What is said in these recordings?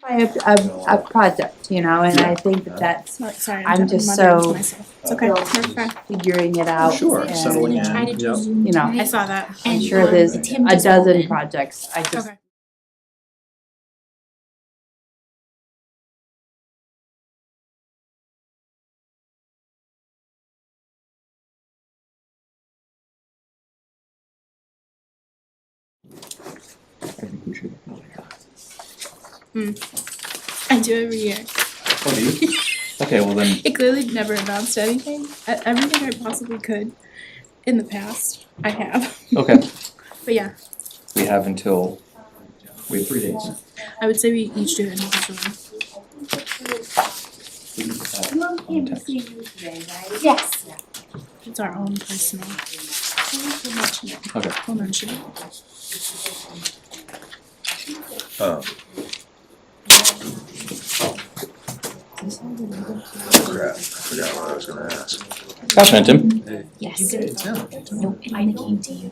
a project, you know, and I think that that's Sorry, I'm just muttering to so myself. It's okay. You're fine. figuring it out. Sure, and, settling in. Try to do Yep. Zoom You know, I tonight. saw that. I'm And, sure there's Tim a just dozen called in. projects. I just Okay. I think we should. I do every year. Oh, do you? Okay, well then, It clearly never announced anything. Everything I possibly could in the past, I have. okay, But yeah, we have until, we have 3 days. I would say we each do it individually. Mom On came to text. see you today, right? Yes. It's our own personal. We'll mention it. Okay. We'll mention it. Crap, I forgot what I was gonna ask. Gosh, Tim. Yes. Nope, it only came to you.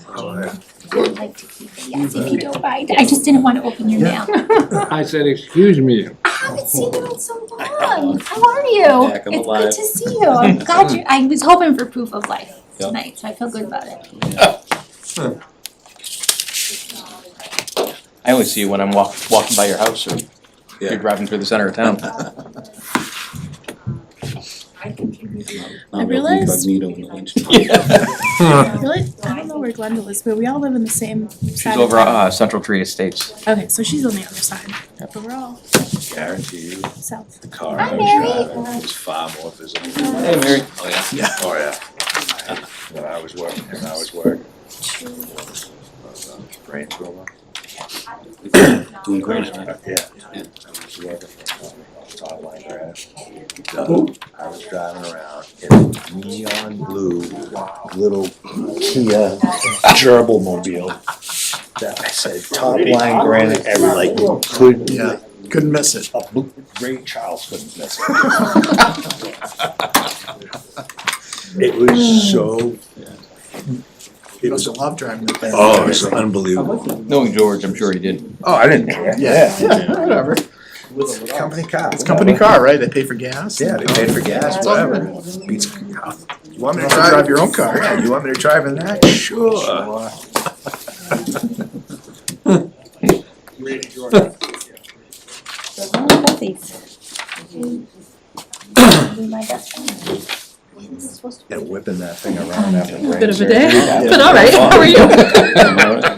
Oh, yeah. I'd like to keep it, yes, if you don't mind. I just didn't want to open your mail. I said, excuse me. I haven't seen you in so long. How are you? Back, I'm It's alive. good to see you. I'm glad you, I was hoping for proof of life Yep. tonight, so I feel good about it. I only see you when I'm walking by your house or Yeah. you're driving through the center of town. I realized, Yeah. I don't know where Glenda is, but we all live in the same She's side over of town. Central Tree Estates. Okay, so she's on the other side, but we're all Guarantee you, south. the car Hi, I was Mary. driving was far more visible. Hey, Mary. Oh, yeah? Oh, yeah. When I was working, Brain tumor. Doing great. Yeah. I was working top line grass. I was driving around in a neon blue little Kia gerbil mobile that I said top line granite every like Couldn't miss it. a blue Ray Charles couldn't miss it. It was so. He must have loved driving that thing. Oh, it was unbelievable. Knowing George, I'm sure he did. Oh, I didn't care. Yeah, whatever. It's a company car. It's company car, right? They pay for gas. Yeah, they paid for gas, whatever. Beats. You want me to Drive your own car. Yeah, you want me to drive in that? Sure. Be my best friend. Yeah, whipping that thing around after brain Bit of a surgery. day, Yeah. but all right, how are you?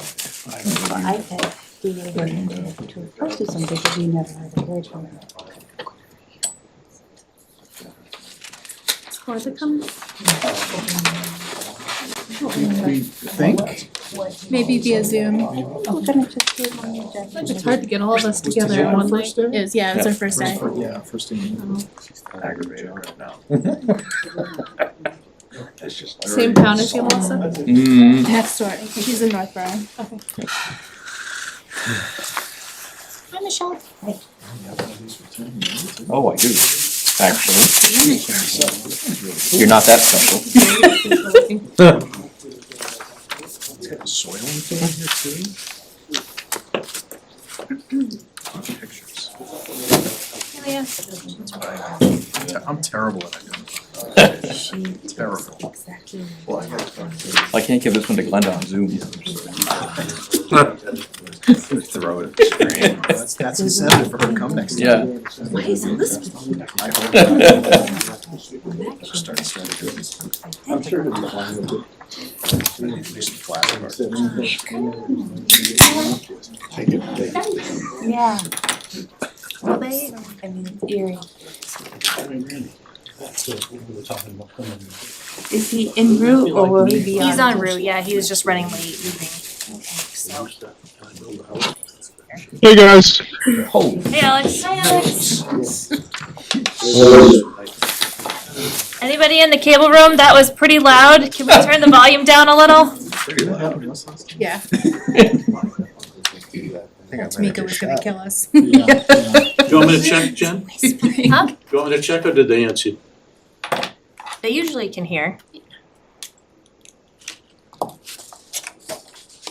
iPad being able to post something because you never had a word from it. Is Martha coming? We think. Maybe via Zoom. We're gonna just do it on the agenda. It's hard to get all of us together in one night. It is, yeah, it's our first day. Yeah, first thing. Aggravated right now. It's just. Same town as you, Melissa? Mm, Next door. She's in Northborough. Okay. Hi, Michelle. oh, I do, actually. You're not that special. It's got soil and thing in here too. Pictures. I'm terrible at it. Terrible. I can't give this one to Glenda on Zoom. Throw it at the screen. That's incentive for her to come next time. Yeah. Why is Elizabeth? I hope. Start doing this. I'm sure it'll be fine. Do some flashcards. Take it. Yeah. Well, they, I mean, it's eerie. Is he en route or will he be on? He's en route, yeah, he was just running late leaving. So, Hey, guys. Oh, hey Alex. Hi Alex. Anybody in the cable room? That was pretty loud. Can we turn the volume down a little? Yeah, Tamika was gonna kill us. Do you want me to check, Jen? Huh? Do you want me to check or did they answer? They usually can hear.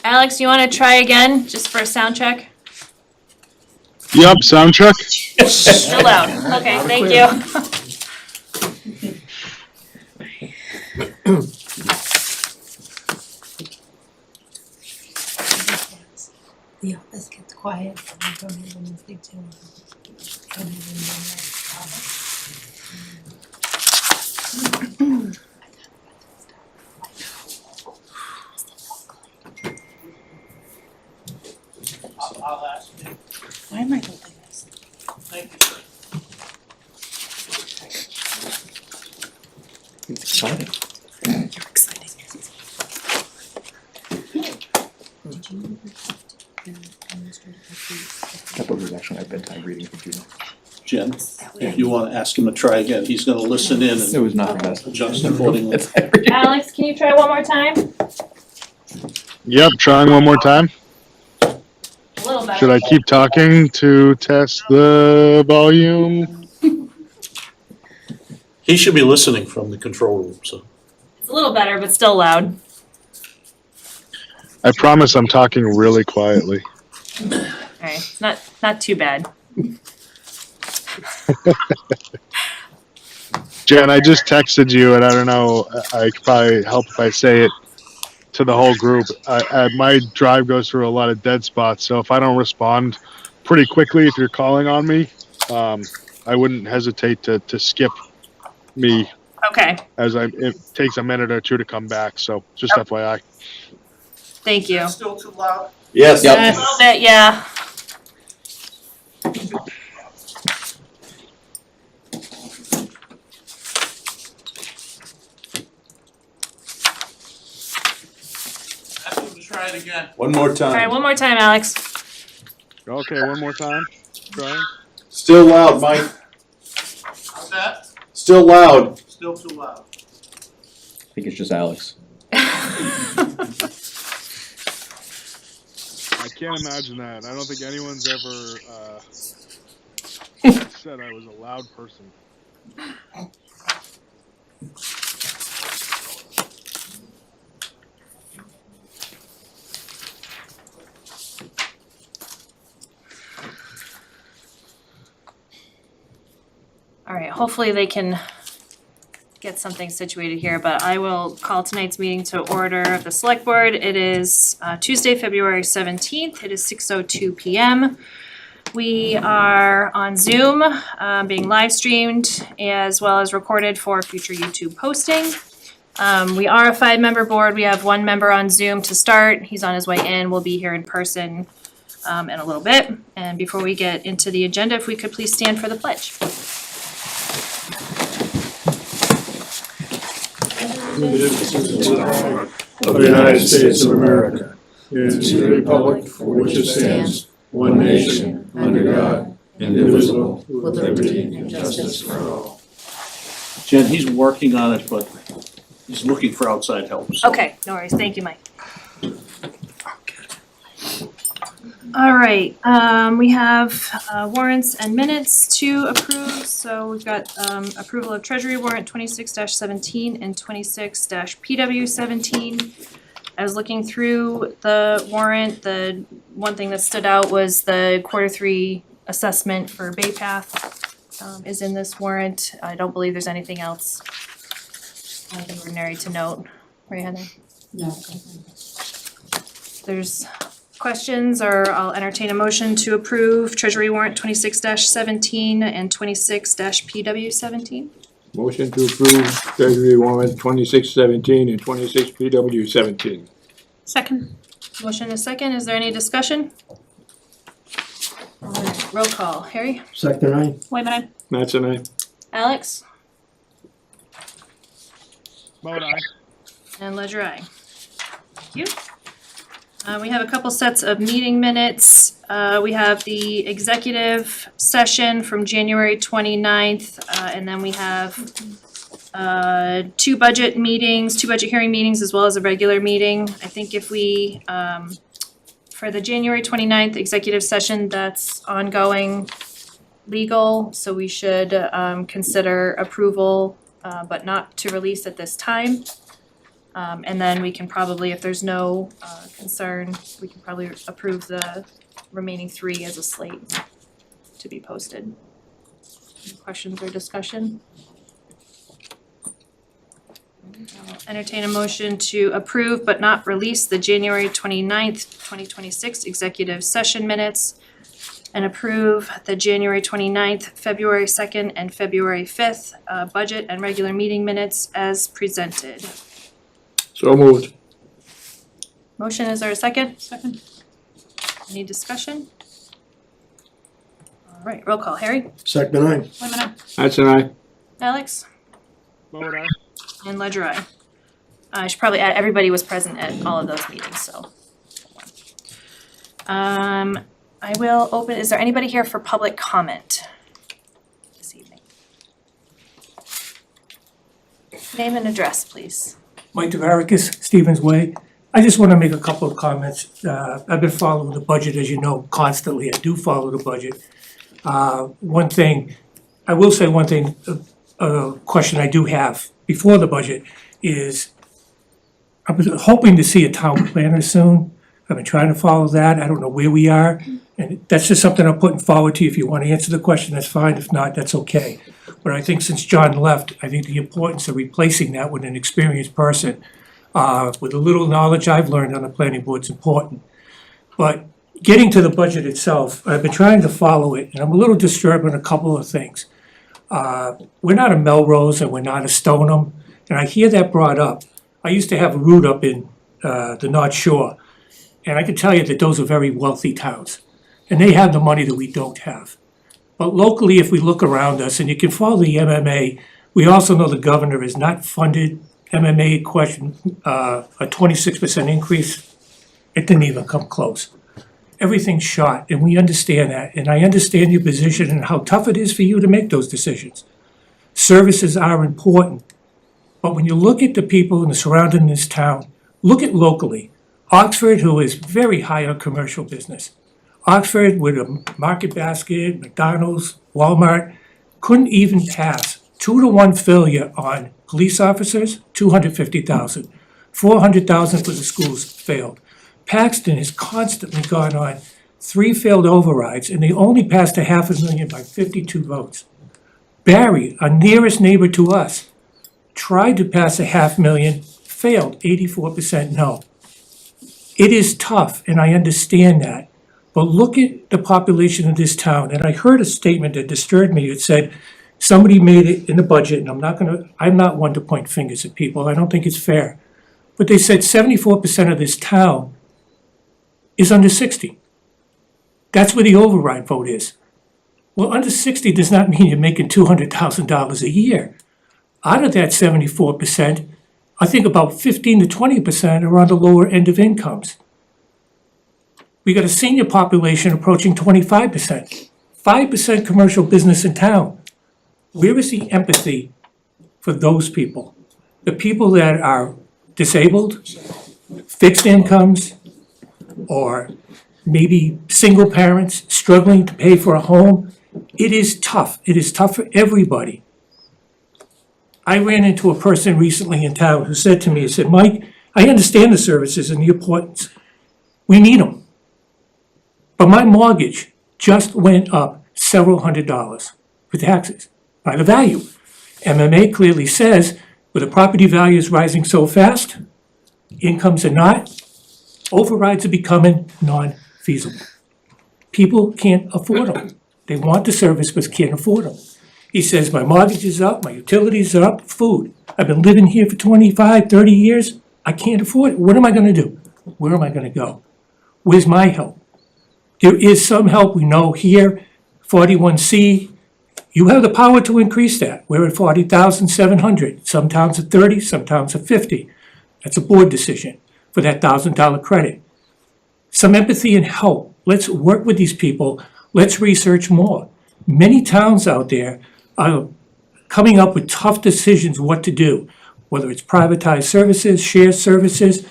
Alex, you wanna try again, just for a sound check? Yup, sound check. Still loud, okay, thank you. The office gets quiet, and I don't even think too long. Don't even know I'll ask you. why am I holding this? Thank you, sir. It's exciting. You're exciting. Did you I thought it was actually my bedtime reading for Juno. Jen, if you wanna ask him to try again, he's gonna listen in It and was not the best. adjust accordingly. Alex, can you try one more time? Yep, trying one more time. A little better. Should I keep talking to test the volume? He should be listening from the control room, so. It's a little better, but still loud. I promise I'm talking really quietly. Alright, it's not too bad. Jen, I just texted you, and I don't know, I could probably help if I say it to the whole group. My drive goes through a lot of dead spots, so if I don't respond pretty quickly, if you're calling on me, I wouldn't hesitate to skip me Okay, as it takes a minute or two to come back, so just FYI. thank you. Still too loud? Yes. A little bit, yeah. Ask him to try it again. One more Alright, time. one more time, Alex. Okay, one more time. Trying. Still loud, Mike. How's that? Still loud. Still too loud. I think it's just Alex. I can't imagine that. I don't think anyone's ever said I was a loud person. Alright, hopefully they can get something situated here, but I will call tonight's meeting to order of the select board. It is Tuesday, February 17th. It is 6:02 PM. We are on Zoom, being live streamed as well as recorded for future YouTube posting. We are a 5-member board. We have 1 member on Zoom to start. He's on his way in. We'll be here in person in a little bit. And before we get into the agenda, if we could please stand for the pledge. Of the United States of America, and to the republic for which it stands, one nation, under God, indivisible, with liberty and justice for all. Jen, he's working on it, but he's looking for outside help. so- Okay, no worries, thank you, Mike. All right, we have warrants and minutes to approve, so we've got approval of Treasury warrant 26-17 and 26-PW17. I was looking through the warrant, the one thing that stood out was the Q3 assessment for Bay Path is in this warrant. I don't believe there's anything else out of the ordinary to note, right, Heather? No. There's questions, or I'll entertain a motion to approve Treasury warrant 26-17 and 26-PW17. Motion to approve Treasury warrant 2617 and 26PW17. Second. Motion is second, is there any discussion? Alright, roll call, Harry, Second aye. Wait a minute. That's an aye. Alex, Vote aye. and Ledger I. Thank you. We have a couple sets of meeting minutes. We have the executive session from January 29th, and then we have 2 budget meetings, 2 budget hearing meetings, as well as a regular meeting. I think if we, for the January 29th executive session, that's ongoing legal, so we should consider approval, but not to release at this time. And then we can probably, if there's no concern, we can probably approve the remaining 3 as a slate to be posted. Any questions or discussion? I'll entertain a motion to approve but not release the January 29th, 2026 executive session minutes and approve the January 29th, February 2nd, and February 5th budget and regular meeting minutes as presented. So moved. Motion, is there a second? Second. Any discussion? All right, roll call. Harry? Second aye. Wait a minute. That's an aye. Alex? Vote aye. And Ledger, aye. I should probably add, everybody was present at all of those meetings, so. I will open, is there anybody here for public comment this evening? Name and address, please. Mike Tavares, Stevens Way. I just want to make a couple of comments. I've been following the budget, as you know, constantly. I do follow the budget. One thing, I will say one thing, a question I do have before the budget is I was hoping to see a town planner soon. I've been trying to follow that. I don't know where we are. And that's just something I'm putting forward to you. If you want to answer the question, that's fine. If not, that's okay. But I think since John left, I think the importance of replacing that with an experienced person, with the little knowledge I've learned on the planning board is important. But getting to the budget itself, I've been trying to follow it, and I'm a little disturbed on a couple of things. We're not a Melrose and we're not a Stoneham, and I hear that brought up. I used to have a route up in the North Shore, and I can tell you that those are very wealthy towns, and they have the money that we don't have. But locally, if we look around us, and you can follow the MMA, we also know the governor has not funded MMA question, a 26% increase. It didn't even come close. Everything's shot, and we understand that, and I understand your position and how tough it is for you to make those decisions. Services are important, but when you look at the people in the surrounding this town, look at locally. Oxford, who is very high on commercial business. Oxford with a Market Basket, McDonald's, Walmart, couldn't even pass 2-to-1 failure on police officers, 250,000. 400,000 for the schools failed. Paxton has constantly gone on 3 failed overrides, and they only passed 500,000 by 52 votes. Barry, our nearest neighbor to us, tried to pass 500,000, failed, 84% no. It is tough, and I understand that. But look at the population of this town, and I heard a statement that disturbed me. It said, somebody made it in the budget, and I'm not one to point fingers at people. I don't think it's fair. But they said 74% of this town is under 60. That's where the override vote is. Well, under 60 does not mean you're making $200,000 a year. Out of that 74%, I think about 15 to 20% are on the lower end of incomes. We got a senior population approaching 25%, 5% commercial business in town. Where is the empathy for those people? The people that are disabled, fixed incomes, or maybe single parents struggling to pay for a home. It is tough. It is tough for everybody. I ran into a person recently in town who said to me, he said, Mike, I understand the services and the importance. We need them. But my mortgage just went up several $100s for taxes by the value. MMA clearly says, with the property values rising so fast, incomes are not, overrides are becoming non-feasible. People can't afford them. They want the service but can't afford them. He says, my mortgage is up, my utilities are up, food. I've been living here for 25, 30 years. I can't afford it. What am I going to do? Where am I going to go? Where's my help? There is some help we know here, 41C. You have the power to increase that. We're at 40,700. Some towns are 30, some towns are 50. That's a board decision for that $1,000 credit. Some empathy and help. Let's work with these people. Let's research more. Many towns out there are coming up with tough decisions what to do, whether it's privatized services, shared services.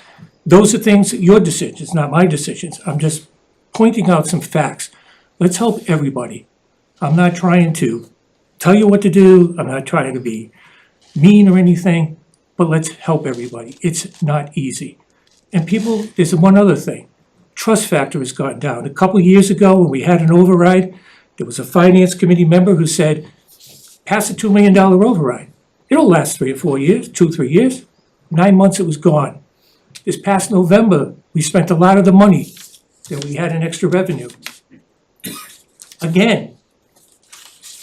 Those are things, your decisions, not my decisions. I'm just pointing out some facts. Let's help everybody. I'm not trying to tell you what to do. I'm not trying to be mean or anything. but let's help everybody. It's not easy. And people, there's one other thing. Trust factor has gone down. A couple of years ago, when we had an override, there was a finance committee member who said, pass a $2 million override. It'll last 3 or 4 years, 2, 3 years. 9 months it was gone. This past November, we spent a lot of the money that we had in extra revenue. Again,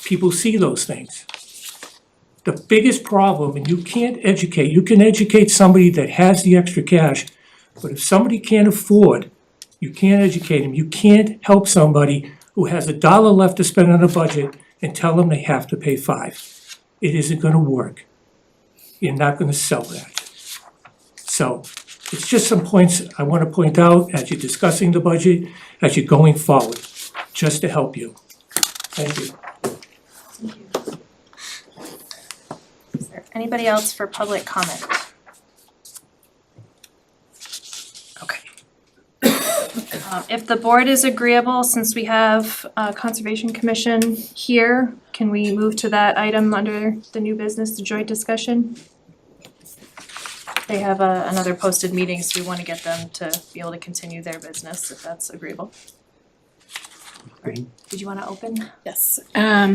people see those things. The biggest problem, and you can't educate, you can educate somebody that has the extra cash, but if somebody can't afford, you can't educate them. You can't help somebody who has $1 left to spend on a budget and tell them they have to pay $5. It isn't gonna work. You're not gonna sell that. So, it's just some points I wanna point out as you're discussing the budget, as you're going forward, just to help you. Thank you. Is there anybody else for public comment? Okay. If the board is agreeable, since we have Conservation Commission here, can we move to that item under the new business, the joint discussion? They have another posted meeting, so we want to get them to be able to continue their business, if that's agreeable. Alright, did you want to open? Yes, a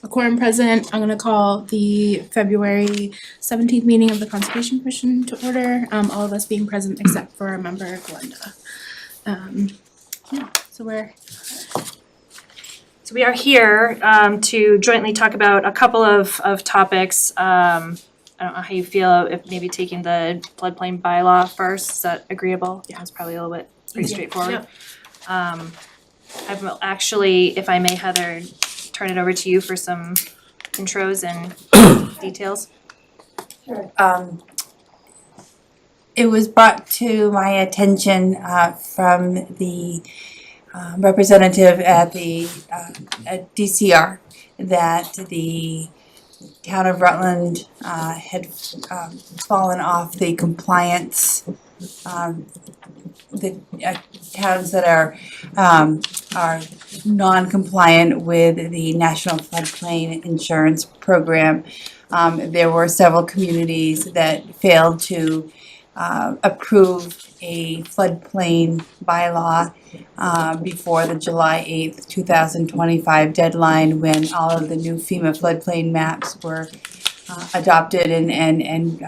quorum present, I'm gonna call the February 17th meeting of the Conservation Commission to order, all of us being present except for our member Glenda. Yeah, so We are here to jointly talk about a couple of topics. I don't know how you feel, if maybe taking the floodplain bylaw first, is that agreeable? Yeah, it's probably a little bit pretty straightforward. I will actually, if I may, Heather, turn it over to you for some intros and details. It was brought to my attention from the representative at the at DCR that the town of Rutland had fallen off the compliance. The towns that are non-compliant with the National Floodplain Insurance Program. There were several communities that failed to approve a floodplain bylaw before the July 8th, 2025 deadline, when all of the new FEMA floodplain maps were adopted and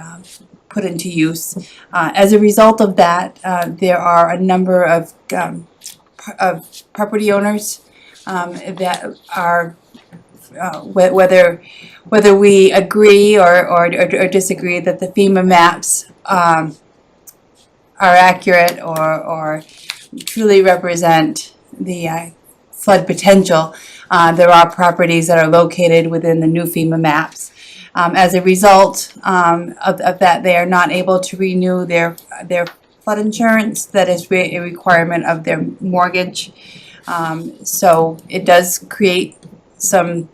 put into use. As a result of that, there are a number of property owners that are whether we agree or disagree that the FEMA maps are accurate or truly represent the flood potential, there are properties that are located within the new FEMA maps. As a result of that, they are not able to renew their flood insurance. That is a requirement of their mortgage. So it does create some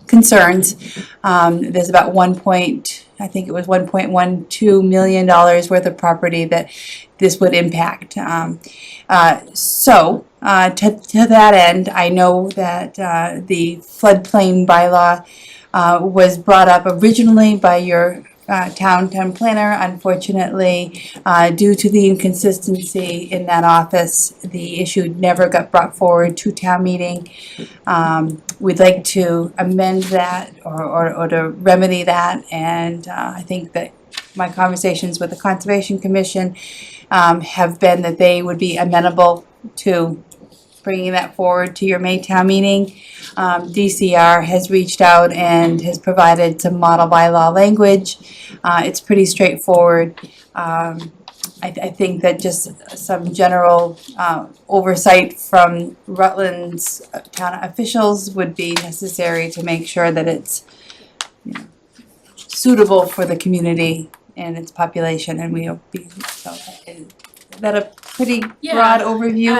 concerns. There's about $1.12 million worth of property that this would impact. So to that end, I know that the floodplain bylaw was brought up originally by your town planner. Unfortunately, due to the inconsistency in that office, the issue never got brought forward to town meeting. We'd like to amend that or to remedy that, and I think that my conversations with the Conservation Commission have been that they would be amenable to bringing that forward to your May town meeting. DCR has reached out and has provided some model bylaw language. It's pretty straightforward. I think that just some general oversight from Rutland's town officials would be necessary to make sure that it's suitable for the community and its population, and we'll be, so is that a pretty broad overview?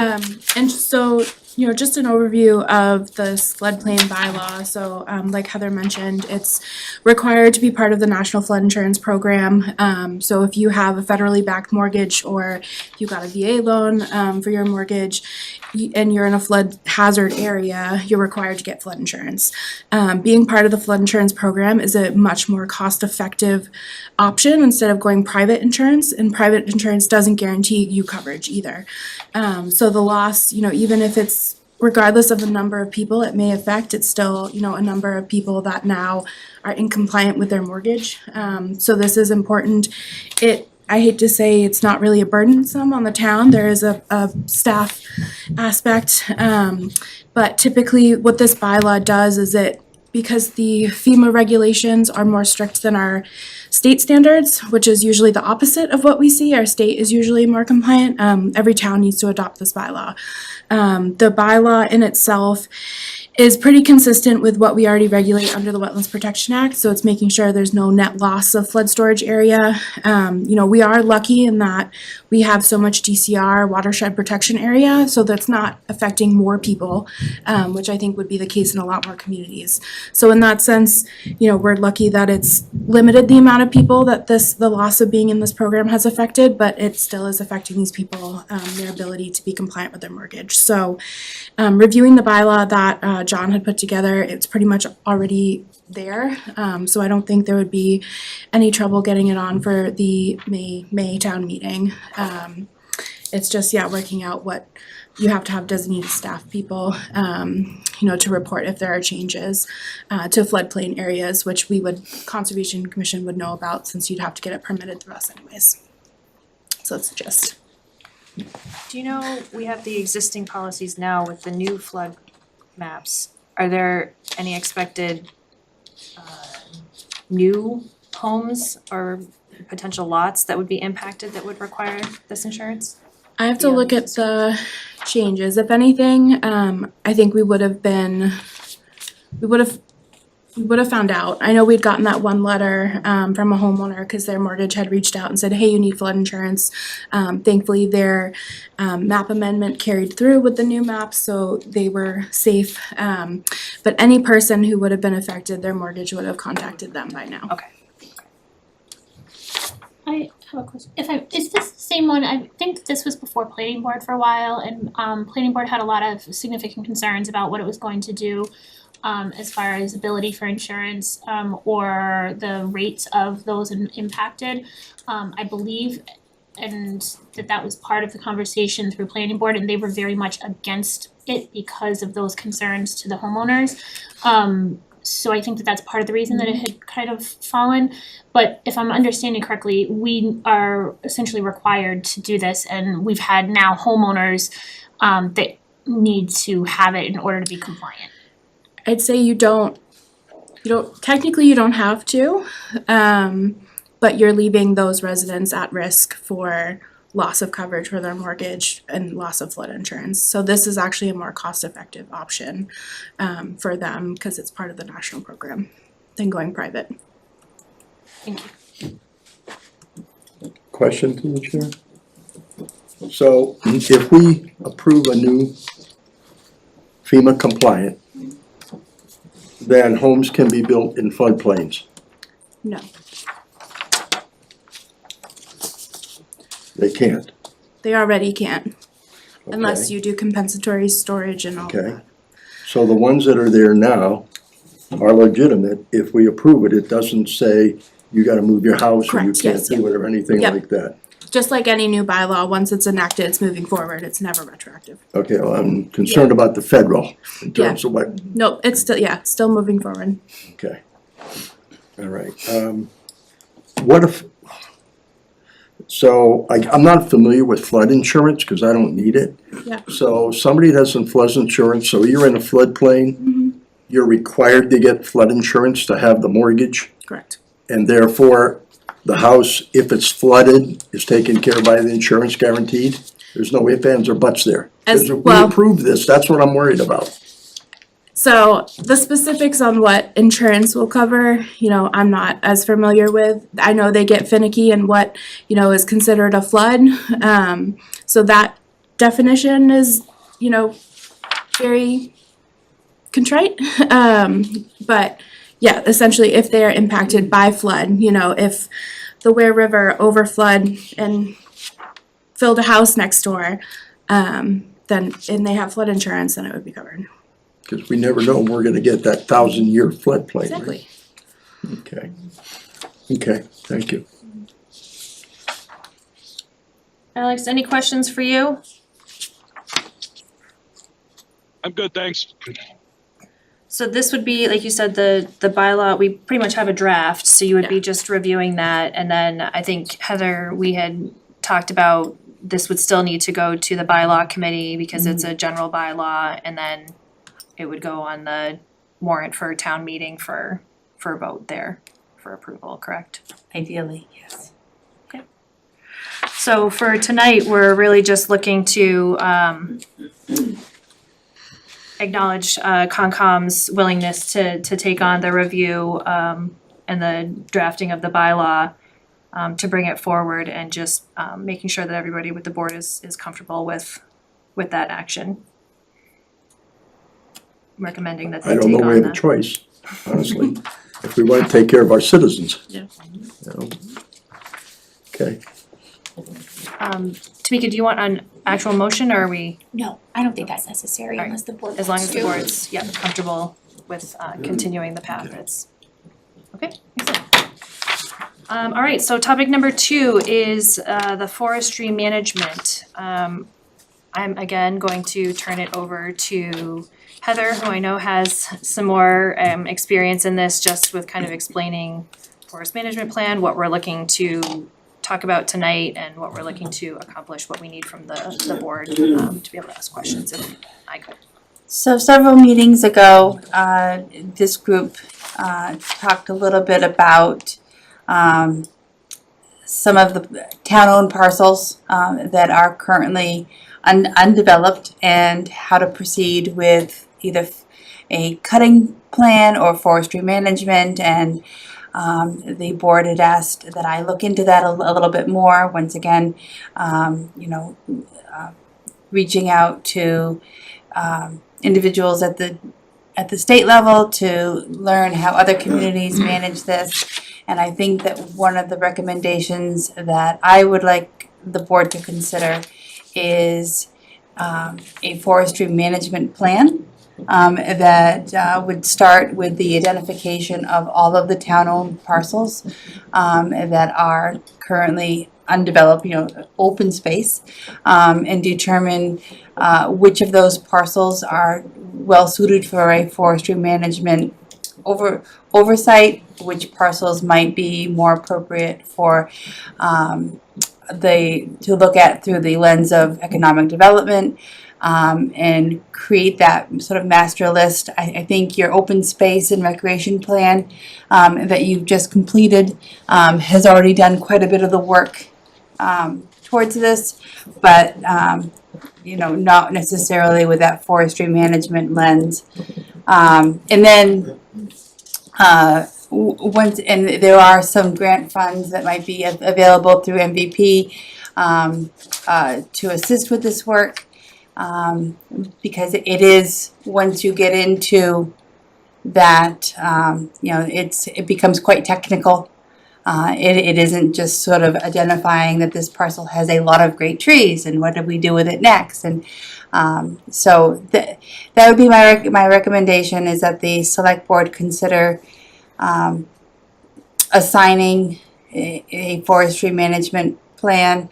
And so just an overview of the floodplain bylaw. So, like Heather mentioned, it's required to be part of the National Flood Insurance Program. So if you have a federally backed mortgage or if you got a VA loan, for your mortgage, and you're in a flood hazard area, you're required to get flood insurance. Being part of the flood insurance program is a much more cost-effective option instead of going private insurance, and private insurance doesn't guarantee you coverage either. So the loss, even if it's regardless of the number of people it may affect, it's still, a number of people that now are incompliant with their mortgage. So this is important. I hate to say it's not really a burdensome on the town. There is a staff aspect. But typically what this bylaw does is because the FEMA regulations are more strict than our state standards, which is usually the opposite of what we see. Our state is usually more compliant. Every town needs to adopt this bylaw. The bylaw in itself is pretty consistent with what we already regulate under the Wetlands Protection Act. So it's making sure there's no net loss of flood storage area. We are lucky in that we have so much DCR, watershed protection area, so that's not affecting more people, which I think would be the case in a lot more communities. So in that sense, we're lucky that it's limited the amount of people that the loss of being in this program has affected, but it still is affecting these people, their ability to be compliant with their mortgage. So reviewing the bylaw that John had put together, it's pretty much already there. So I don't think there would be any trouble getting it on for the May town meeting. It's just, working out what you have to have designated staff people, to report if there are changes to floodplain areas, which Conservation Commission would know about since you'd have to get it permitted through us anyways. So that's the gist. Do you know, we have the existing policies now with the new flood maps. Are there any expected new homes or potential lots that would be impacted that would require this insurance? I have to look at the changes. If anything, I think we would have found out. I know we'd gotten that one letter from a homeowner because their mortgage had reached out and said, hey, you need flood insurance. Thankfully, their map amendment carried through with the new maps, so they were safe. But any person who would have been affected, their mortgage would have contacted them by now. Okay. I have a question. Is this the same one? I think this was before planning board for a while, and planning board had a lot of significant concerns about what it was going to do as far as ability for insurance or the rates of those impacted. I believe and that was part of the conversation through planning board, and they were very much against it because of those concerns to the homeowners. So I think that's part of the reason that it had kind of fallen. But if I'm understanding correctly, we are essentially required to do this, and we've had now homeowners that need to have it in order to be compliant. I'd say you don't technically you don't have to, but you're leaving those residents at risk for loss of coverage for their mortgage and loss of flood insurance. So this is actually a more cost-effective option for them because it's part of the national program than going private. Thank you. Question to the chair? So if we approve a new FEMA compliant, then homes can be built in floodplains. No, They can't. they already can't unless Okay. you do compensatory storage and all Okay. that. So the ones that are there now are legitimate. If we approve it, it doesn't say you gotta move your house or you Correct, can't yes, do it or anything Yep. like that. Just like any new bylaw, once it's enacted, it's moving forward. It's never retroactive. Okay, well, I'm concerned about the federal in terms of what, Nope, it's still moving forward. okay. All right, what if, so I'm not familiar with flood insurance because I don't need it. Yeah. So somebody that has some flood insurance, so you're in a floodplain, Mhm. you're required to get flood insurance to have the mortgage? Correct. And therefore, the house, if it's flooded, is taken care of by the insurance guaranteed? There's no ifs, ands, or buts there. As 'Cause if we well- approve this, that's what I'm worried about. So the specifics on what insurance will cover, I'm not as familiar with. I know they get finicky and what, is considered a flood. So that definition is, very contrite. But yeah, essentially if they are impacted by flood, you know, if the Ware River overflowed and filled a house next door, then, and they have flood insurance, then it would be covered. Cause we never know when we're gonna get that 1,000-year floodplain, right? Exactly. Okay. Okay, thank you. Alex, any questions for you? I'm good, thanks. So this would be, like you said, the bylaw, we pretty much have a draft, so you would be just reviewing that, and then I think Heather, we had talked about this would still need to go to the bylaw committee because it's a general bylaw, and then it would go on the warrant for town meeting for a vote there for approval, correct? Ideally, yes. So for tonight, we're really just looking to acknowledge Concom's willingness to take on the review and the drafting of the bylaw to bring it forward, and just making sure that everybody with the board is comfortable with that action. Recommending that I they don't take know we on have a the, choice, honestly, if we want to take care of our citizens. Yeah. You know? Okay, Tamika, do you want an actual motion, or are we, No, I don't think that's necessary Alright. unless the board as long as wants the to. board's, yeah, comfortable with continuing the path that's, okay, excellent. All right, so topic number 2 is the forestry management. I'm again going to turn it over to Heather, who I know has some more experience in this, just with kind of explaining forest management plan, what we're looking to talk about tonight, and what we're looking to accomplish, what we need from the board to be able to ask questions, if I could. So several meetings ago, this group talked a little bit about some of the town-owned parcels that are currently undeveloped, and how to proceed with either a cutting plan or forestry management. And the board had asked that I look into that a little bit more. Once again, reaching out to individuals at the state level to learn how other communities manage this. And I think that one of the recommendations that I would like the board to consider is a forestry management plan that would start with the identification of all of the town-owned parcels that are currently undeveloped, open space, and determine which of those parcels are well suited for a forestry management oversight, which parcels might be more appropriate for to look at through the lens of economic development, and create that sort of master list. I think your open space and recreation plan that you've just completed has already done quite a bit of the work towards this, but not necessarily with that forestry management lens. And then there are some grant funds that might be available through MVP to assist with this work, because it is, once you get into that, it becomes quite technical. It isn't just sort of identifying that this parcel has a lot of great trees and what do we do with it next. And so that would be my recommendation, is that the select board consider assigning a forestry management plan.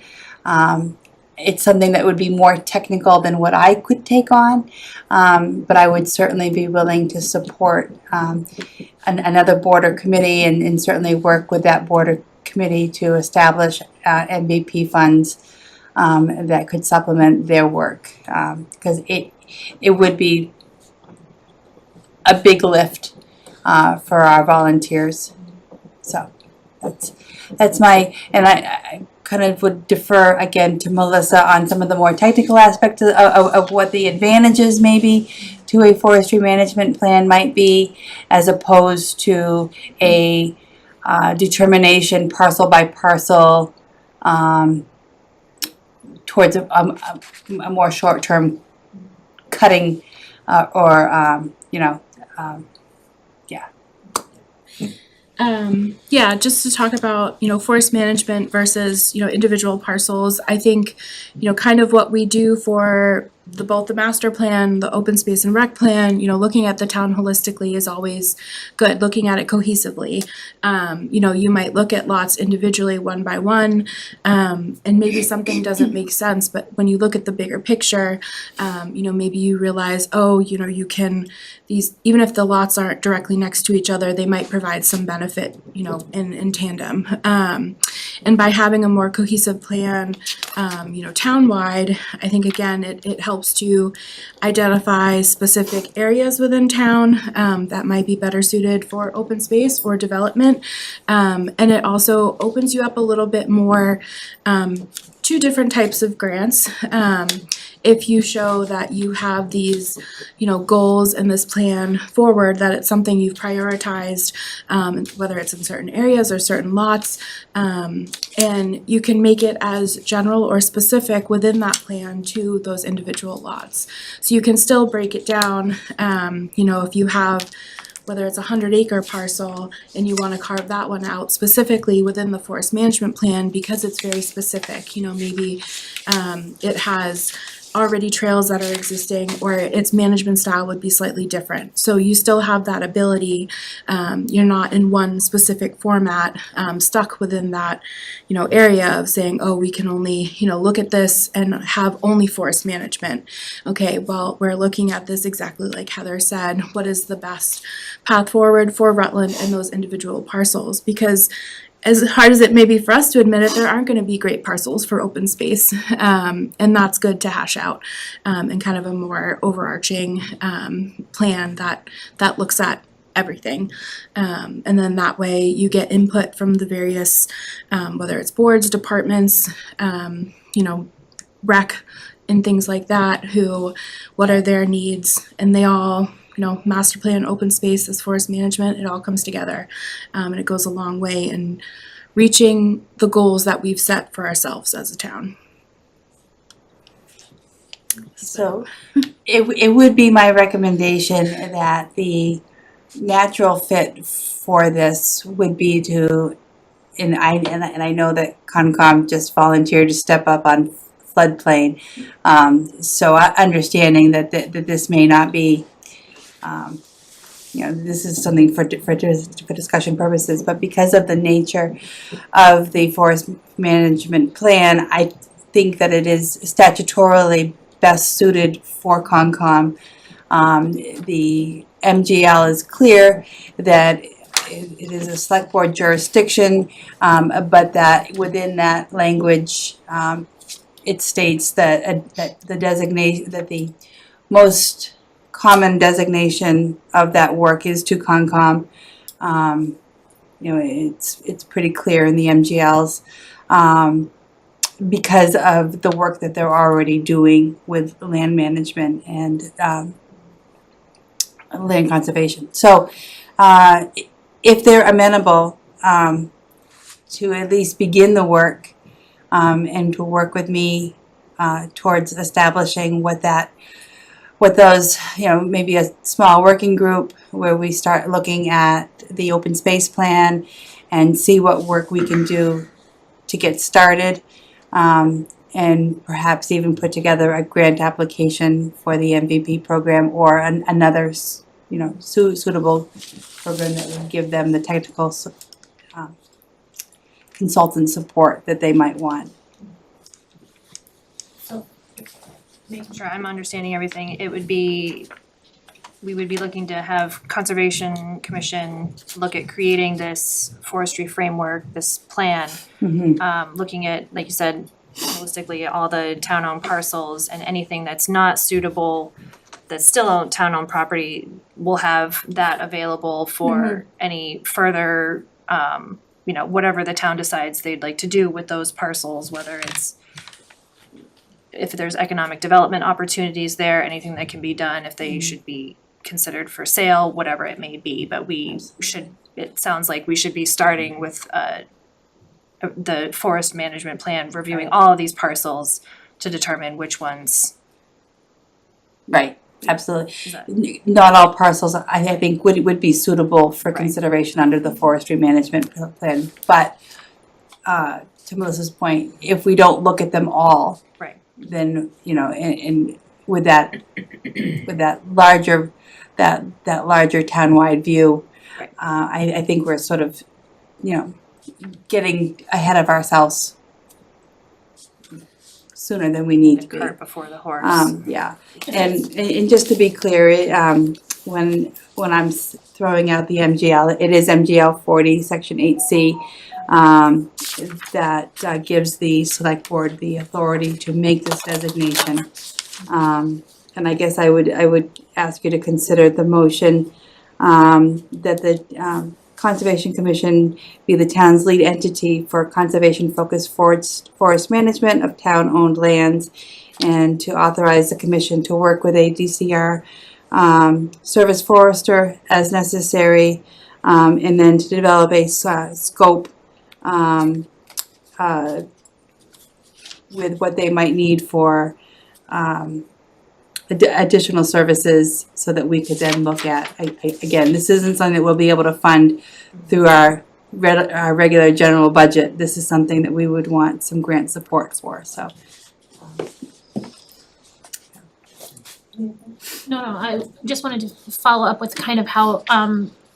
It's something that would be more technical than what I could take on, but I would certainly be willing to support another board or committee, and certainly work with that board or committee to establish MVP funds that could supplement their work, because it would be a big lift for our volunteers. So that's my, and I kind of would defer again to Melissa on some of the more technical aspects of what the advantages maybe to a forestry management plan might be, as opposed to a determination parcel by parcel towards a more short-term cutting you know, yeah. Yeah, just to talk about, you know, forest management versus, you know, individual parcels. I think, you know, kind of what we do for both the master plan, the open space and rec plan, you know, looking at the town holistically is always good, looking at it cohesively. You know, you might look at lots individually one by one, and maybe something doesn't make sense, but when you look at the bigger picture, you know, maybe you realize, oh, you know, you can, these, even if the lots aren't directly next to each other, they might provide some benefit, you know, in tandem. And by having a more cohesive plan, you know, townwide, I think again, it helps to identify specific areas within town that might be better suited for open space or development. And it also opens you up a little bit more to different types of grants. If you show that you have these, you know, goals in this plan forward, that it's something you've prioritized, whether it's in certain areas or certain lots, and you can make it as general or specific within that plan to those individual lots. So you can still break it down, you know, if you have, whether it's a 100-acre parcel and you want to carve that one out specifically within the forest management plan because it's very specific, you know, maybe it has already trails that are existing or its management style would be slightly different. So you still have that ability, you're not in one specific format, stuck within that, you know, area of saying, oh, we can only, you know, look at this and have only forest management. Okay, well, we're looking at this exactly like Heather said, what is the best path forward for Rutland and those individual parcels? Because as hard as it may be for us to admit it, there aren't going to be great parcels for open space, and that's good to hash out, and kind of a more overarching plan that looks at everything, and then that way you get input from the various, whether it's boards, departments, you know, rec, and things like that. What are their needs, and they all, you know, master plan, open space, as forest management, it all comes together, and it goes a long way in reaching the goals that we've set for ourselves as a town. So it would be my recommendation that the natural fit for this would be to, and I know that Concom just volunteered to step up on floodplain. So understanding that this may not be, you know, this is something for discussion purposes, but because of the nature of the forest management plan, I think that it is statutorily best suited for Concom. The MGL is clear that it is a select board jurisdiction, but that within that language, it states that the designation, that the most common designation of that work is to Concom. You know, it's pretty clear in the MGLs, because of the work that they're already doing with land management and land conservation. So if they're amenable to at least begin the work and to work with me towards establishing what those, you know, maybe a small working group where we start looking at the open space plan and see what work we can do to get started, and perhaps even put together a grant application for the MVP program or another, you know, suitable program that would give them the technical consultant support that they might want. Making sure I'm understanding everything, we would be looking to have Conservation Commission look at creating this forestry framework, this plan, looking at, like you said, holistically, all the town-owned parcels and anything that's not suitable, that's still town-owned property, we'll have that available for any further, you know, whatever the town decides they'd like to do with those parcels, whether it's if there's economic development opportunities there, anything that can be done, if they should be considered for sale, whatever it may be. But it sounds like we should be starting with the forest management plan, reviewing all of these parcels to determine which ones. Right. absolutely. Is that- Not all parcels, I think would be suitable for Right. consideration under the forestry management plan. But, to Melissa's point, if we don't look at them all, Right. then, you know, and with that larger, that larger townwide view, Right. I think we're sort of, you know, getting ahead of ourselves sooner than we need The to be. cart before the horse. Yeah, and just to be clear, when I'm throwing out the MGL, it is MGL 40, Section 8C, that gives the select board the authority to make this designation. And I guess I would ask you to consider the motion that the Conservation Commission be the town's lead entity for conservation-focused forest management of town-owned lands, and to authorize the commission to work with a DCR service forester as necessary, and then to develop a scope with what they might need for additional services, so that we could then look at, again, this isn't something that we'll be able to fund through our regular general budget. This is something that we would want some grant support for, so. No, I just wanted to follow up with kind of how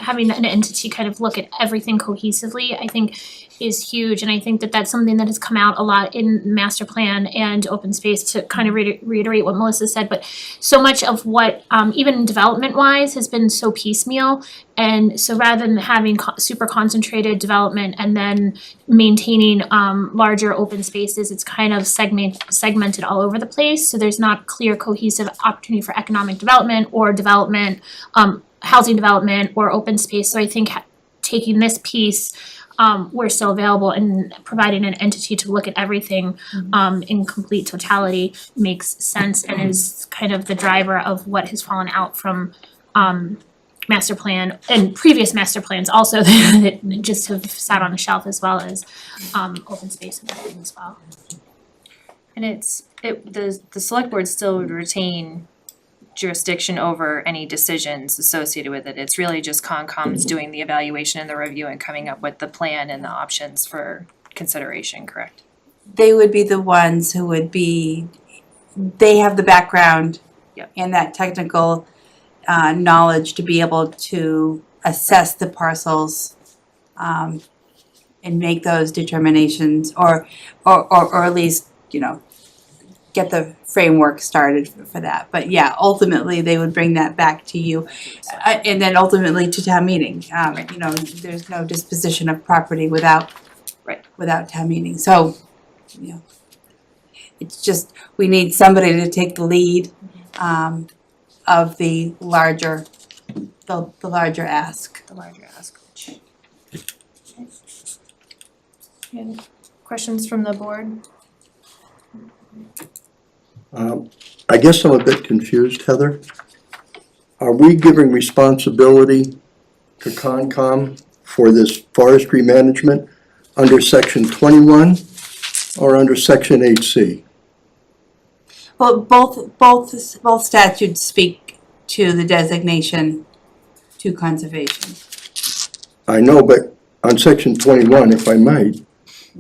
having an entity kind of look at everything cohesively, I think is huge. And I think that that's something that has come out a lot in master plan and open space, to kind of reiterate what Melissa said. But so much of what, even development wise, has been so piecemeal. And so rather than having super concentrated development and then maintaining larger open spaces, it's kind of segmented all over the place. So there's not clear cohesive opportunity for economic development or development, housing development or open space. So I think taking this piece, we're still available, and providing an entity to look at everything in complete totality makes sense, and is kind of the driver of what has fallen out from master plan and previous master plans also that just have sat on the shelf, as well as open space and everything as well. And the select board still would retain jurisdiction over any decisions associated with it. It's really just Concom's doing the evaluation and the review and coming up with the plan and the options for consideration, correct? They would be the ones who would be, they have the background Yep. and that technical knowledge to be able to assess the parcels and make those determinations, or at least, you know, get the framework started for that. But yeah, ultimately, they would bring that back to you, and then ultimately to town meeting. You know, there's no disposition of property without town meeting. So, you know, it's just, we need somebody to take the lead of the larger ask. The larger ask. Any questions from the board? I guess I'm a bit confused, Heather. Are we giving responsibility to Concom for this forestry management under section 21 or under section 8C? Well, both statutes speak to the designation to conservation. I know, but on section 21, if I might,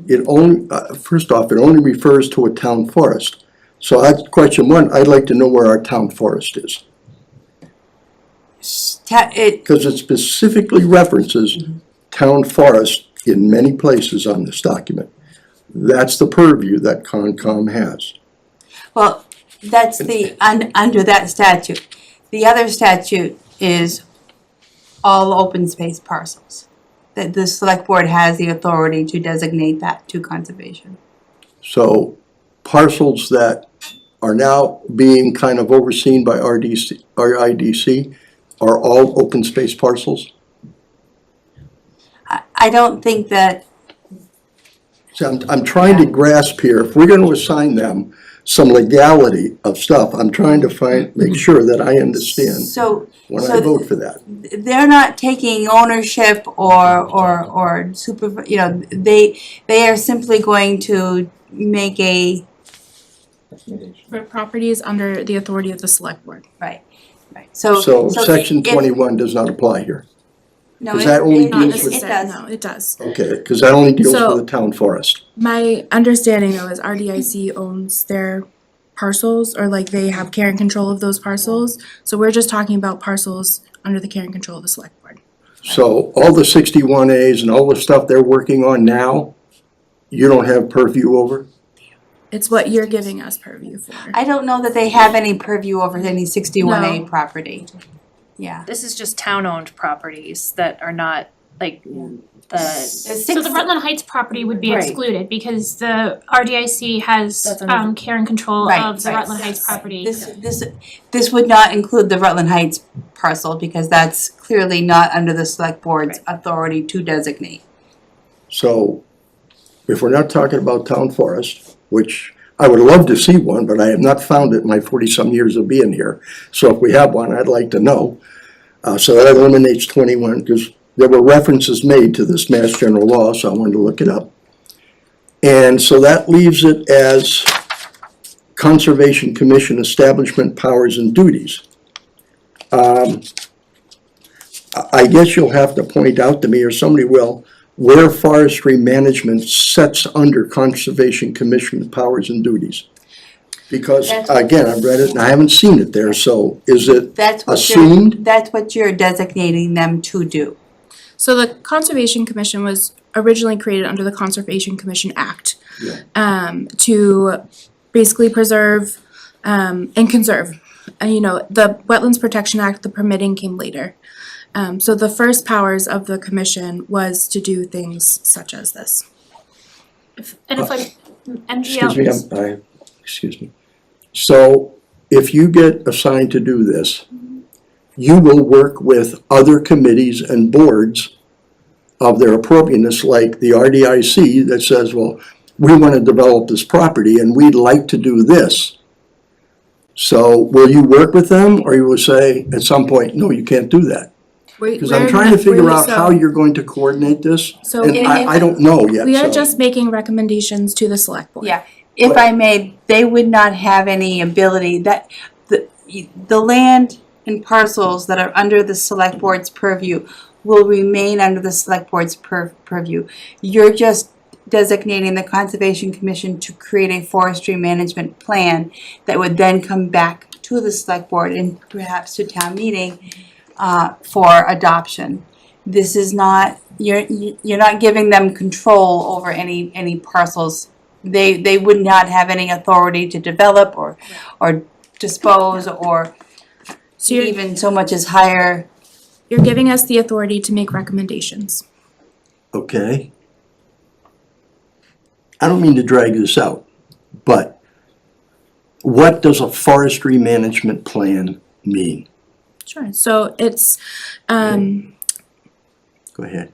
it only, first off, it only refers to a town forest. So that's question one, I'd like to know where our town forest is. Because it specifically references town forest in many places on this document. That's the purview that Concom has. Well, that's the, under that statute. The other statute is all open space parcels. That the select board has the authority to designate that to conservation. So parcels that are now being kind of overseen by RIDC are all open space parcels? I don't think that, So I'm trying to grasp here, if we're gonna assign them some legality of stuff, I'm trying to make sure that I understand so when I vote for that. they're not taking ownership or super, you know, they are simply going to make a For properties under the authority of the select board. Right, right. So section if- 21 does not apply here. No, 'cause it- that only it- Not deals with- It necessarily, does. no, it does. Okay, because that only deals So- with the town forest. My understanding though is RDIC owns their parcels, or like they have care and control of those parcels. So we're just talking about parcels under the care and control of the select board. So all the 61As and all the stuff they're working on now, you don't have purview over? It's what you're giving us purview for. I don't know that they have any purview over any 61A No. property. Yeah. This is just town-owned properties that are not, like, the, So the Rutland Heights property would be Right. excluded because the RDIC has That's under care and control Right, of the right. Rutland Heights property. This would not include the Rutland Heights parcel because that's clearly not under the select board's authority to designate. So if we're not talking about town forest, which I would love to see one, but I have not found it in my 40-some years of being here. So if we have one, I'd like to know. So that eliminates 21, because there were references made to this Mass General Law, so I wanted to look it up. And so that leaves it as Conservation Commission establishment powers and duties. I guess you'll have to point out to me, or somebody will, where forestry management sets under Conservation Commission powers and duties. Because, again, I've read it and I haven't seen it there, so is it That's what assumed? that's what you're designating them to do. So the Conservation Commission was originally created under the Conservation Commission Act. Yeah. To basically preserve, and conserve. And you know, the Wetlands Protection Act, the permitting came later. So the first powers of the commission was to do things such as this. And if like Excuse me, MGL, excuse me. So if you get assigned to do this, you will work with other committees and boards of their appropriateness, like the RDIC that says, well, we want to develop this property and we'd like to do this. So will you work with them, or you will say at some point, no, you can't do that? Because I'm trying to figure out how you're going to coordinate this, So and I don't know yet, we are so- just making recommendations to the select board. Yeah, if I may, they would not have any ability that, the land and parcels that are under the select board's purview will remain under the select board's purview. You're just designating the Conservation Commission to create a forestry management plan that would then come back to the select board and perhaps to town meeting for adoption. This is not, you're not giving them control over any parcels. They would not have any authority to develop or dispose or So you're, even so much as hire. you're giving us the authority to make recommendations. Okay. I don't mean to drag this out, but what does a forestry management plan mean? Sure, so it's, Go ahead,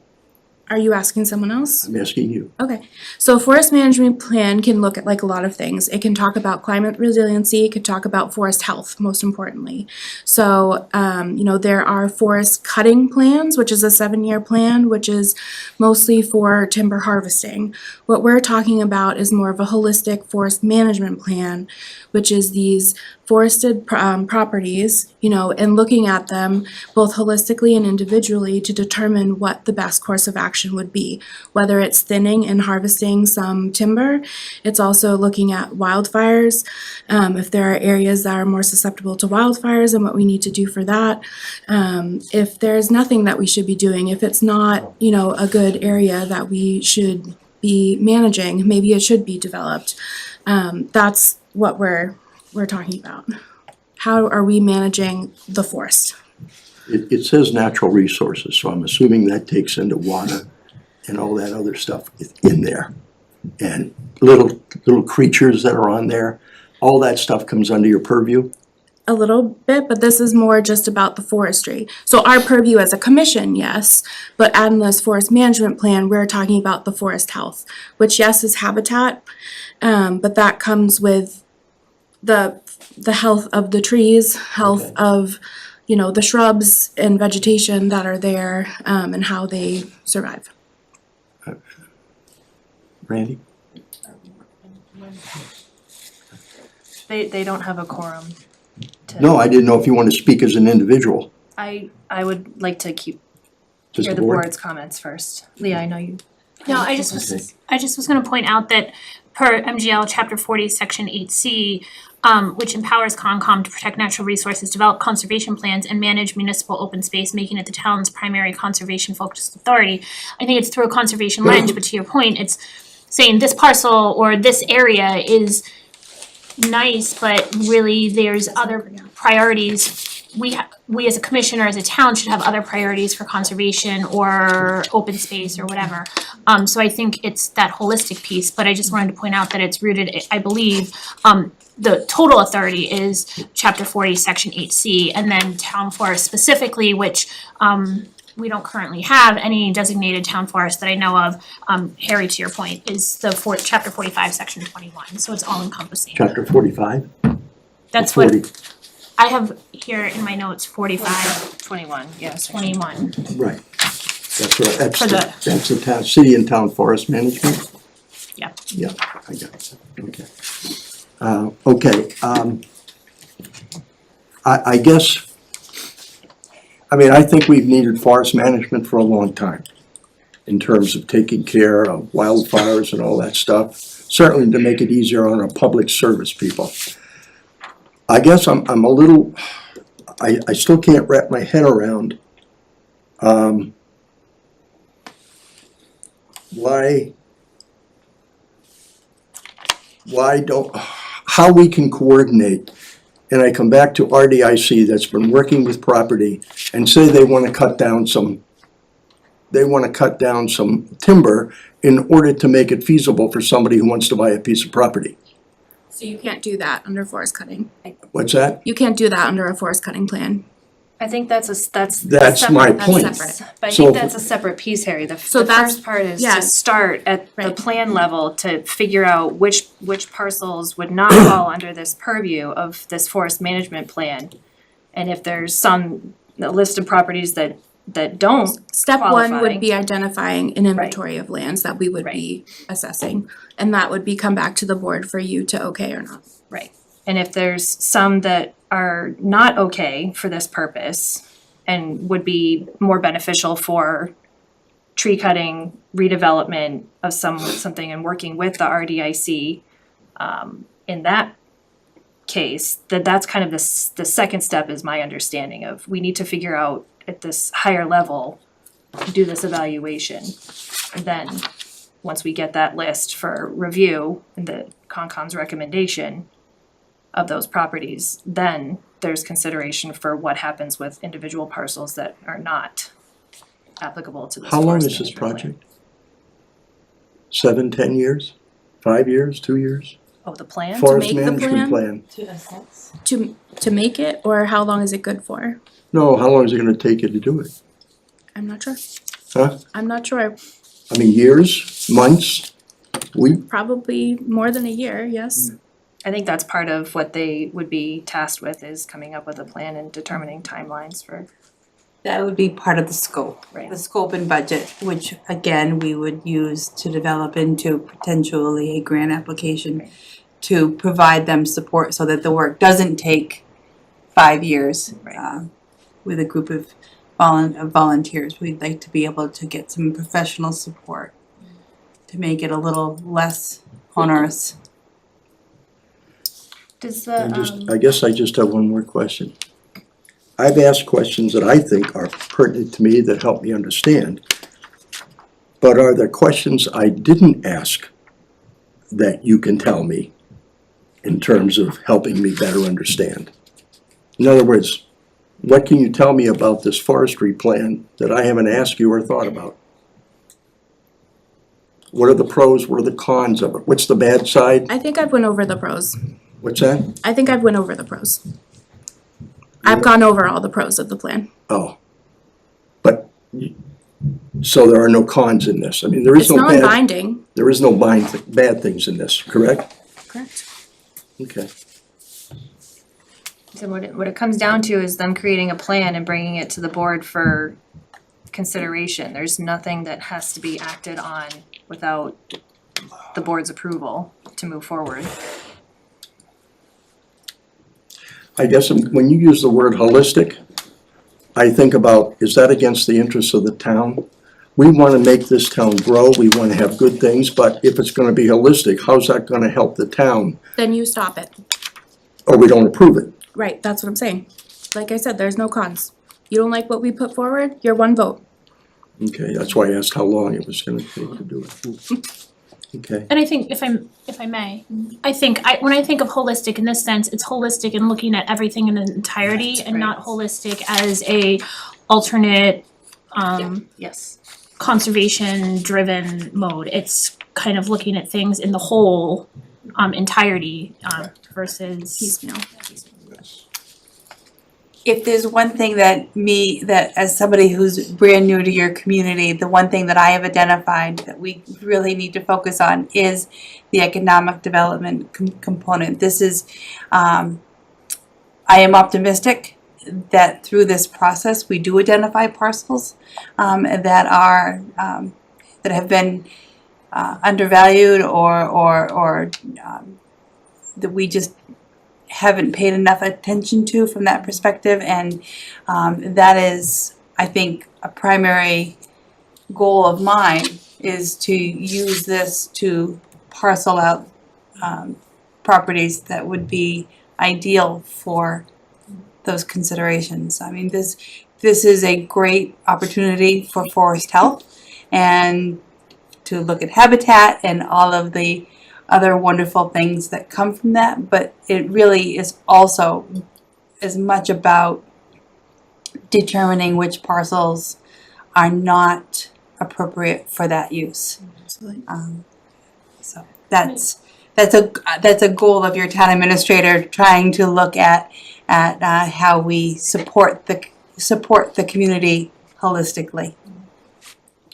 are you asking someone else? I'm asking you. Okay, so forest management plan can look at like a lot of things. It can talk about climate resiliency, it could talk about forest health, most importantly. So, you know, there are forest cutting plans, which is a 7-year plan, which is mostly for timber harvesting. What we're talking about is more of a holistic forest management plan, which is these forested properties, you know, and looking at them both holistically and individually to determine what the best course of action would be. Whether it's thinning and harvesting some timber, it's also looking at wildfires, if there are areas that are more susceptible to wildfires and what we need to do for that. If there's nothing that we should be doing, if it's not, you know, a good area that we should be managing, maybe it should be developed. That's what we're talking about. How are we managing the forest? It says natural resources, so I'm assuming that takes into water and all that other stuff in there. And little creatures that are on there, all that stuff comes under your purview? A little bit, but this is more just about the forestry. So our purview as a commission, yes, but in this forest management plan, we're talking about the forest health, which yes is habitat, but that comes with the health of the trees, health of, you know, the shrubs and vegetation that are there, and how they survive. Randy? They don't have a quorum to. No, I didn't know if you want to speak as an individual. I would like to Just hear the board? board's comments first. Leah, I know you. No, I just was gonna point out that per MGL Chapter 40, Section 8C, which empowers Concom to protect natural resources, develop conservation plans, and manage municipal open space, making it the town's primary conservation-focused authority. I think it's through a conservation lens, but to your point, it's saying this parcel or this area is nice, but really there's other priorities. We as a commissioner, as a town, should have other priorities for conservation or open space or whatever. So I think it's that holistic piece, but I just wanted to point out that it's rooted, I believe, the total authority is Chapter 40, Section 8C, and then town forest specifically, which we don't currently have any designated town forest that I know of. Harry, to your point, is the Chapter 45, Section 21, so it's all encompassing. Chapter 45? That's or 40? what I have here in my notes, 45, 21, yes. 21. Right. That's right, that's For that's the town, city and town forest management? Yeah. Yeah, I got it, okay. Okay, I guess, I mean, I think we've needed forest management for a long time in terms of taking care of wildfires and all that stuff, certainly to make it easier on our public service people. I guess I'm a little, I still can't wrap my head around why don't, how we can coordinate. And I come back to RDIC that's been working with property and say they wanna cut down some timber in order to make it feasible for somebody who wants to buy a piece of property. So you can't do that under forest cutting. What's that? You can't do that under a forest cutting plan. I think that's That's separate. my That's point. separate. But I So think if- that's a separate piece, Harry. The So that's- first part is to yes. start at the Right. plan level to figure out which parcels would not fall under this purview of this forest management plan. And if there's a list of properties that don't, Step one Qualifying. would be identifying an inventory of lands that we would be assessing. And that would be come back to the board for you to okay or not. and if there's some that are not okay for this purpose and would be more beneficial for tree cutting, redevelopment of something and working with the RDIC, in that case, that's kind of the second step is my understanding of, we need to figure out at this higher level, do this evaluation. And then, once we get that list for review and the Concom's recommendation of those properties, then there's consideration for what happens with individual parcels that are not applicable to this How long forest is this management plan. project? 7, 10 years? 5 years, 2 years? Oh, the plan? Forest make the management plan? plan. To make it, or how long is it good for? No, how long is it gonna take you to do it? I'm not sure. Huh? I'm not sure. I mean, years, months, weeks? Probably more than a year, yes. I think that's part of what they would be tasked with, is coming up with a plan and determining timelines for. That would be part of the scope. Right. The scope and budget, which again, we would use to develop into potentially a grant application to provide them support so that the work doesn't take 5 years. Right. With a group of volunteers, we'd like to be able to get some professional support to make it a little less onerous. Does I guess I just have one more question. I've asked questions that I think are pertinent to me that help me understand. But are there questions I didn't ask that you can tell me in terms of helping me better understand? In other words, what can you tell me about this forestry plan that I haven't asked you or thought about? What are the pros, what are the cons of it? What's the bad side? I think I've went over the pros. What's that? I think I've went over the pros. I've gone over all the pros of the plan. Oh. But, so there are no cons in this? I mean, there is It's no bad, non-binding, there is no bad things in this, correct? correct? Okay. So what it comes down to is them creating a plan and bringing it to the board for consideration. There's nothing that has to be acted on without the board's approval to move forward. I guess when you use the word holistic, I think about, is that against the interests of the town? We want to make this town grow, we want to have good things, but if it's going to be holistic, how's that going to help the town? Then you stop it. Or we don't approve it? Right, that's what I'm saying. Like I said, there's no cons. You don't like what we put forward, you're one vote. Okay, that's why I asked how long it was going to take to do it. Okay. And I think if I may, when I think of holistic in this sense, it's holistic in looking at everything in its entirety and not holistic as a alternate Yes. conservation driven mode. It's kind of looking at things in the whole entirety versus Piecemeal. If there's one thing that as somebody who's brand new to your community, the one thing that I have identified that we really need to focus on is the economic development component. This is, I am optimistic that through this process, we do identify parcels that are, that have been undervalued or that we just haven't paid enough attention to from that perspective, and that is, I think, a primary goal of mine is to use this to parcel out properties that would be ideal for those considerations. I mean, this is a great opportunity for forest health and to look at habitat and all of the other wonderful things that come from that, but it really is also as much about determining which parcels are not appropriate for that use. Absolutely. So that's a goal of your town administrator, trying to look at how we support the community holistically.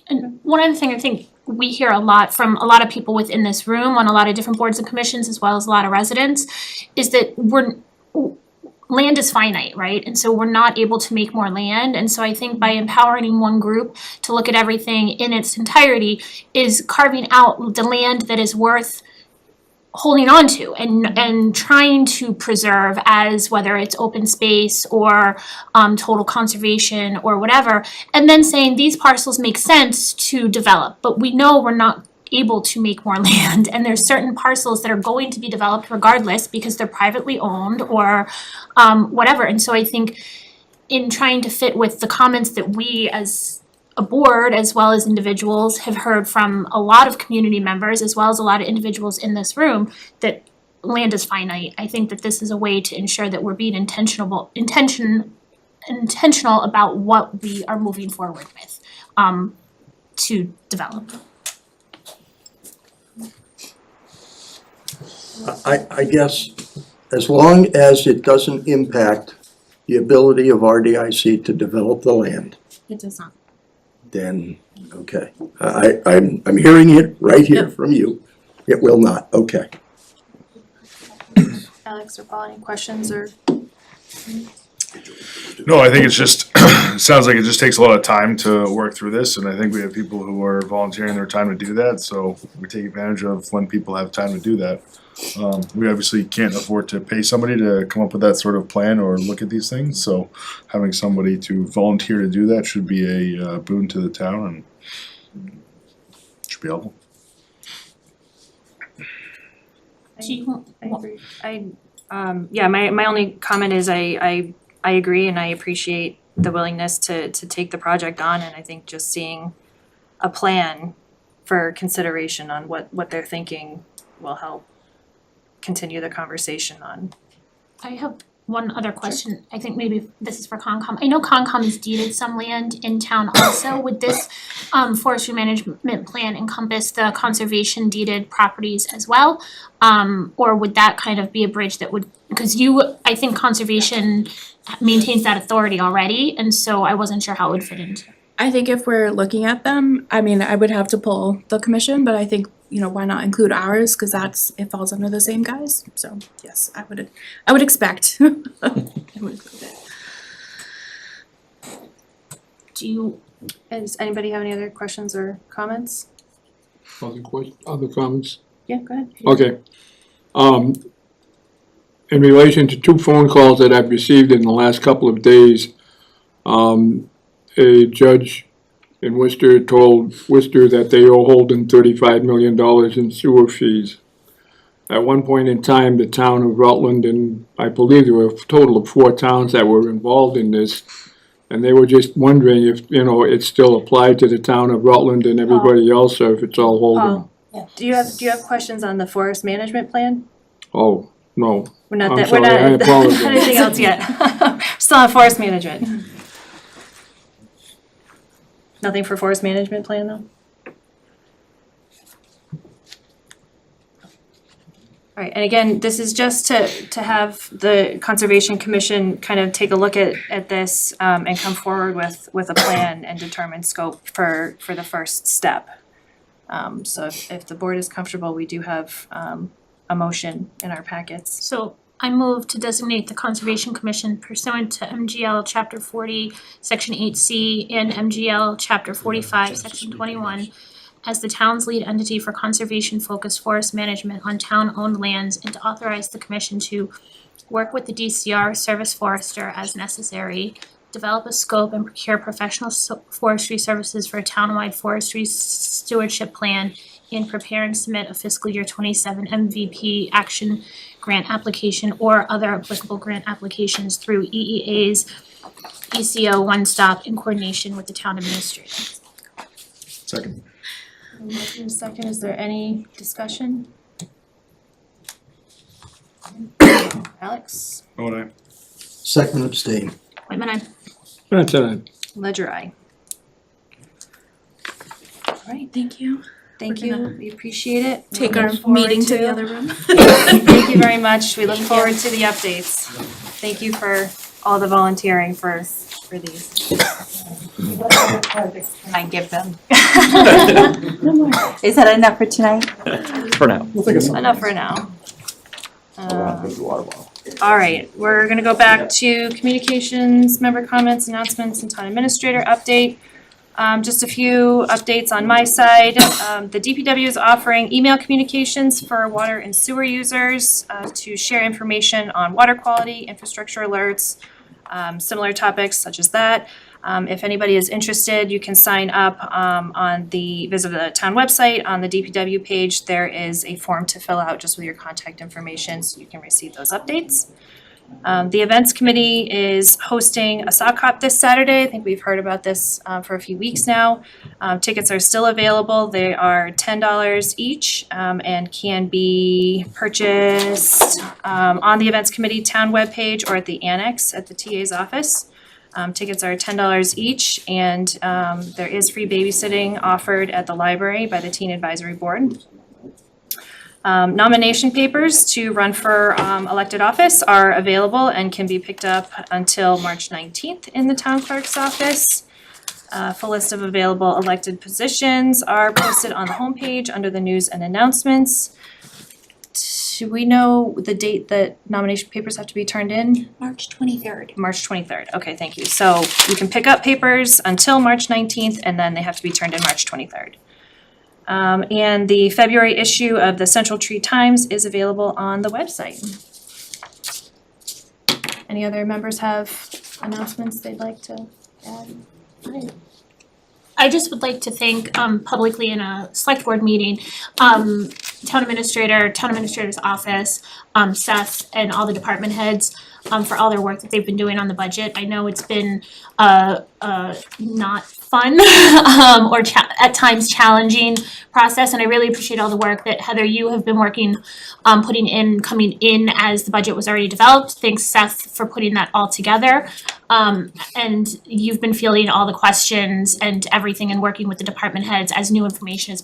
And one other thing I think we hear a lot from a lot of people within this room on a lot of different boards and commissions, as well as a lot of residents, is that land is finite, right? And so we're not able to make more land. And so I think by empowering one group to look at everything in its entirety is carving out the land that is worth holding on to and trying to preserve, as whether it's open space or total conservation or whatever, and then saying these parcels make sense to develop, but we know we're not able to make more land, and there's certain parcels that are going to be developed regardless because they're privately owned or whatever. And so I think in trying to fit with the comments that we as a board, as well as individuals, have heard from a lot of community members, as well as a lot of individuals in this room, that land is finite. I think that this is a way to ensure that we're being intentional about what we are moving forward with to develop. I guess, as long as it doesn't impact the ability of RDIC to develop the land, It does not. then, okay. I'm hearing it right here from you. It will not, okay. Alex or Paul, any questions or? No, I think it's just, it sounds like it just takes a lot of time to work through this, and I think we have people who are volunteering their time to do that, so we take advantage of when people have time to do that. We obviously can't afford to pay somebody to come up with that sort of plan or look at these things, so having somebody to volunteer to do that should be a boon to the town and should be helpful. Do you I agree. Yeah, my only comment is I agree and I appreciate the willingness to take the project on, and I think just seeing a plan for consideration on what they're thinking will help continue the conversation on. I have one other question. I think maybe this is for Concom. I know Concom has deeded some land in town also. Would this forestry management plan encompass the conservation deeded properties as well? Or would that kind of be a bridge that would, because I think conservation maintains that authority already, and so I wasn't sure how it would fit into. I think if we're looking at them, I mean, I would have to pull the commission, but I think, why not include ours, cause it falls under the same guys, so yes, I would expect. I would include it. Does anybody have any other questions or comments? Other comments? Yeah, go ahead. Okay. in relation to two phone calls that I've received in the last couple of days. A judge in Worcester told Worcester that they owe Holden $35 million in sewer fees. At one point in time, the town of Rutland, and I believe there were a total of 4 towns that were involved in this, and they were just wondering if, you know, it still applied to the town of Rutland and everybody else, or if it's all Holden. Do you have questions on the forest management plan? Oh, no. We're not I'm that, sorry, we're I not, apologize. not anything else yet. Still on forest management. Nothing for forest management plan though? Alright, and again, this is just to have the Conservation Commission kind of take a look at this, and come forward with a plan and determine scope for the first step. So if the board is comfortable, we do have, a motion in our packets. So I move to designate the Conservation Commission pursuant to MGL Chapter 40, Section 8C, and MGL Chapter 45, Section 21, as the town's lead entity for conservation-focused forest management on town-owned lands, and to authorize the commission to work with the DCR Service Forester as necessary, develop a scope and procure professional forestry services for a townwide forestry stewardship plan, and prepare and submit a fiscal year 27 MVP action grant application or other applicable grant applications through EEA's ECO One Stop in coordination with the town administrator. Second. Motion is second, is there any discussion? Alex? Vote aye. Second abstain. Whitman, aye. That's it. Ledger I. Alright, Thank you. thank We're you, gonna we appreciate it. We Take look our forward meeting to the other room. Thank you very much, we look Thank forward to the updates. Thank you for all the volunteering for these. I give them. Is that enough for tonight? For now. Enough for now. Alright, we're gonna go back to communications, member comments, announcements, and town administrator update. Just a few updates on my side. The DPW is offering email communications for water and sewer users to share information on water quality, infrastructure alerts, similar topics such as that. If anybody is interested, you can sign up visit the town website. On the DPW page, there is a form to fill out just with your contact information so you can receive those updates. The events committee is hosting a sock hop this Saturday. I think we've heard about this for a few weeks now. Tickets are still available. They are $10 each and can be purchased on the events committee town webpage or at the annex at the TA's office. Tickets are $10 each, and there is free babysitting offered at the library by the Teen Advisory Board. Nomination papers to run for elected office are available and can be picked up until March 19th in the town clerk's office. Full list of available elected positions are posted on the homepage under the news and announcements. Do we know the date that nomination papers have to be turned in? March 23rd. March 23rd, okay, thank you. So you can pick up papers until March 19th, and then they have to be turned in March 23rd. And the February issue of the Central Tree Times is available on the website. Any other members have announcements they'd like to add? I just would like to thank publicly in a select board meeting, town administrator's office, Seth and all the department heads for all their work that they've been doing on the budget. I know it's been not fun or at times challenging process, and I really appreciate all the work that Heather, you have been working coming in as the budget was already developed. Thanks, Seth, for putting that all together. And you've been fielding all the questions and everything and working with the department heads as new information has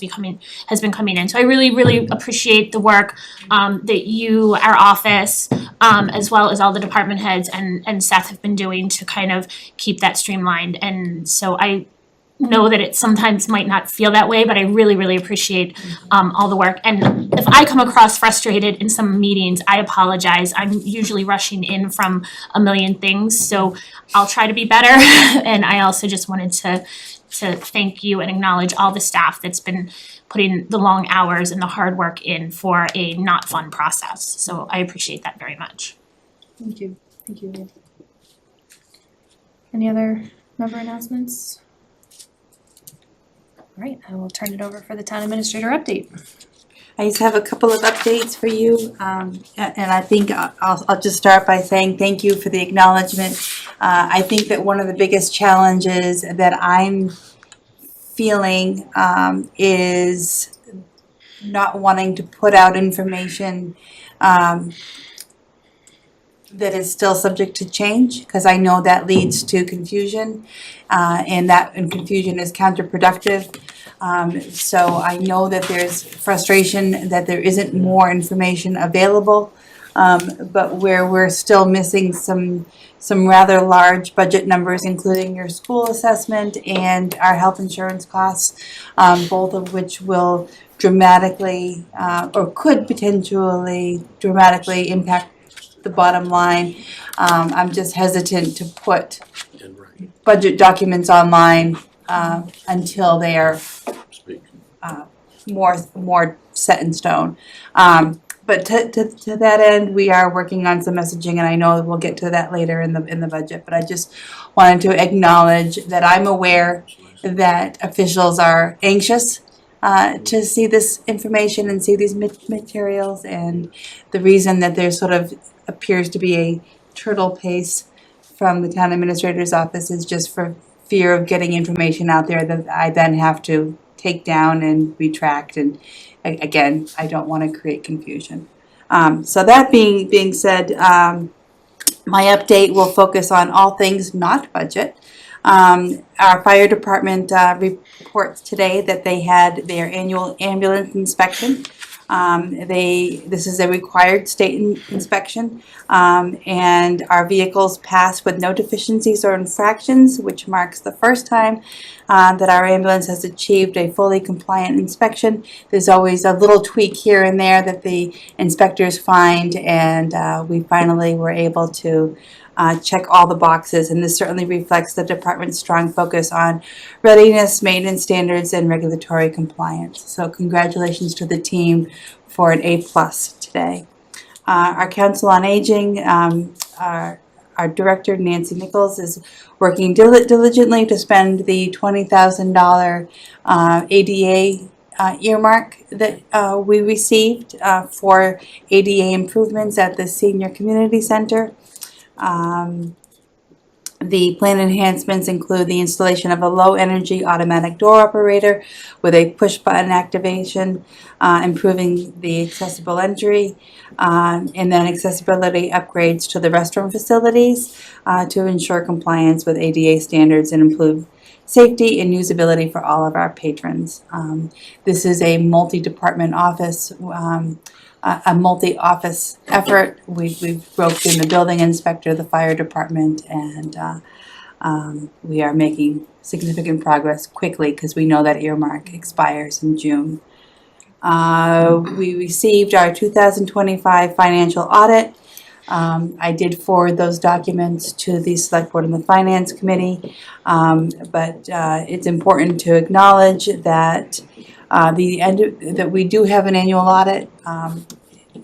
been coming in. So I really, really appreciate the work that you, our office, as well as all the department heads and Seth have been doing to kind of keep that streamlined. And so I know that it sometimes might not feel that way, but I really, really appreciate all the work. And if I come across frustrated in some meetings, I apologize. I'm usually rushing in from a million things, so I'll try to be better. And I also just wanted to to thank you and acknowledge all the staff that's been putting the long hours and the hard work in for a not fun process. So I appreciate that very much. Thank you. Thank you. Any other member announcements? All right, I will turn it over for the town administrator update. I just have a couple of updates for you, and I think I'll just start by saying thank you for the acknowledgement. I think that one of the biggest challenges that I'm feeling is not wanting to put out information that is still subject to change, because I know that leads to confusion, and confusion is counterproductive. So I know that there's frustration that there isn't more information available, but where we're still missing some rather large budget numbers, including your school assessment and our health insurance costs, both of which will dramatically, or could potentially dramatically impact the bottom line. I'm just hesitant to put budget documents online until they are more set in stone. But to that end, we are working on some messaging, and I know we'll get to that later in the budget. But I just wanted to acknowledge that I'm aware that officials are anxious to see this information and see these materials, and the reason that there sort of appears to be a turtle pace from the town administrator's office is just for fear of getting information out there that I then have to take down and retract, and again, I don't want to create confusion. So that being said, my update will focus on all things not budget. Our fire department reports today that they had their annual ambulance inspection. This is a required state inspection, and our vehicles passed with no deficiencies or infractions, which marks the first time that our ambulance has achieved a fully compliant inspection. There's always a little tweak here and there that the inspectors find, and we finally were able to check all the boxes, and this certainly reflects the department's strong focus on readiness, maintenance standards, and regulatory compliance. So congratulations to the team for an A+ today. Our Council on Aging, our director, Nancy Nichols, is working diligently to spend the $20,000 ADA earmark that we received for ADA improvements at the Senior Community Center. The plan enhancements include the installation of a low-energy automatic door operator with a push-button activation, improving the accessible entry, and then accessibility upgrades to the restroom facilities to ensure compliance with ADA standards and improve safety and usability for all of our patrons. This is a multi-department office, a multi-office effort. We've roped in the building inspector, the fire department, and we are making significant progress quickly because we know that earmark expires in June. We received our 2025 financial audit. I did forward those documents to the Select Board and the Finance Committee, but it's important to acknowledge that that we do have an annual audit.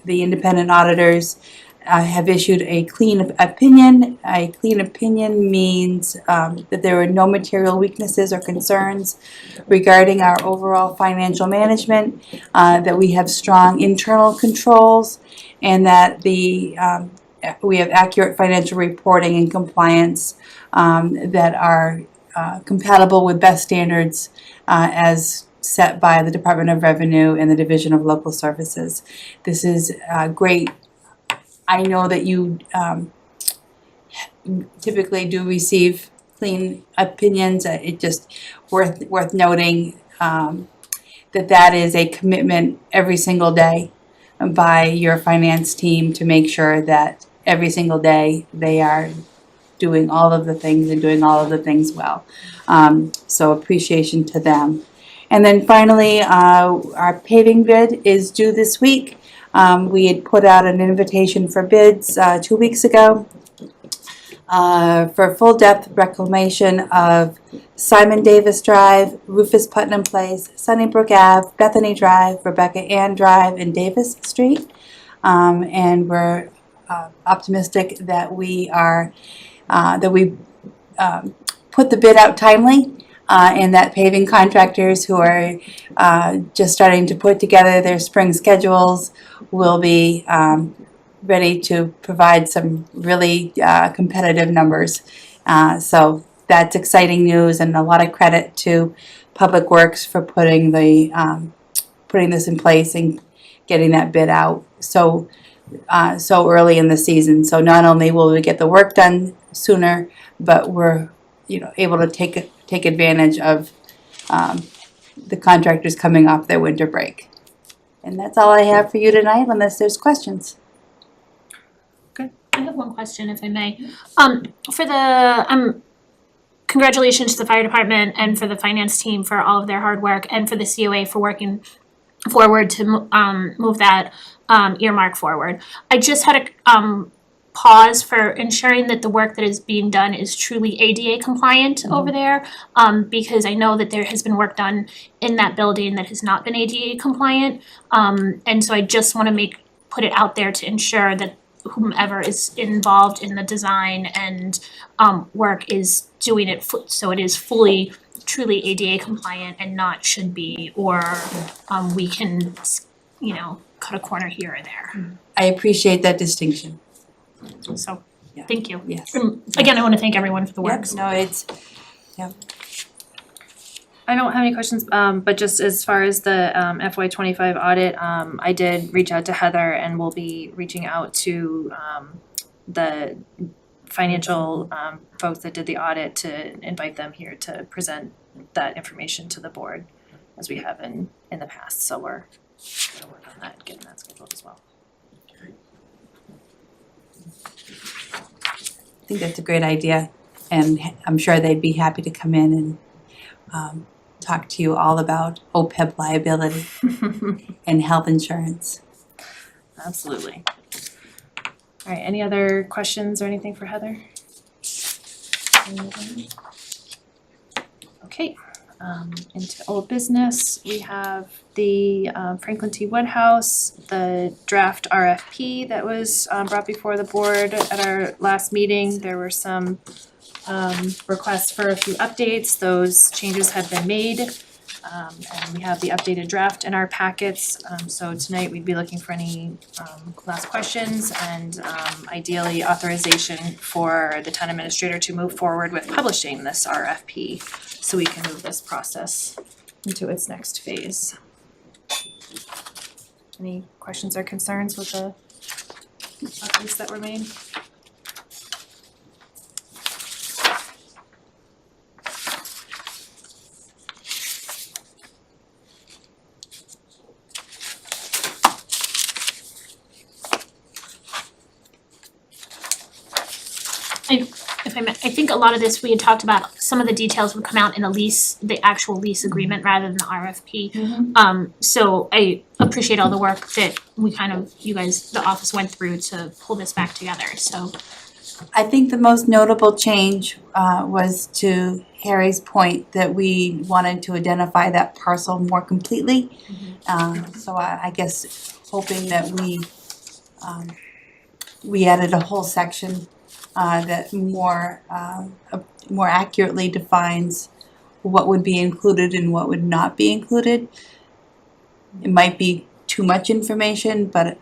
The independent auditors have issued a clean opinion. A clean opinion means that there are no material weaknesses or concerns regarding our overall financial management, that we have strong internal controls, and that we have accurate financial reporting and compliance that are compatible with best standards as set by the Department of Revenue and the Division of Local Services. This is great. I know that you typically do receive clean opinions. It just worth noting that is a commitment every single day by your finance team to make sure that every single day they are doing all of the things and doing all of the things well. So appreciation to them. And then finally, our paving bid is due this week. We had put out an invitation for bids 2 weeks ago. for full depth reclamation of Simon Davis Drive, Rufus Putnam Place, Sunnybrook Ave, Bethany Drive, Rebecca Ann Drive, and Davis Street. And we're optimistic that we put the bid out timely, and that paving contractors who are just starting to put together their spring schedules will be ready to provide some really competitive numbers. So that's exciting news, and a lot of credit to Public Works for putting this in place and getting that bid out so early in the season. So not only will we get the work done sooner, but we're able to take advantage of the contractors coming off their winter break. And that's all I have for you tonight, unless there's questions. I have one question, if I may. For the congratulations to the fire department and for the finance team for all of their hard work, and for the COA for working forward to move that earmark forward. I just had a pause for ensuring that the work that is being done is truly ADA compliant over there, because I know that there has been work done in that building that has not been ADA compliant, and so I just want to put it out there to ensure that whomever is involved in the design and work is doing it so it is fully truly ADA compliant and not should be, or we can cut a corner here or there. I appreciate that distinction. So Yeah. thank you. Yes. Again, I want to thank everyone for the work. Yep, no, it's, I don't have any questions, but just as far as the FY25 audit, I did reach out to Heather, and we'll be reaching out to the financial folks that did the audit to invite them here to present that information to the board, as we have in the past. So we're gonna work on that, getting that scheduled as well. I think that's a great idea, and I'm sure they'd be happy to come in and talk to you all about OPEB liability and health insurance. Absolutely. All right, any other questions or anything for Heather? Okay, into old business, we have the Franklin T. Woodhouse, the draft RFP that was brought before the board at our last meeting. There were some requests for a few updates. Those changes have been made. And we have the updated draft in our packets. So tonight we'd be looking for any last questions and ideally authorization for the town administrator to move forward with publishing this RFP so we can move this process into its next phase. Any questions or concerns with the updates that were made? If I may, I think a lot of this we had talked about, some of the details would come out in a lease, the actual lease agreement rather than the RFP. So I appreciate all the work that you guys, the office went through to pull this back together, so. I think the most notable change was to Harry's point that we wanted to identify that parcel more completely. So I guess hoping that we added a whole section that more accurately defines what would be included and what would not be included. It might be too much information, but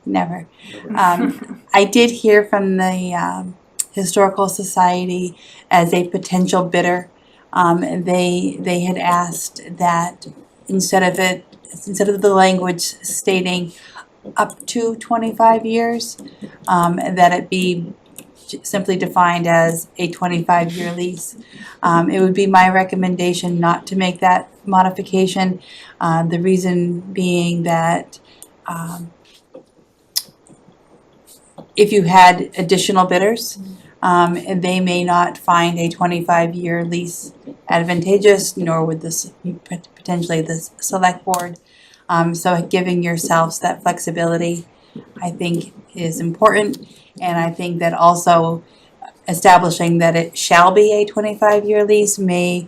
never. I did hear from the Historical Society as a potential bidder. They had asked that instead of the language stating up to 25 years, that it be simply defined as a 25-year lease. It would be my recommendation not to make that modification. The reason being that if you had additional bidders, they may not find a 25-year lease advantageous, nor would this potentially the select board. So giving yourselves that flexibility, I think, is important. And I think that also establishing that it shall be a 25-year lease may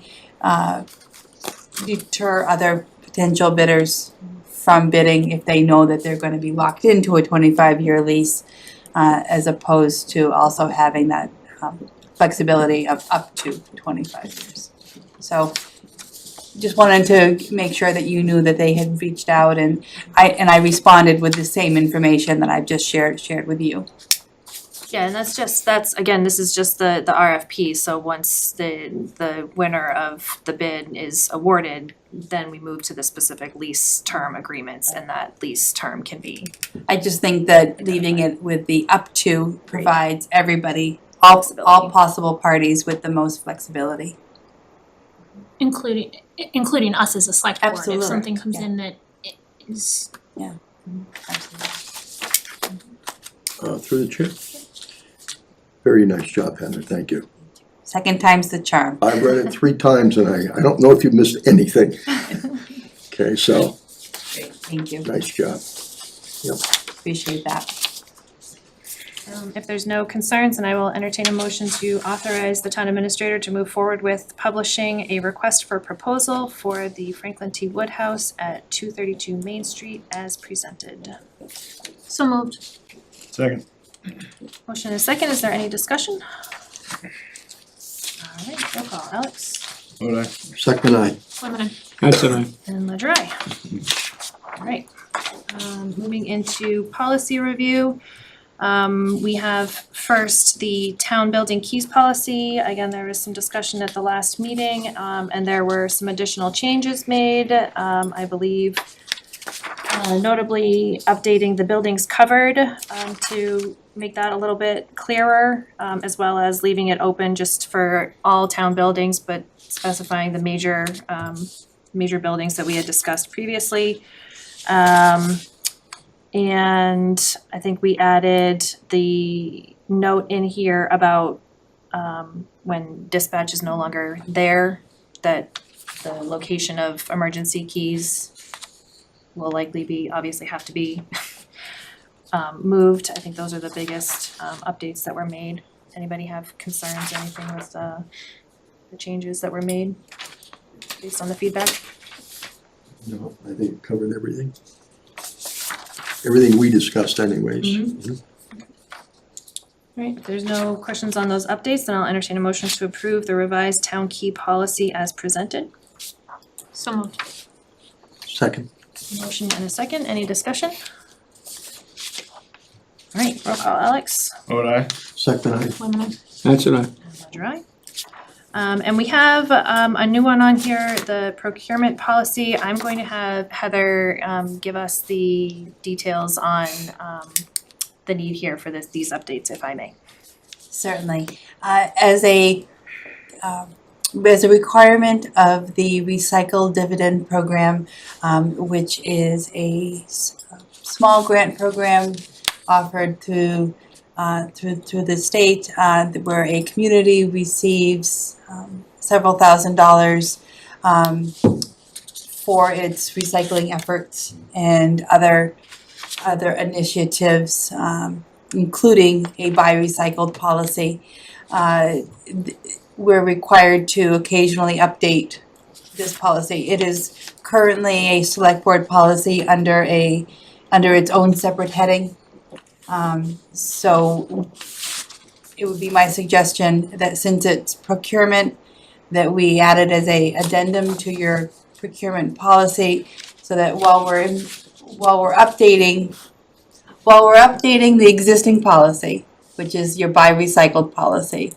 deter other potential bidders from bidding if they know that they're going to be locked into a 25-year lease, as opposed to also having that flexibility of up to 25 years. So just wanted to make sure that you knew that they had reached out, and I responded with the same information that I've just shared with you. Yeah, and that's again, this is just the RFP, so once the winner of the bid is awarded, then we move to the specific lease term agreements, and that lease term can be. I just think that leaving it with the up to provides everybody, all possible parties with the most flexibility. Including us as a select board, if Absolutely, something comes yeah. in that is. Through the chair. Very nice job, Heather, thank you. Second time's the charm. I've read it 3 times and I don't know if you missed anything. Okay, so, Great, thank you, nice job. appreciate that. If there's no concerns, then I will entertain a motion to authorize the town administrator to move forward with publishing a request for proposal for the Franklin T. Wood House at 232 Main Street as presented. So moved. Second. Motion is second, is there any discussion? Alright, roll call, Alex Vote aye. Second, I. Lemon. That's an aye. and Ledger. Alright, moving into policy review. We have first the town building keys policy. Again, there was some discussion at the last meeting, and there were some additional changes made. I believe notably updating the buildings covered to make that a little bit clearer, as well as leaving it open just for all town buildings, but specifying the major buildings that we had discussed previously. And I think we added the note in here about when dispatch is no longer there, that the location of emergency keys will likely obviously have to be moved. I think those are the biggest updates that were made. Anybody have concerns or anything with the changes that were made based on the feedback? No, I think it covered everything. Everything we discussed anyways. Mhm. Alright, if there's no questions on those updates, then I'll entertain a motion to approve the revised town key policy as presented. So moved. Second, Motion and a second, any discussion? Alright, roll call, Alex. Vote aye. second, I. Lemon. That's an aye. And Ledger, aye. And we have a new one on here, the procurement policy. I'm going to have Heather give us the details on the need here for these updates, if I may. Certainly. As a requirement of the recycle dividend program, which is a small grant program offered through the state, where a community receives several $1,000s for its recycling efforts and other initiatives, including a buy recycled policy. We're required to occasionally update this policy. It is currently a select board policy under its own separate heading. So it would be my suggestion that since it's procurement, that we add it as a addendum to your procurement policy, so that while we're updating the existing policy, which is your buy recycled policy,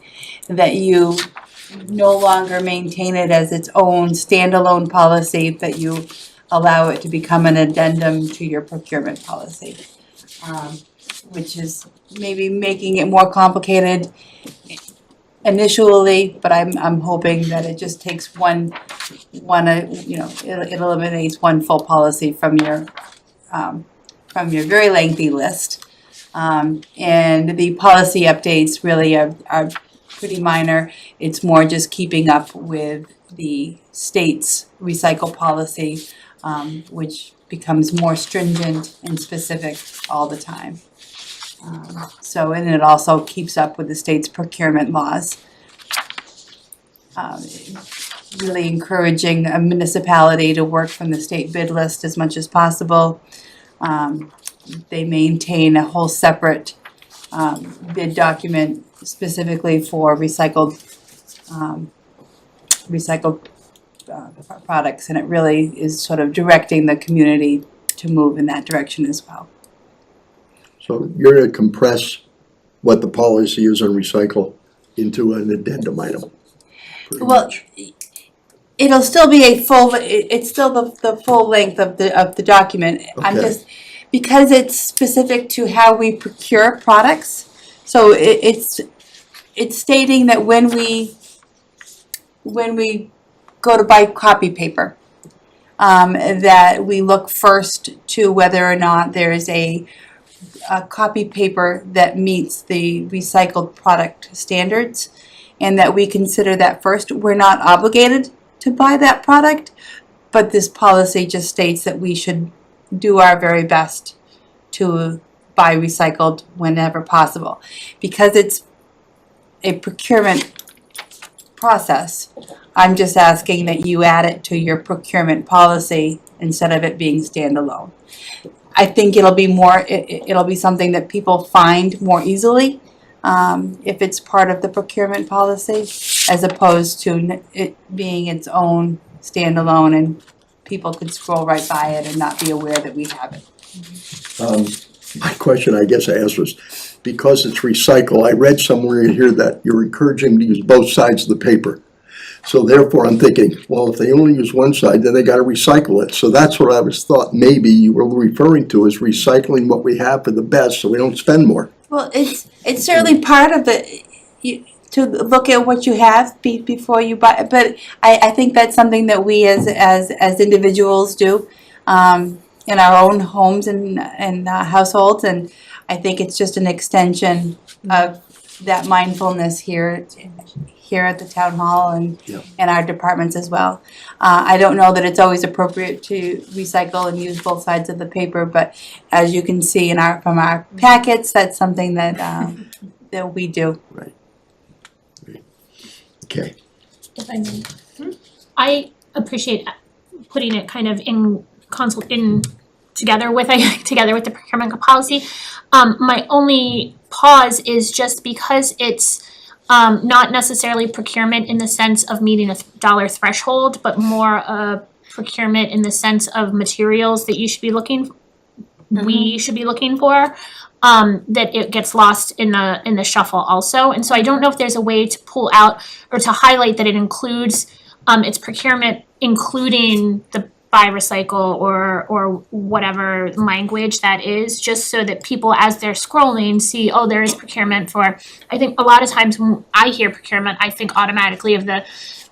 that you no longer maintain it as its own standalone policy, that you allow it to become an addendum to your procurement policy. Which is maybe making it more complicated initially, but I'm hoping that it just takes it eliminates one full policy from your very lengthy list. And the policy updates really are pretty minor. It's more just keeping up with the state's recycle policy, which becomes more stringent and specific all the time. So, and it also keeps up with the state's procurement laws. Really encouraging a municipality to work from the state bid list as much as possible. They maintain a whole separate bid document specifically for recycled products, and it really is sort of directing the community to move in that direction as well. So you're gonna compress what the policy is on recycle into an addendum item? pretty Well, much. it'll still be a full, it's still the full length of the document. I'm Okay. just, because it's specific to how we procure products, so it's stating that when we go to buy copy paper, that we look first to whether or not there is a copy paper that meets the recycled product standards, and that we consider that first. We're not obligated to buy that product, but this policy just states that we should do our very best to buy recycled whenever possible. Because it's a procurement process, I'm just asking that you add it to your procurement policy instead of it being standalone. I think it'll be more, it'll be something that people find more easily if it's part of the procurement policy, as opposed to it being its own standalone and people could scroll right by it and not be aware that we have it. My question, I guess I asked was, because it's recycle, I read somewhere in here that you're encouraging to use both sides of the paper. So therefore, I'm thinking, well, if they only use one side, then they gotta recycle it. So that's what I was thought maybe you were referring to, is recycling what we have for the best, so we don't spend more. Well, it's certainly part of it, to look at what you have before you buy, but I think that's something that we as individuals do in our own homes and households, and I think it's just an extension of that mindfulness here at the town hall and our departments as well. I don't know that it's always appropriate to recycle and use both sides of the paper, but as you can see from our packets, that's something that that we do. Okay. If I may. I appreciate putting it kind of in together with the procurement policy. My only pause is just because it's not necessarily procurement in the sense of meeting a dollar threshold, but more procurement in the sense of materials that you should be we should be looking for. That it gets lost in the shuffle also. And so I don't know if there's a way to pull out or to highlight that it includes its procurement, including the buy, recycle, or whatever language that is, just so that people, as they're scrolling, see, oh, there is procurement for, I think a lot of times when I hear procurement, I think automatically of the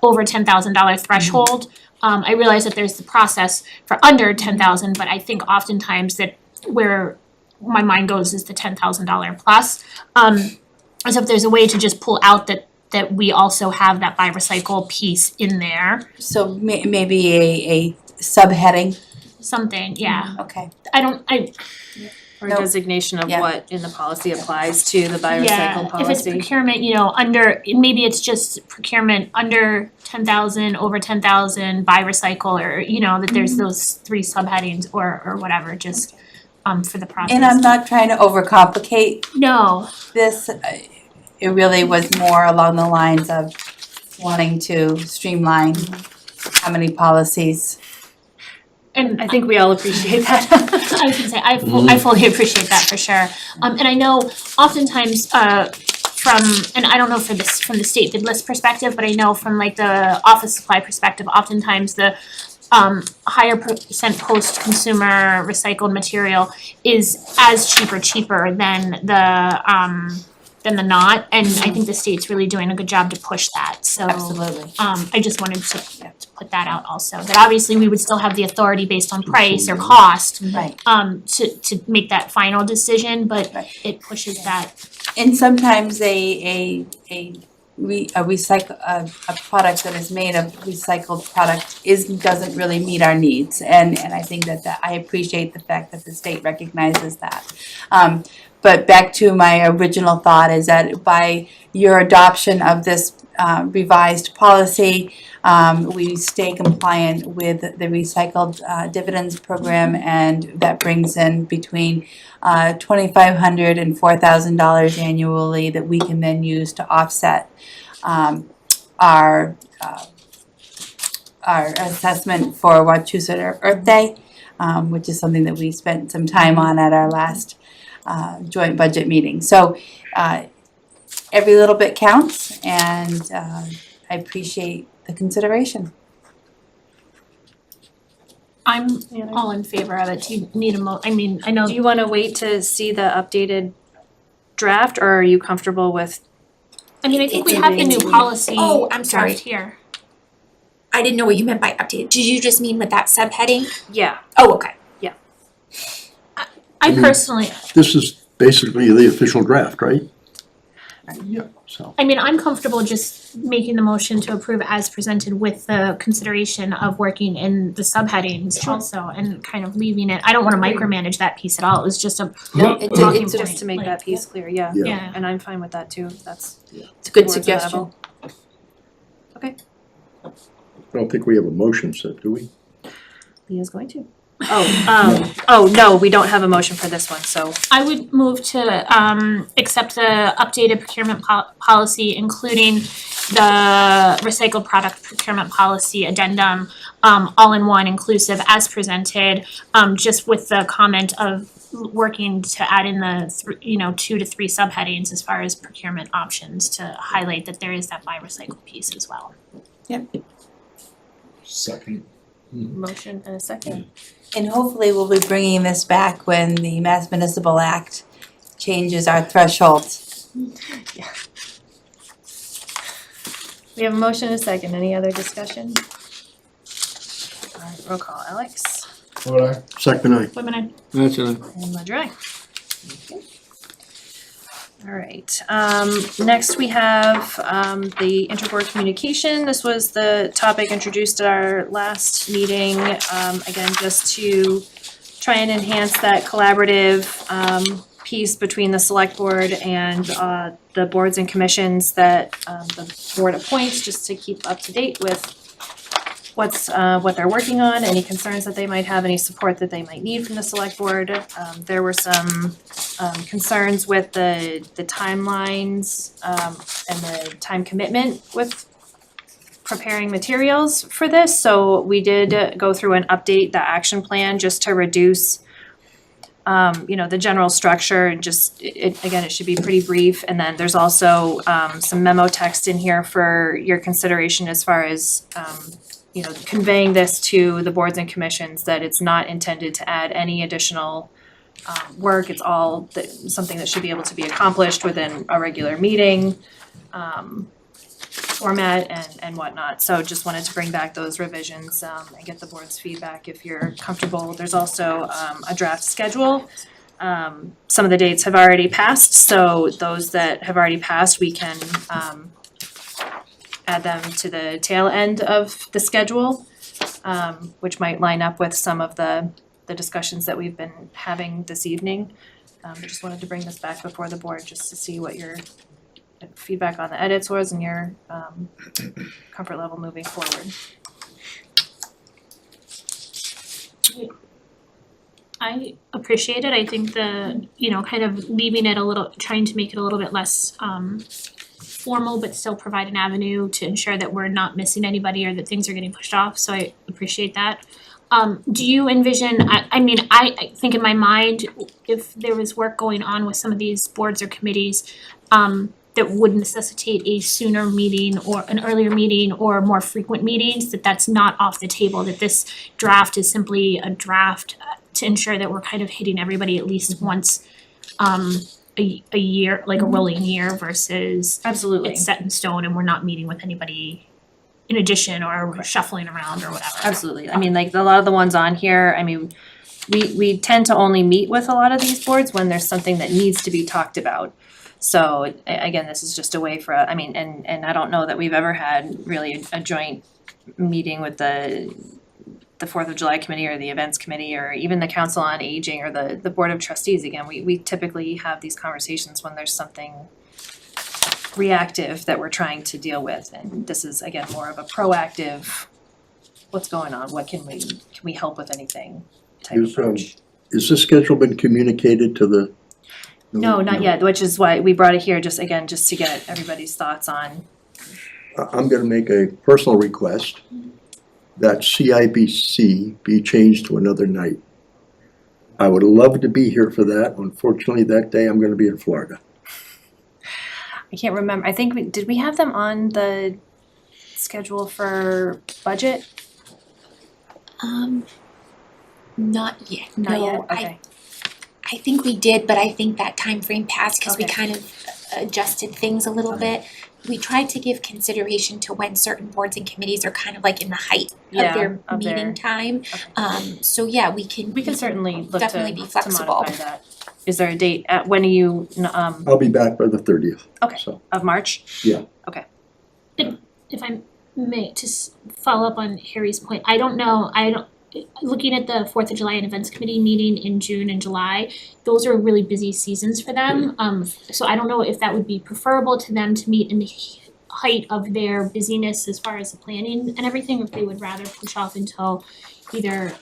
over $10,000 threshold. I realize that there's the process for under 10,000, but I think oftentimes that where my mind goes is the $10,000 plus. So if there's a way to just pull out that we also have that buy, recycle piece in there, So maybe a subheading. something, yeah. Okay. Or Nope. designation of Yeah. what in the policy applies to the buy Yeah, recycle if it's policy. procurement, maybe it's just procurement under 10,000, over 10,000, buy, recycle, or, that there's those three subheadings or whatever, just, for the process. And I'm not trying to overcomplicate No, this. It really was more along the lines of wanting to streamline how many policies. and I think we all appreciate that. I was gonna say, I fully appreciate that for sure. And I know oftentimes, and I don't know from the state bid list perspective, but I know from like the office supply perspective, oftentimes the higher percent post-consumer recycled material is as cheaper than the not, and I think the state's really doing a good job to push that, so. Absolutely. I just wanted to put that out also, that obviously we would still have the authority based on price or cost, Right. to make that final decision, but Right. it pushes that. And sometimes a a product that is made of recycled product doesn't really meet our needs. And I think that I appreciate the fact that the state recognizes that. But back to my original thought is that by your adoption of this revised policy, we stay compliant with the recycled dividends program, and that brings in between $2,500 and $4,000 annually that we can then use to offset our assessment for Wachusett Earth Day, which is something that we spent some time on at our last joint budget meeting. So every little bit counts, and I appreciate the consideration. I'm all in favor of it. Do you need I know. Do you wanna wait to see the updated draft, or are you comfortable with? I think we have the new policy. Oh, I'm sorry. draft here. I didn't know what you meant by updated. Did you just mean with that subheading? Yeah. Oh, okay. I personally, This is basically the official draft, right? Yeah. So, I'm comfortable just making the motion to approve as presented with the consideration of working in the subheadings also and kind of leaving it. I don't wanna micromanage that piece at all. It was just a talking It's just to make point, that piece clear, yeah. Yeah. Yeah. And I'm fine with that too, that's. It's a good board's suggestion. level. I don't think we have a motion set, do we? Leah's going to. Oh, no, we don't have a motion for this one, so. I would move to accept the updated procurement policy, including the recycled product procurement policy addendum, all in one inclusive as presented, just with the comment of working to add in the 2 to 3 subheadings as far as procurement options to highlight that there is that buy recycle piece as well. Second. Motion and a second. And hopefully we'll be bringing this back when the Mass Municipal Act changes our thresholds. We have a motion and a second, any other discussion? Alright, roll call, Alex What I? Second, I. Women, That's it. and Ledger, aye. Alright, next we have the interboard communication. This was the topic introduced at our last meeting. Again, just to try and enhance that collaborative piece between the select board and the boards and commissions that the board appoints, just to keep up to date with what they're working on, any concerns that they might have, any support that they might need from the select board. There were some concerns with the timelines and the time commitment with preparing materials for this, so we did go through and update the action plan just to reduce the general structure, and just again, it should be pretty brief. And then there's also some memo text in here for your consideration as far as conveying this to the boards and commissions, that it's not intended to add any additional work. It's all something that should be able to be accomplished within a regular meeting format and whatnot. So just wanted to bring back those revisions and get the board's feedback if you're comfortable. There's also a draft schedule. Some of the dates have already passed, so those that have already passed, we can add them to the tail end of the schedule, which might line up with some of the discussions that we've been having this evening. I just wanted to bring this back before the board just to see what your feedback on the edits was and your comfort level moving forward. I appreciate it. I think the, kind of leaving it trying to make it a little bit less formal, but still provide an avenue to ensure that we're not missing anybody or that things are getting pushed off, so I appreciate that. Do you envision, I think in my mind, if there was work going on with some of these boards or committees, that would necessitate a sooner meeting or an earlier meeting or more frequent meetings, that's not off the table, that this draft is simply a draft to ensure that we're kind of hitting everybody at least once a year, like a rolling year, versus Absolutely. it's set in stone and we're not meeting with anybody in addition or shuffling around or whatever. Absolutely. Like a lot of the ones on here, we tend to only meet with a lot of these boards when there's something that needs to be talked about. So again, this is just a way for, I mean, and I don't know that we've ever had really a joint meeting with the 4th of July committee or the events committee or even the council on aging or the board of trustees. Again, we typically have these conversations when there's something reactive that we're trying to deal with. And this is, again, more of a proactive, what's going on? What can we help with anything type approach. Is this schedule been communicated to the? No, not yet, which is why we brought it here, just to get everybody's thoughts on. I'm gonna make a personal request that CIBC be changed to another night. I would love to be here for that. Unfortunately, that day I'm gonna be in Florida. I can't remember, I think, did we have them on the schedule for budget? Not yet, Not no, yet, okay. I think we did, but I think that time frame passed because we Okay. kind of adjusted things a little bit. We tried to give consideration to when certain boards and committees are kind of like in the height Yeah, of their of their- meeting time. Okay. So yeah, we can. We can certainly look definitely be to flexible. modify that. Is there a date, when are you, I'll be back by the 30th. Okay. So, of March? If I may, to follow up on Harry's point, I don't know, looking at the 4th of July and Events Committee meeting in June and July, those are really busy seasons for them. So I don't know if that would be preferable to them to meet in the height of their busyness as far as the planning and everything, or if they would rather push off until either,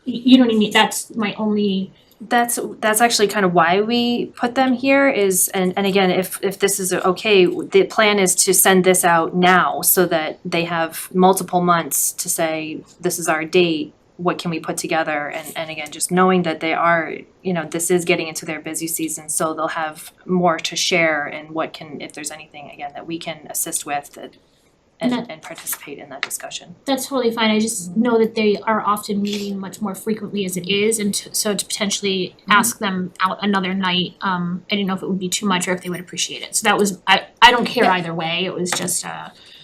you know what I mean, that's my only. That's actually kind of why we put them here is, and again, if this is okay, the plan is to send this out now so that they have multiple months to say, this is our date, what can we put together? And again, just knowing that they are, this is getting into their busy season, so they'll have more to share and if there's anything, again, that we can assist with and participate in that discussion. That's totally fine, I just know that they are often meeting much more frequently as it is, and so to potentially ask them out another night, I didn't know if it would be too much or if they would appreciate it, so that was, I don't care either way, it was just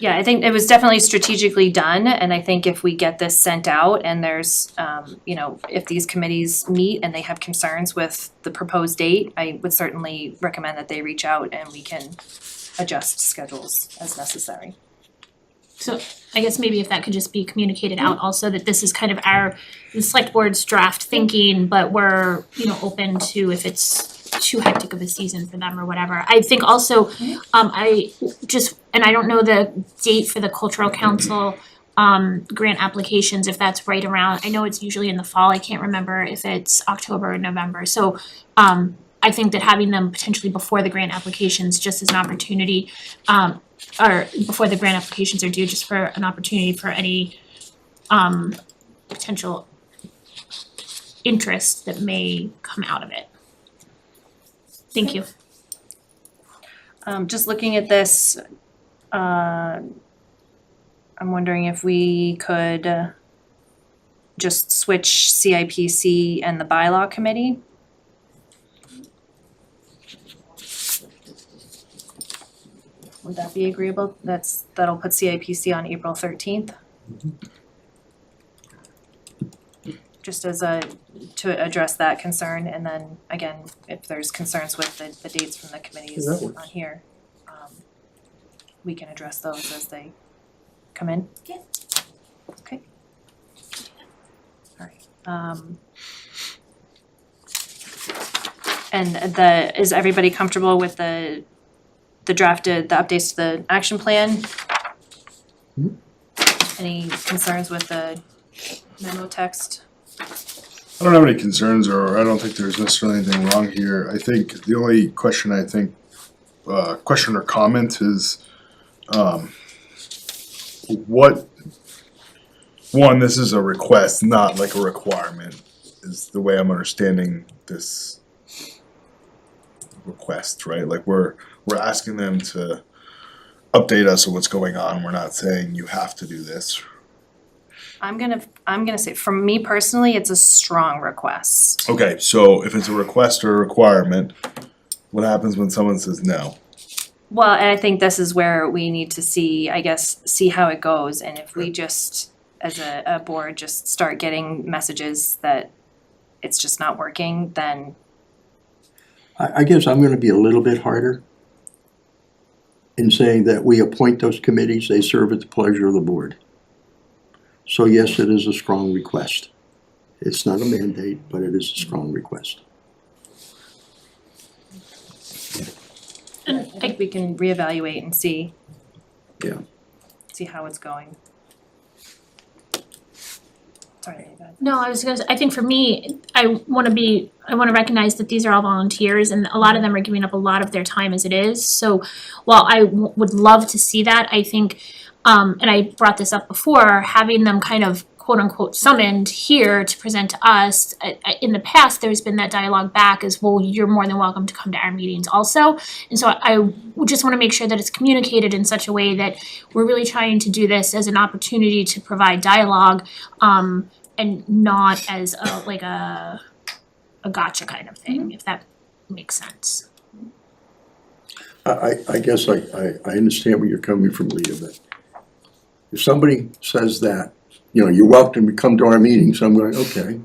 Yeah, I think it was definitely strategically done, and I think if we get this sent out and there's, if these committees meet and they have concerns with the proposed date, I would certainly recommend that they reach out and we can adjust schedules as necessary. So I guess maybe if that could just be communicated out also, that this is kind of the select board's draft thinking, but we're, open to if it's too hectic of a season for them or whatever. I think also, and I don't know the date for the cultural council grant applications, if that's right around, I know it's usually in the fall, I can't remember if it's October or November, so I think that having them potentially before the grant applications, just as an opportunity, or before the grant applications are due, just for an opportunity for any potential interest that may come out of it. Thank you. Just looking at this, I'm wondering if we could just switch CIPC and the bylaw committee. Would that be agreeable? That'll put CIPC on April 13th. Just as to address that concern, and then again, if there's concerns with the dates from the committees Yeah, that works. on here, we can address those as they come in. Yeah. Okay. Alright, and is everybody comfortable with the updates to the action plan? Any concerns with the memo text? I don't have any concerns, or I don't think there's necessarily anything wrong here. I think the only question or comment is, this is a request, not like a requirement, is the way I'm understanding this request, right? Like we're asking them to update us on what's going on. We're not saying you have to do this. I'm gonna say, for me personally, it's a strong request. Okay, so if it's a request or a requirement, what happens when someone says no? Well, and I think this is where we need to see how it goes, and if we just, as a board, just start getting messages that it's just not working, then I guess I'm gonna be a little bit harder in saying that we appoint those committees, they serve at the pleasure of the board. So yes, it is a strong request. It's not a mandate, but it is a strong request. I think we can reevaluate and see. Yeah. See how it's going. Sorry, Ava. No, I think for me, I wanna recognize that these are all volunteers and a lot of them are giving up a lot of their time as it is. So while I would love to see that, I think, and I brought this up before, having them kind of quote unquote summoned here to present to us, in the past, there's been that dialogue back as, well, you're more than welcome to come to our meetings also. And so I would just wanna make sure that it's communicated in such a way that we're really trying to do this as an opportunity to provide dialogue, and not as a gotcha kind of thing, if that makes sense. I guess I understand where you're coming from, Leah, but if somebody says that, you know, you're welcome to come to our meetings, I'm going, okay.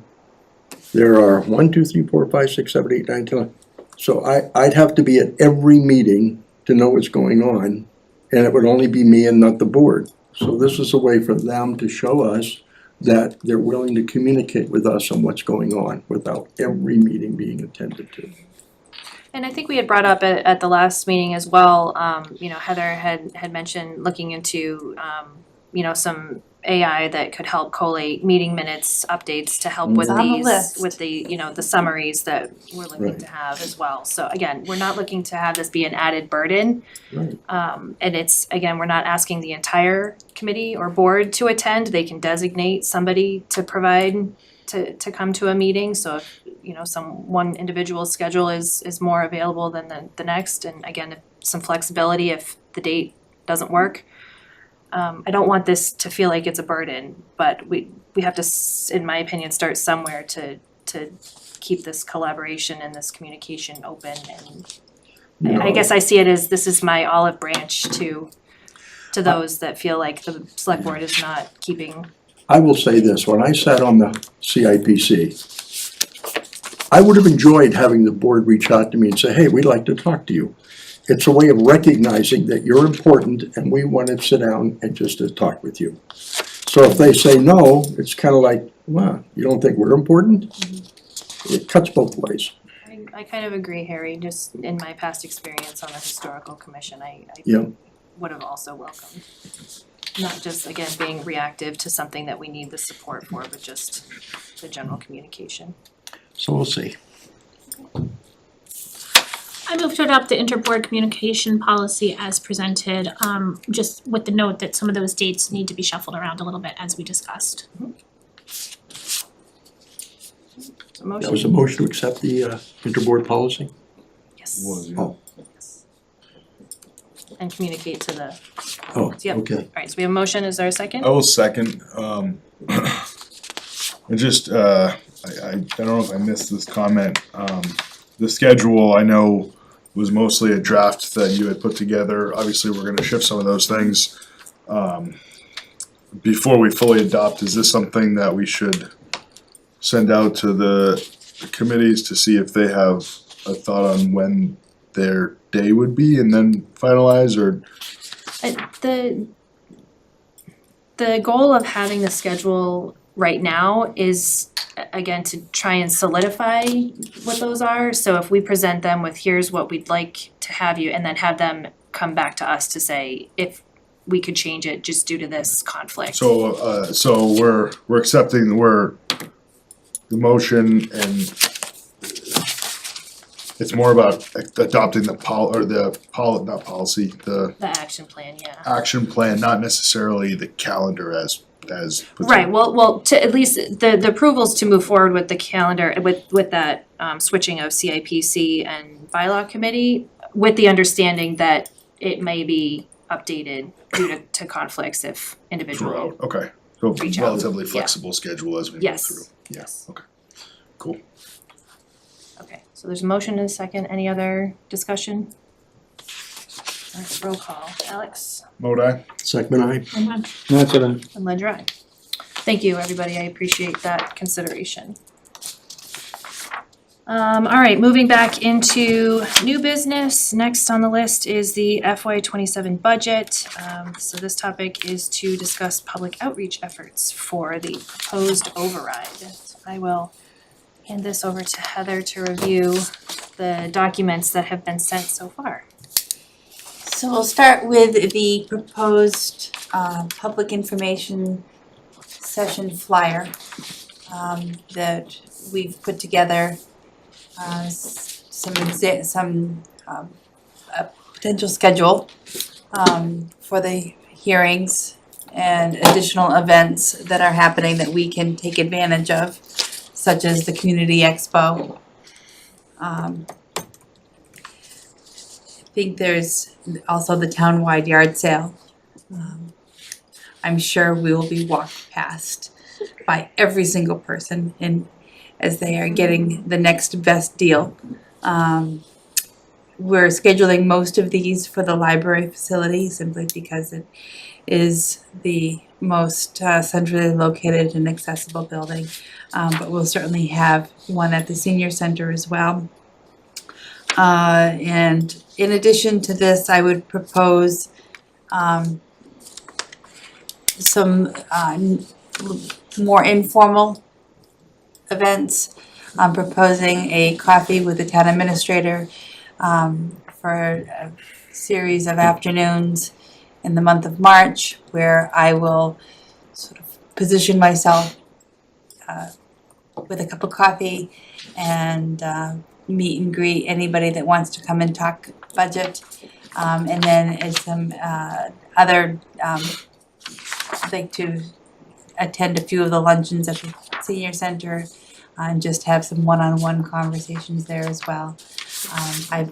There are 1, 2, 3, 4, 5, 6, 7, 8, 9, 10. So I'd have to be at every meeting to know what's going on, and it would only be me and not the board. So this is a way for them to show us that they're willing to communicate with us on what's going on without every meeting being attended to. And I think we had brought up at the last meeting as well, you know, Heather had mentioned looking into, you know, some AI that could help collate meeting minutes, updates to help with It's on the these, list. with the, you know, the summaries that we're looking Right. to have as well. So again, we're not looking to have this be an added burden. Right. And it's, again, we're not asking the entire committee or board to attend, they can designate somebody to provide, to come to a meeting, so if, you know, one individual's schedule is more available than the next, and again, if some flexibility if the date doesn't work. I don't want this to feel like it's a burden, but we have to, in my opinion, start somewhere to keep this collaboration and this communication open, and I guess I see it as, this is my olive branch to those that feel like the select board is not keeping. I will say this, when I sat on the CIPC, I would have enjoyed having the board reach out to me and say, hey, we'd like to talk to you. It's a way of recognizing that you're important and we want to sit down and just to talk with you. So if they say no, it's kind of like, wow, you don't think we're important? It cuts both ways. I kind of agree, Harry, just in my past experience on the historical commission, I Yeah. would have also welcomed. Not just, again, being reactive to something that we need the support for, but just the general communication. So we'll see. I move to adopt the interboard communication policy as presented, just with the note that some of those dates need to be shuffled around a little bit as we discussed. So motion? That was a motion to accept the interboard policy? Yes. Oh, And communicate to the, oh, Yep. okay. alright, so we have a motion, is there a second? I will second, I just, I don't know if I missed this comment, the schedule, I know, was mostly a draft that you had put together, obviously, we're gonna shift some of those things. Before we fully adopt, is this something that we should send out to the committees to see if they have a thought on when their day would be and then finalize, or? The goal of having the schedule right now is, again, to try and solidify what those are. So if we present them with, here's what we'd like to have you, and then have them come back to us to say if we could change it just due to this conflict. So we're accepting, the motion, and it's more about adopting the not policy, the The action plan, yeah. action plan, not necessarily the calendar as. Right, well, to at least, the approvals to move forward with the calendar, with that switching of CIPC and bylaw committee, with the understanding that it may be updated due to conflicts if individual. Throughout, okay, so Reach out, relatively yeah. flexible schedule as we move Yes. through. Yeah, Yes. okay, cool. Okay, so there's a motion and a second, any other discussion? Alright, roll call, Alex Modai? Second, aye. That's it. and Ledger, aye. Thank you, everybody, I appreciate that consideration. All right, moving back into new business. Next on the list is the FY 27 budget. So this topic is to discuss public outreach efforts for the proposed override. So I will hand this over to Heather to review the documents that have been sent so far. So we'll start with the proposed public information session flyer that we've put together. Some potential schedule for the hearings and additional events that are happening that we can take advantage of, such as the Community Expo. I think there's also the townwide yard sale. I'm sure we will be walked past by every single person as they are getting the next best deal. We're scheduling most of these for the library facility simply because it is the most centrally located and accessible building. But we'll certainly have one at the senior center as well. And in addition to this, I would propose some more informal events. I'm proposing a coffee with the town administrator for a series of afternoons in the month of March, where I will sort of position myself with a cup of coffee and meet and greet anybody that wants to come and talk budget. And then as some other, I'd like to attend a few of the luncheons at the senior center and just have some one-on-one conversations there as well. I've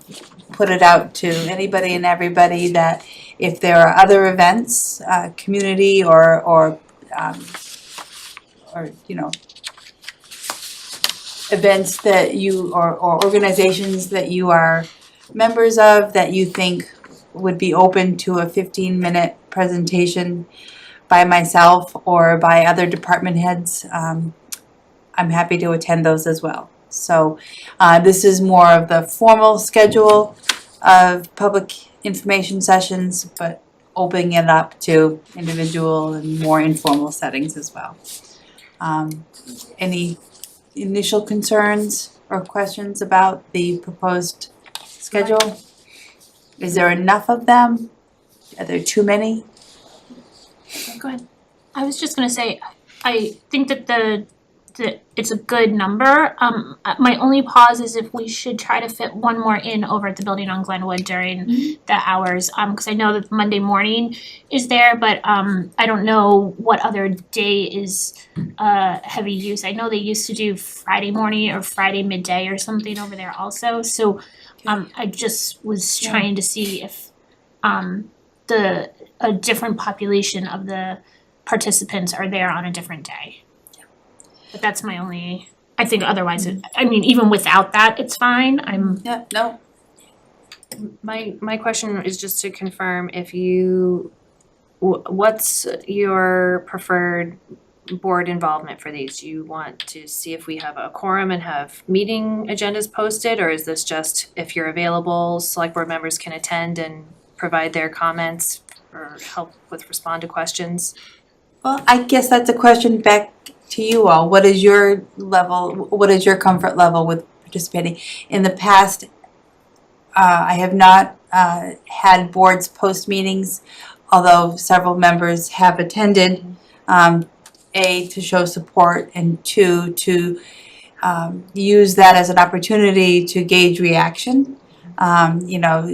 put it out to anybody and everybody that if there are other events, community or you know, events that you or organizations that you are members of that you think would be open to a 15-minute presentation by myself or by other department heads, I'm happy to attend those as well. So this is more of the formal schedule of public information sessions, but opening it up to individual and more informal settings as well. Any initial concerns or questions about the proposed schedule? Is there enough of them? Are there too many? Go ahead. I was just gonna say, I think that it's a good number. My only pause is if we should try to fit one more in over at the building on Glenwood during the hours. Cause I know that Monday morning is there, but I don't know what other day is heavy use. I know they used to do Friday morning or Friday midday or something over there also. So I just was trying to see if a different population of the participants are there on a different day. But that's my only, I think otherwise, I mean, even without that, it's fine. Yeah, no. My question is just to confirm if you, what's your preferred board involvement for these? Do you want to see if we have a quorum and have meeting agendas posted, or is this just if you're available, select board members can attend and provide their comments or help with respond to questions? Well, I guess that's a question back to you all. What is your level, what is your comfort level with participating? In the past, I have not had boards post meetings, although several members have attended. A, to show support, and two, to use that as an opportunity to gauge reaction. You know,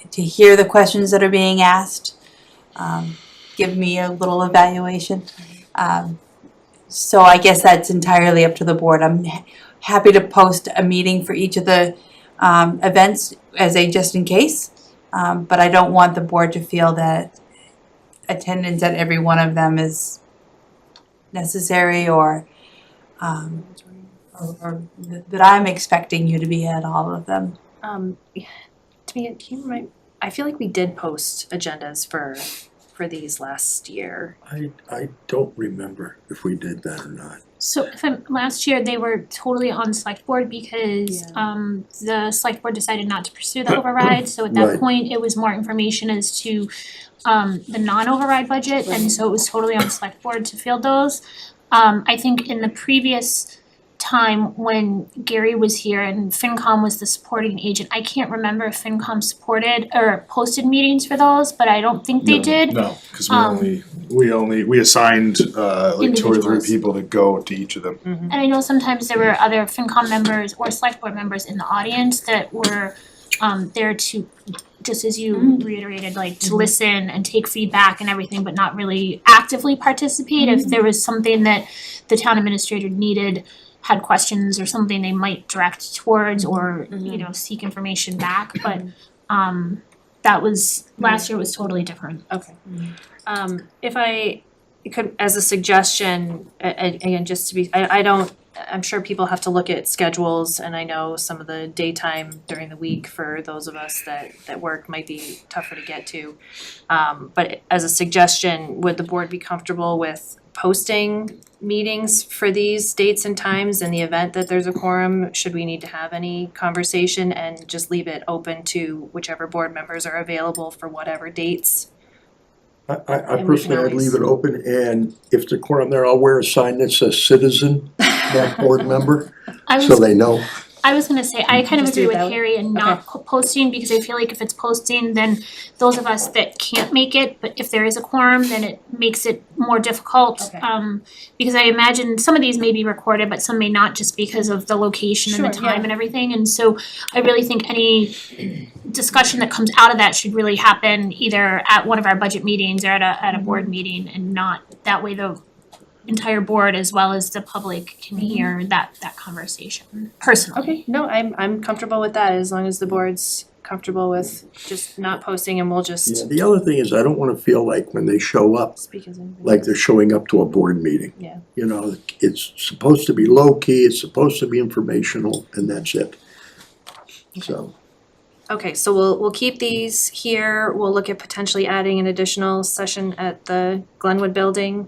to hear the questions that are being asked, give me a little evaluation. So I guess that's entirely up to the board. I'm happy to post a meeting for each of the events as a just in case, but I don't want the board to feel that attendance at every one of them is necessary or that I'm expecting you to be at all of them. To me, I feel like we did post agendas for these last year. I don't remember if we did that or not. So if last year they were totally on select board because the select board decided not to pursue the override, so at that Right. point it was more information as to the non-override budget, and so it was totally on select board to field those. I think in the previous time when Gary was here and FinCom was the supporting agent, I can't remember if FinCom supported or posted meetings for those, but I don't think they did. No, cause we assigned, like 2 or 3 Individuals. people to go to each of them. And I know sometimes there were other FinCom members or select board members in the audience that were there to, just as you reiterated, like to listen and take feedback and everything, but not really actively participate. If there was something that the town administrator needed, had questions or something they might direct towards or, you know, seek information back, but that was, last year was totally different. Okay. If I could, as a suggestion, again, just to be, I don't, I'm sure people have to look at schedules, and I know some of the daytime during the week for those of us that work might be tougher to get to. But as a suggestion, would the board be comfortable with posting meetings for these dates and times in the event that there's a quorum? Should we need to have any conversation, and just leave it open to whichever board members are available for whatever dates? I And we can personally, I'd always- leave it open, and if the quorum there, I'll wear a sign that says citizen, not board member, I so was, they know. I was gonna say, I kind of Just do agree it with that way? Harry and not posting, because I feel like if it's posting, then those of us that can't make it, but if there is a quorum, then it makes it more difficult. Okay. Because I imagine some of these may be recorded, but some may not, just because of the location and the Sure, yeah. time and everything, and so I really think any discussion that comes out of that should really happen either at one of our budget meetings or at a board meeting, and not, that way the entire board as well as the public can hear that conversation personally. Okay, no, I'm comfortable with that, as long as the board's comfortable with just not posting, and we'll Yeah, just the other thing is, I don't wanna feel like when they show up, speak as individuals. like they're showing up to a board meeting. Yeah. You know, it's supposed to be low key, it's supposed to be informational, and that's it. So, Okay, so we'll keep these here, we'll look at potentially adding an additional session at the Glenwood building,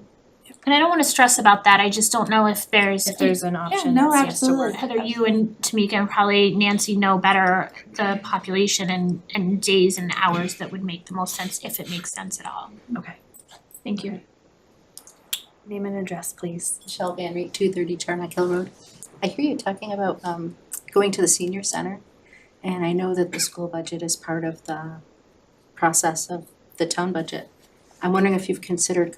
And I don't wanna stress about that, I just don't know if there's. if there's an option no, that seems to work. Heather, you and Tamika and probably Nancy know better the population and days and hours that would make the most sense, if it makes sense at all. Okay. Thank you. Name and address, please. Michelle Van Reet, 230 Tarmac Hill Road. I hear you talking about going to the senior center, and I know that the school budget is part of the process of the town budget. I'm wondering if you've considered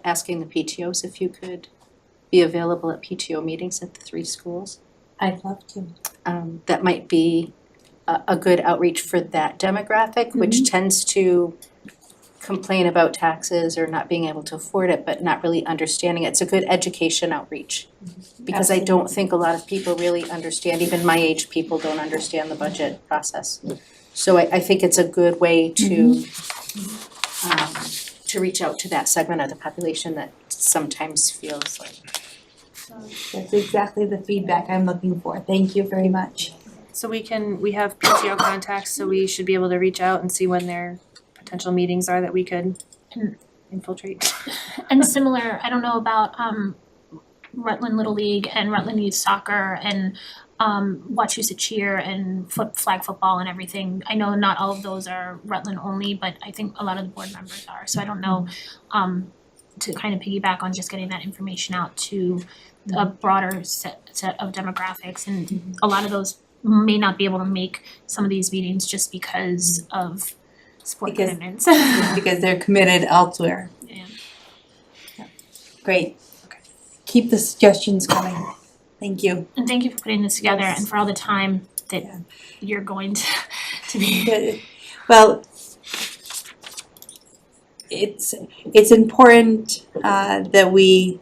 asking the PTOs if you could be available at PTO meetings at the 3 schools. I'd love to. That might be a good outreach for that demographic, which tends to complain about taxes or not being able to afford it, but not really understanding it. It's a good education outreach. Because I don't think a lot of people really understand, even my age people don't understand the budget process. So I think it's a good way to reach out to that segment of the population that sometimes feels like. That's exactly the feedback I'm looking for. Thank you very much. So we have PTO contacts, so we should be able to reach out and see when their potential meetings are that we could infiltrate. And similar, I don't know about Rutland Little League and Rutland Youth Soccer and Wachusett Cheer and flag football and everything. I know not all of those are Rutland only, but I think a lot of the board members are, so I don't know, to kind of piggyback on just getting that information out to a broader set of demographics, and a lot of those may not be able to make some of these meetings just because of sport Because- commitments. Because they're committed elsewhere. Yeah. Great. Keep the suggestions coming. Thank you. And thank you for putting this together and for all the time that you're going to be. Good. Well, it's important that we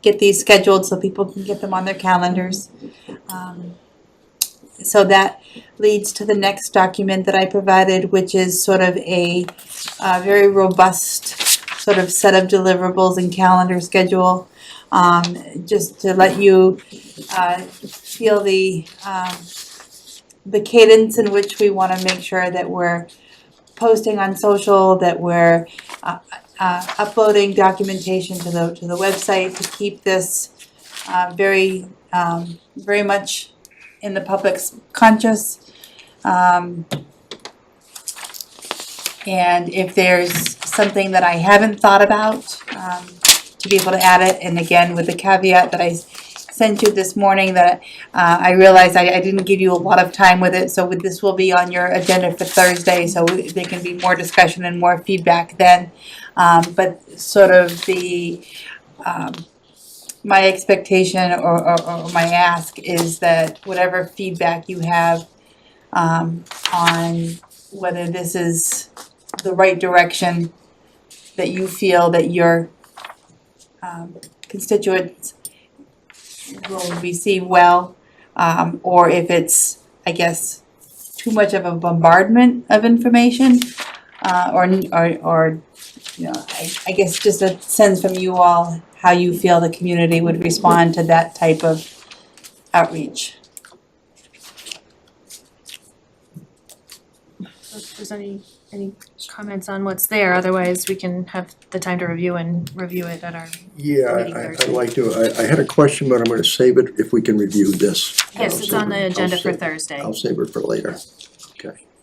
get these scheduled so people can get them on their calendars. So that leads to the next document that I provided, which is sort of a very robust sort of set of deliverables and calendar schedule. Just to let you feel the cadence in which we want to make sure that we're posting on social, that we're uploading documentation to the website to keep this very much in the public's conscious. And if there's something that I haven't thought about, to be able to add it, and again, with the caveat that I sent you this morning, that I realized I didn't give you a lot of time with it, so this will be on your agenda for Thursday, so there can be more discussion and more feedback then. But sort of the, my expectation or my ask is that whatever feedback you have on whether this is the right direction that you feel that your constituents will receive well, or if it's, I guess, too much of a bombardment of information, or you know, I guess just a sense from you all how you feel the community would respond to that type of outreach. If there's any comments on what's there, otherwise we can have the time to review it at our Yeah, meeting I'd Thursday. like to, I had a question, but I'm gonna save it if we can review this. Yes, it's on the agenda for Thursday. I'll save it for later.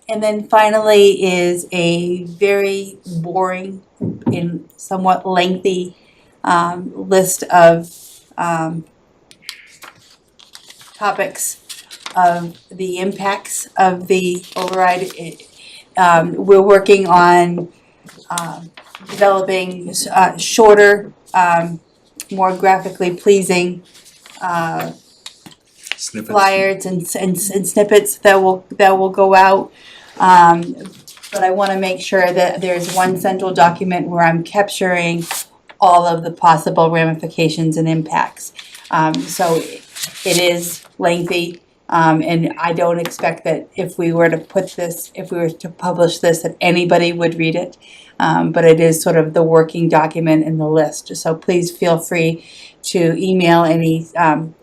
And then finally is a very boring and somewhat lengthy list of topics of the impacts of the override. We're working on developing shorter, more graphically pleasing flyers and snippets that will go out. But I wanna make sure that there's one central document where I'm capturing all of the possible ramifications and impacts. So it is lengthy, and I don't expect that if we were to publish this, that anybody would read it. But it is sort of the working document in the list. So please feel free to email any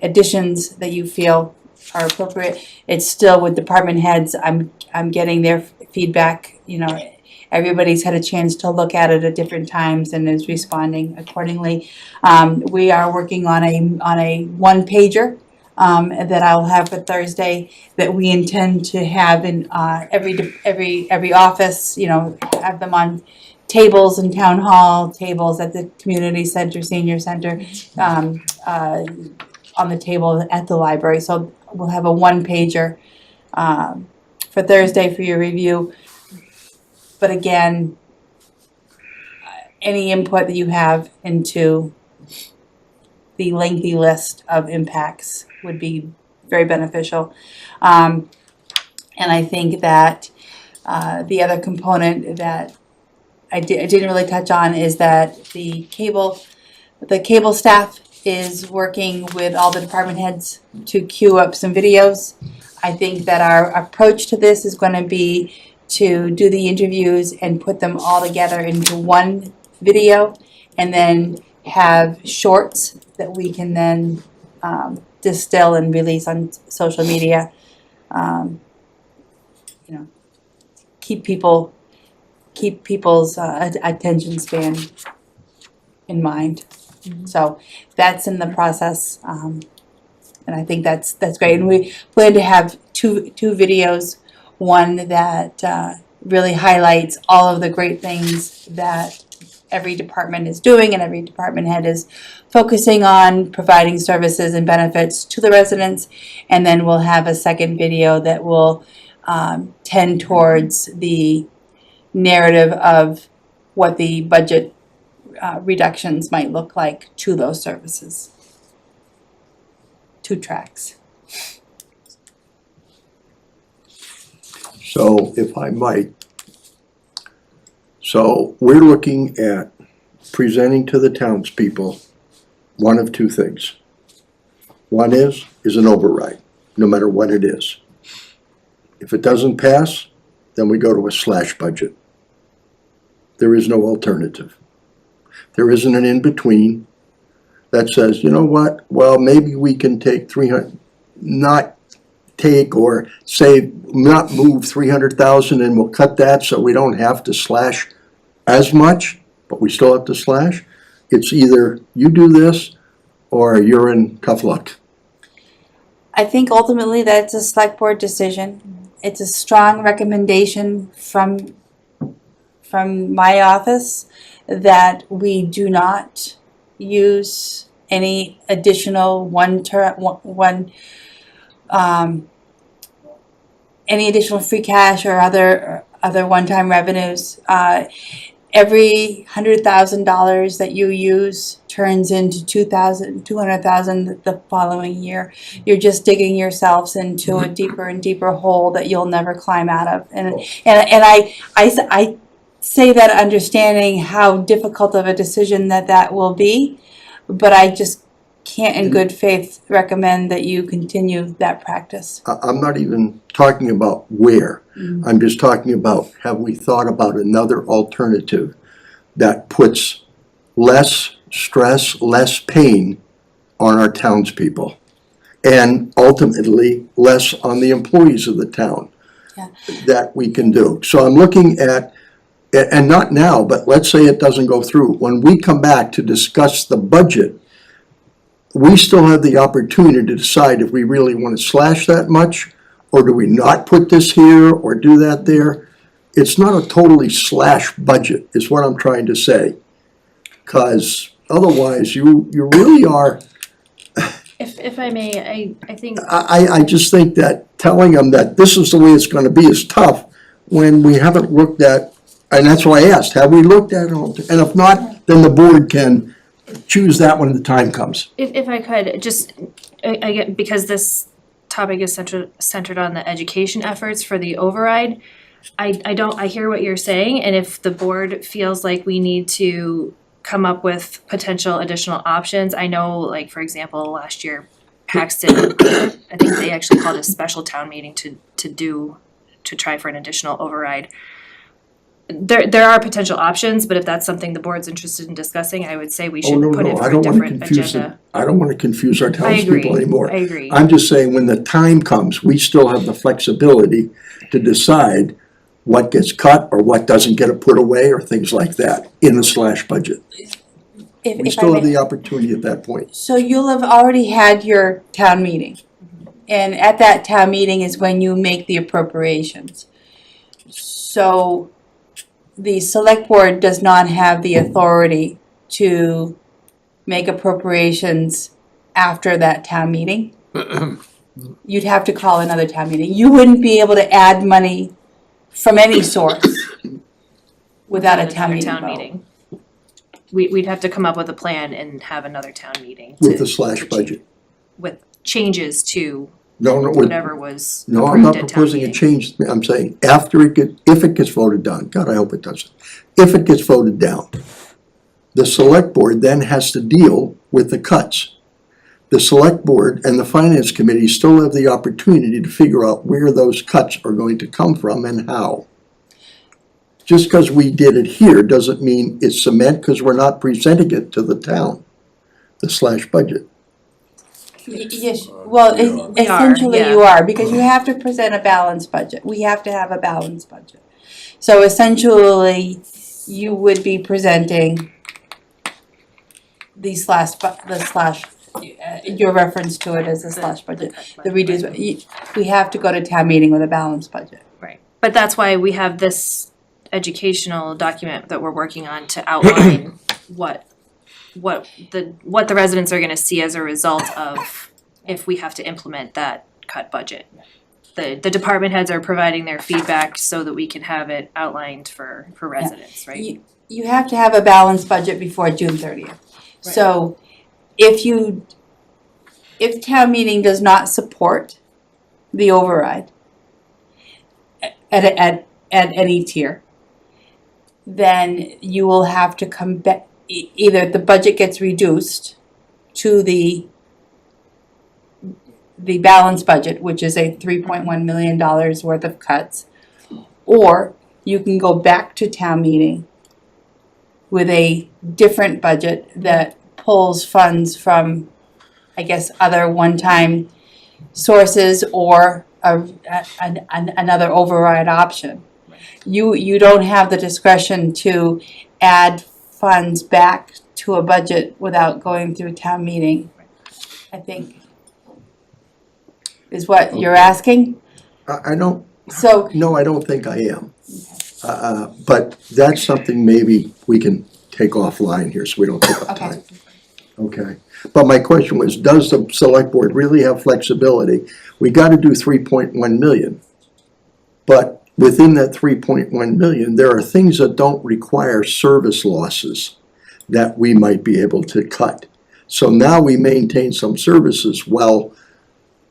additions that you feel are appropriate. It's still with department heads. I'm getting their feedback. You know, everybody's had a chance to look at it at different times and is responding accordingly. We are working on a one pager that I'll have for Thursday that we intend to have in every office. You know, have them on tables in town hall, tables at the community center, senior center, on the table at the library. So we'll have a one pager for Thursday for your review. But again, any input that you have into the lengthy list of impacts would be very beneficial. And I think that the other component that I didn't really touch on is that the cable staff is working with all the department heads to queue up some videos. I think that our approach to this is going to be to do the interviews and put them all together into one video, and then have shorts that we can then distill and release on social media. You know, keep people's attention span in mind. So that's in the process, and I think that's great. And we plan to have two videos. One that really highlights all of the great things that every department is doing and every department head is focusing on, providing services and benefits to the residents. And then we'll have a second video that will tend towards the narrative of what the budget reductions might look like to those services. 2 tracks. So if I might, so we're looking at presenting to the townspeople one of two things. One is an override, no matter what it is. If it doesn't pass, then we go to a slash budget. There is no alternative. There isn't an in-between that says, you know what, well, maybe we can take 300, not take or say, not move 300,000 and we'll cut that so we don't have to slash as much, but we still have to slash. It's either you do this or you're in tough luck. I think ultimately that's a select board decision. It's a strong recommendation from my office that we do not use any additional any additional free cash or other one-time revenues. Every $100,000 that you use turns into $200,000 the following year. You're just digging yourselves into a deeper and deeper hole that you'll never climb out of. And I say that understanding how difficult of a decision that will be, but I just can't in good faith recommend that you continue that practice. I'm not even talking about where. I'm just talking about, have we thought about another alternative that puts less stress, less pain on our townspeople? And ultimately, less on the employees of the town that we can do. So I'm looking at, and not now, but let's say it doesn't go through. When we come back to discuss the budget, we still have the opportunity to decide if we really want to slash that much, or do we not put this here or do that there. It's not a totally slash budget, is what I'm trying to say. Because otherwise, you really are, If I may, I think, I just think that telling them that this is the way it's gonna be is tough when we haven't looked at, and that's why I asked, have we looked at it? And if not, then the board can choose that when the time comes. if I could, just, I get, because this topic is centered on the education efforts for the override. I hear what you're saying, and if the board feels like we need to come up with potential additional options, I know, like, for example, last year, Paxton, I think they actually called a special town meeting to try for an additional override. There are potential options, but if that's something the board's interested in discussing, I would say we should put it for a different agenda. I don't wanna confuse our townspeople anymore. I agree. I'm just saying, when the time comes, we still have the flexibility to decide what gets cut or what doesn't get put away or things like that in the slash budget. We If I still have may, the opportunity at that point. so you'll have already had your town meeting. And at that town meeting is when you make the appropriations. So the select board does not have the authority to make appropriations after that town meeting. You'd have to call another town meeting. You wouldn't be able to add money from any source without a town Another meeting vote. We'd have to come up with a plan and have another town meeting With to- the slash to budget. with changes to No, no, with, whatever was no, I'm approved not at town proposing a meeting. change. I'm saying after if it gets voted down, God, I hope it doesn't. If it gets voted down, the select board then has to deal with the cuts. The select board and the finance committee still have the opportunity to figure out where those cuts are going to come from and how. Just because we did it here doesn't mean it's cement, because we're not presenting it to the town, the slash budget. Yes, well, We are, essentially you are, because you have to present a balanced budget. We have to have a balanced budget. So essentially, you would be presenting your reference to it as a slash budget, the reduced, we have to go to town meeting with a balanced budget. Right, but that's why we have this educational document that we're working on to outline what the residents are gonna see as a result of if we have to implement that cut budget. The department heads are providing their feedback so that we can have it outlined for residents, right? You have to have a balanced budget before June 30th. So if town meeting does not support the override at any tier, then you will have to come back, either the budget gets reduced to the balanced budget, which is a $3.1 million worth of cuts, or you can go back to town meeting with a different budget that pulls funds from, I guess, other one-time sources or another override option. You don't have the discretion to add funds back to a budget without going through town meeting, I think. Is what you're asking? I don't, So, no, I don't think I am. But that's something maybe we can take offline here so we don't take up okay. time. Okay, but my question was, does the select board really have flexibility? We gotta do 3.1 million. But within that 3.1 million, there are things that don't require service losses that we might be able to cut. So now we maintain some services while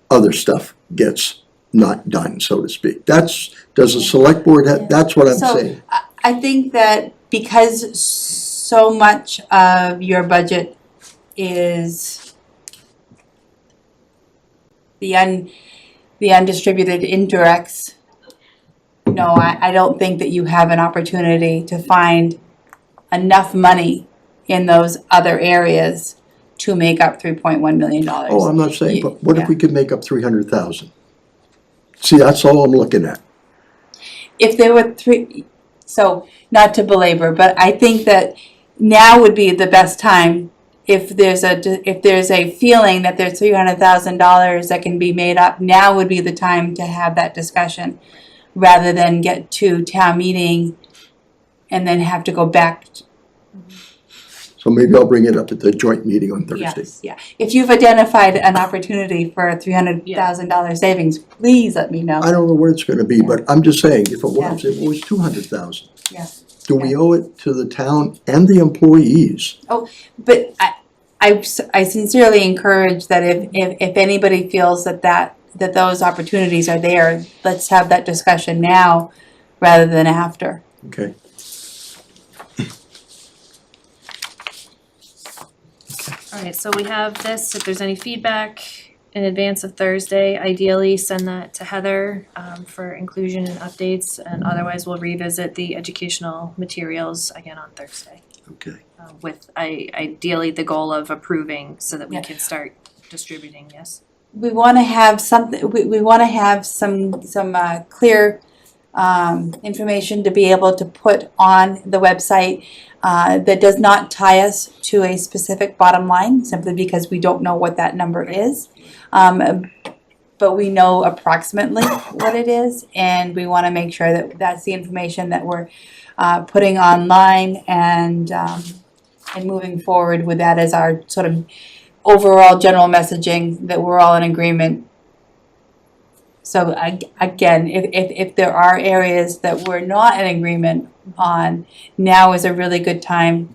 other stuff gets not done, so to speak. Does the select board have, that's what I'm So, saying. I think that because so much of your budget is the undistributed indirects, no, I don't think that you have an opportunity to find enough money in those other areas to make up $3.1 million. Oh, I'm not saying, but what Yeah. if we could make up 300,000? See, that's all I'm looking at. If there were three, so not to belabor, but I think that now would be the best time if there's a feeling that there's $300,000 that can be made up. Now would be the time to have that discussion, rather than get to town meeting and then have to go back. So maybe I'll bring it up at the joint meeting on Thursday. Yes, yeah. If you've identified an opportunity for a $300,000 savings, please let me know. I don't know what it's gonna be, but I'm just saying, if it was 200,000. Yeah. Do we owe it to the town and the employees? But I sincerely encourage that if anybody feels that those opportunities are there, let's have that discussion now rather than after. Okay. Alright, so we have this, if there's any feedback in advance of Thursday, ideally send that to Heather for inclusion and updates, and otherwise we'll revisit the educational materials again on Thursday. Okay. With ideally the goal of approving so that we Yeah. can start distributing, yes? We wanna have something, we wanna have some clear information to be able to put on the website that does not tie us to a specific bottom line, simply because we don't know what that number is. But we know approximately what it is, and we wanna make sure that that's the information that we're putting online and moving forward with that as our sort of overall general messaging, that we're all in agreement. So again, if there are areas that we're not in agreement on, now is a really good time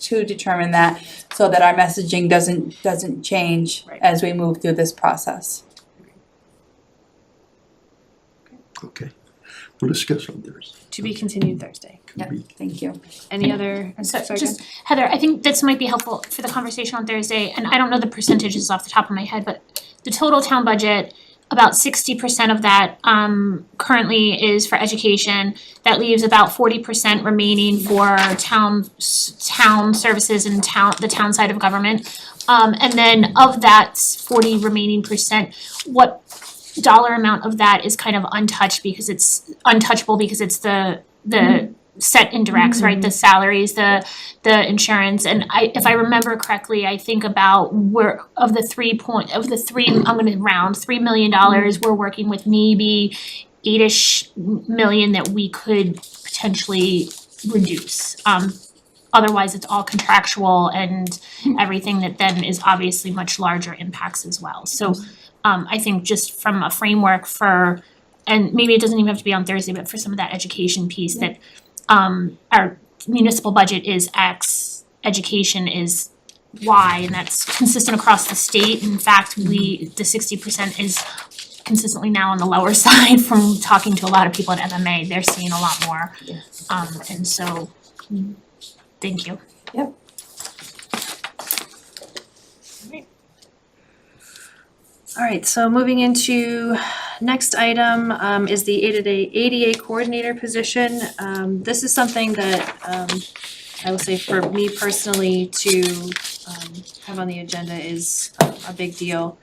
to determine that, so that our messaging doesn't change as we move through this process. Okay. We'll discuss on Thursday. To be continued Thursday. Yep, thank you. Any other, So sorry, just, Heather, I think this might be helpful for the conversation on Thursday, and I don't know the percentages off the top of my head, but the total town budget, about 60% of that currently is for education. That leaves about 40% remaining for town services and the town side of government. And then of that 40 remaining percent, what dollar amount of that is kind of untouchable because it's the set indirects, right? The salaries, the insurance, and if I remember correctly, I think about of the three, I'm gonna round $3 million, we're working with maybe 8-ish million that we could potentially reduce. Otherwise, it's all contractual and everything that then is obviously much larger impacts as well. So I think just from a framework and maybe it doesn't even have to be on Thursday, but for some of that education piece, that our municipal budget is X, education is Y, and that's consistent across the state. In fact, the 60% is consistently now on the lower side from talking to a lot of people at MMA. They're seeing a lot more. And so, thank you. Yep. Alright, so moving into next item is the ADA coordinator position. This is something that I will say for me personally to have on the agenda is a big deal.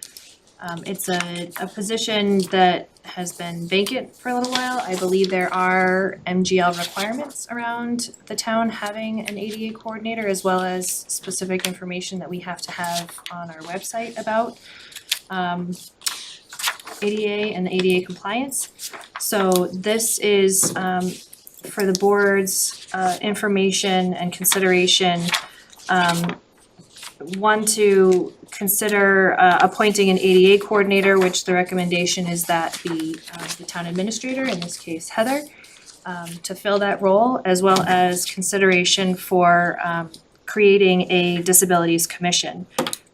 It's a position that has been vacant for a little while. I believe there are MGL requirements around the town having an ADA coordinator, as well as specific information that we have to have on our website about ADA and ADA compliance. So this is for the board's information and consideration. One, to consider appointing an ADA coordinator, which the recommendation is that the town administrator, in this case Heather, to fill that role, as well as consideration for creating a disabilities commission,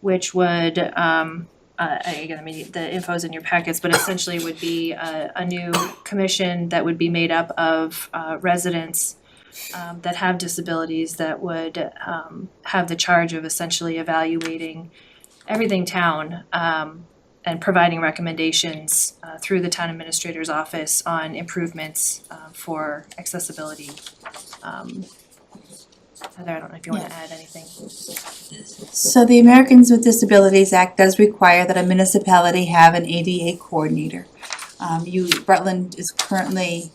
which would again, I mean, the info's in your packets, but essentially would be a new commission that would be made up of residents that have disabilities, that would have the charge of essentially evaluating everything town and providing recommendations through the town administrator's office on improvements for accessibility. Heather, I don't know if you want to add anything. So the Americans with Disabilities Act does require that a municipality have an ADA coordinator. Rutland is currently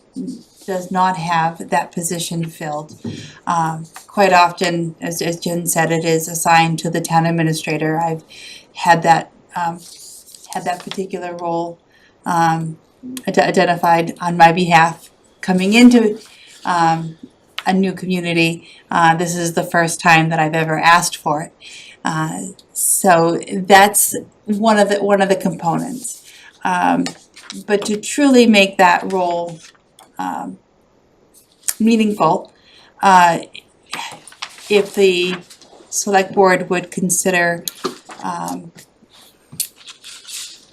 does not have that position filled. Quite often, as Jen said, it is assigned to the town administrator. I've had that particular role identified on my behalf coming into a new community. This is the first time that I've ever asked for it. So that's one of the components. But to truly make that role meaningful, if the select board would consider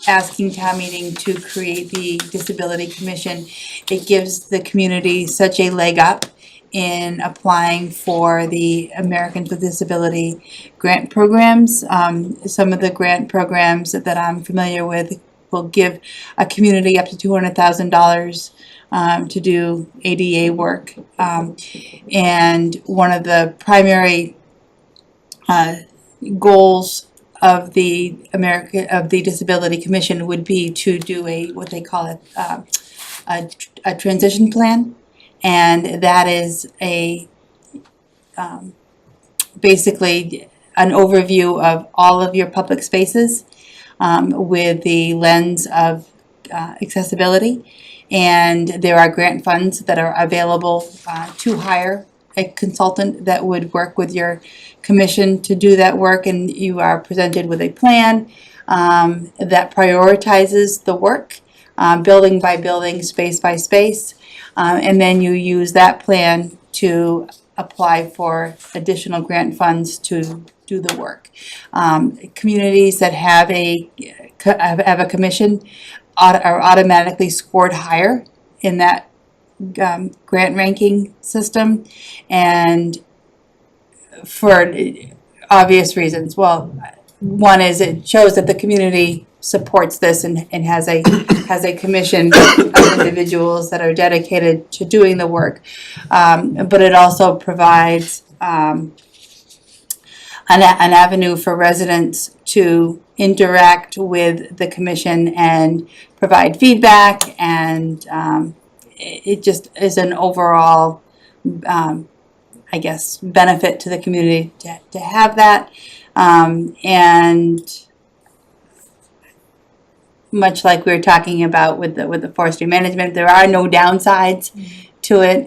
asking town meeting to create the disability commission, it gives the community such a leg up in applying for the Americans with Disability grant programs. Some of the grant programs that I'm familiar with will give a community up to $200,000 to do ADA work. And one of the primary goals of the Disability Commission would be to do what they call a transition plan, and that is basically an overview of all of your public spaces with the lens of accessibility. And there are grant funds that are available to hire a consultant that would work with your commission to do that work, and you are presented with a plan that prioritizes the work, building by building, space by space, and then you use that plan to apply for additional grant funds to do the work. Communities that have a commission are automatically scored higher in that grant ranking system, and for obvious reasons. Well, one is it shows that the community supports this and has a commission of individuals that are dedicated to doing the work, but it also provides an avenue for residents to interact with the commission and provide feedback, and it just is an overall I guess benefit to the community to have that, and much like we were talking about with the forestry management, there are no downsides to it.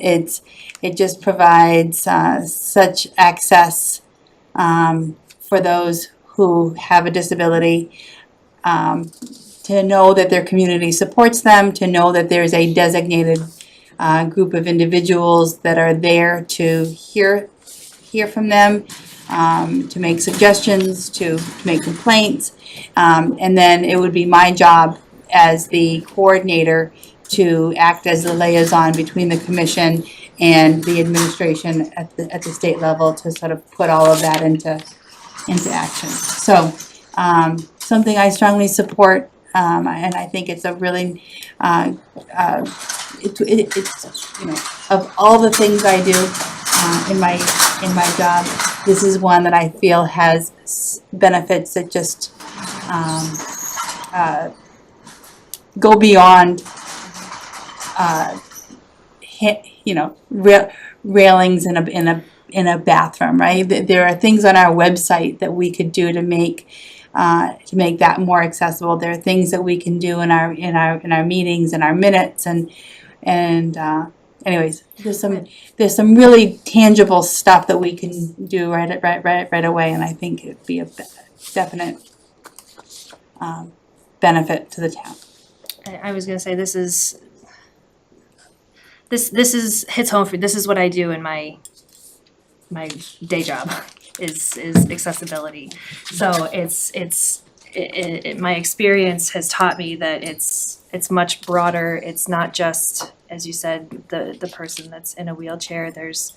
It just provides such access for those who have a disability, to know that their community supports them, to know that there's a designated group of individuals that are there to hear from them, to make suggestions, to make complaints, and then it would be my job as the coordinator to act as the liaison between the commission and the administration at the state level to sort of put all of that into action. So something I strongly support, and I think it's a really it's of all the things I do in my job, this is one that I feel has benefits that just go beyond, railings in a bathroom, right? There are things on our website that we could do to make that more accessible. There are things that we can do in our meetings and our minutes and anyways, there's some really tangible stuff that we can do right away, and I think it'd be a definite benefit to the town. I was gonna say, this is hits home for, this is what I do in my day job, is accessibility. So my experience has taught me that it's much broader. It's not just, as you said, the person that's in a wheelchair. There's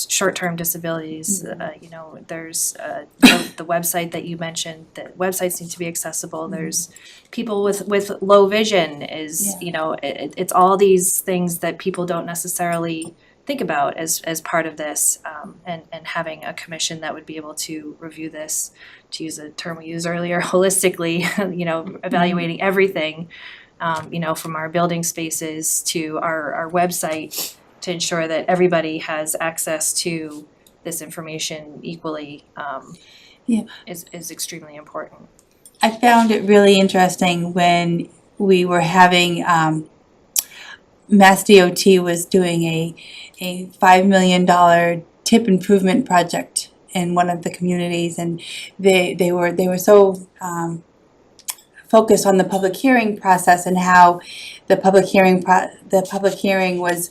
short-term disabilities, there's the website that you mentioned, that websites need to be accessible. There's people with low vision, it's all these things that people don't necessarily think about as part of this, and having a commission that would be able to review this, to use a term we used earlier, holistically, evaluating everything, from our building spaces to our website, to ensure that everybody has access to this information equally, is extremely important. I found it really interesting when we were having, Mass DOT was doing a $5 million tip improvement project in one of the communities, and they were so focused on the public hearing process and how the public hearing was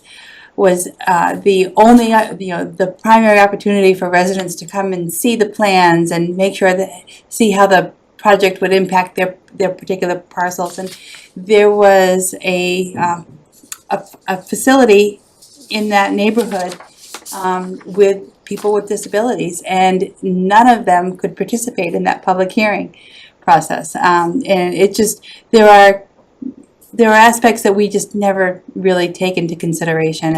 the only, the primary opportunity for residents to come and see the plans and make sure see how the project would impact their particular parcels. And there was a facility in that neighborhood with people with disabilities, and none of them could participate in that public hearing process. And it just, there are aspects that we just never really take into consideration,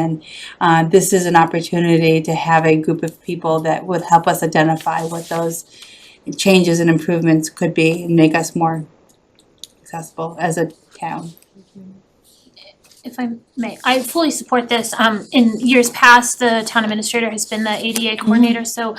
and this is an opportunity to have a group of people that would help us identify what those changes and improvements could be and make us more accessible as a town. If I may, I fully support this. In years past, the town administrator has been the ADA coordinator, so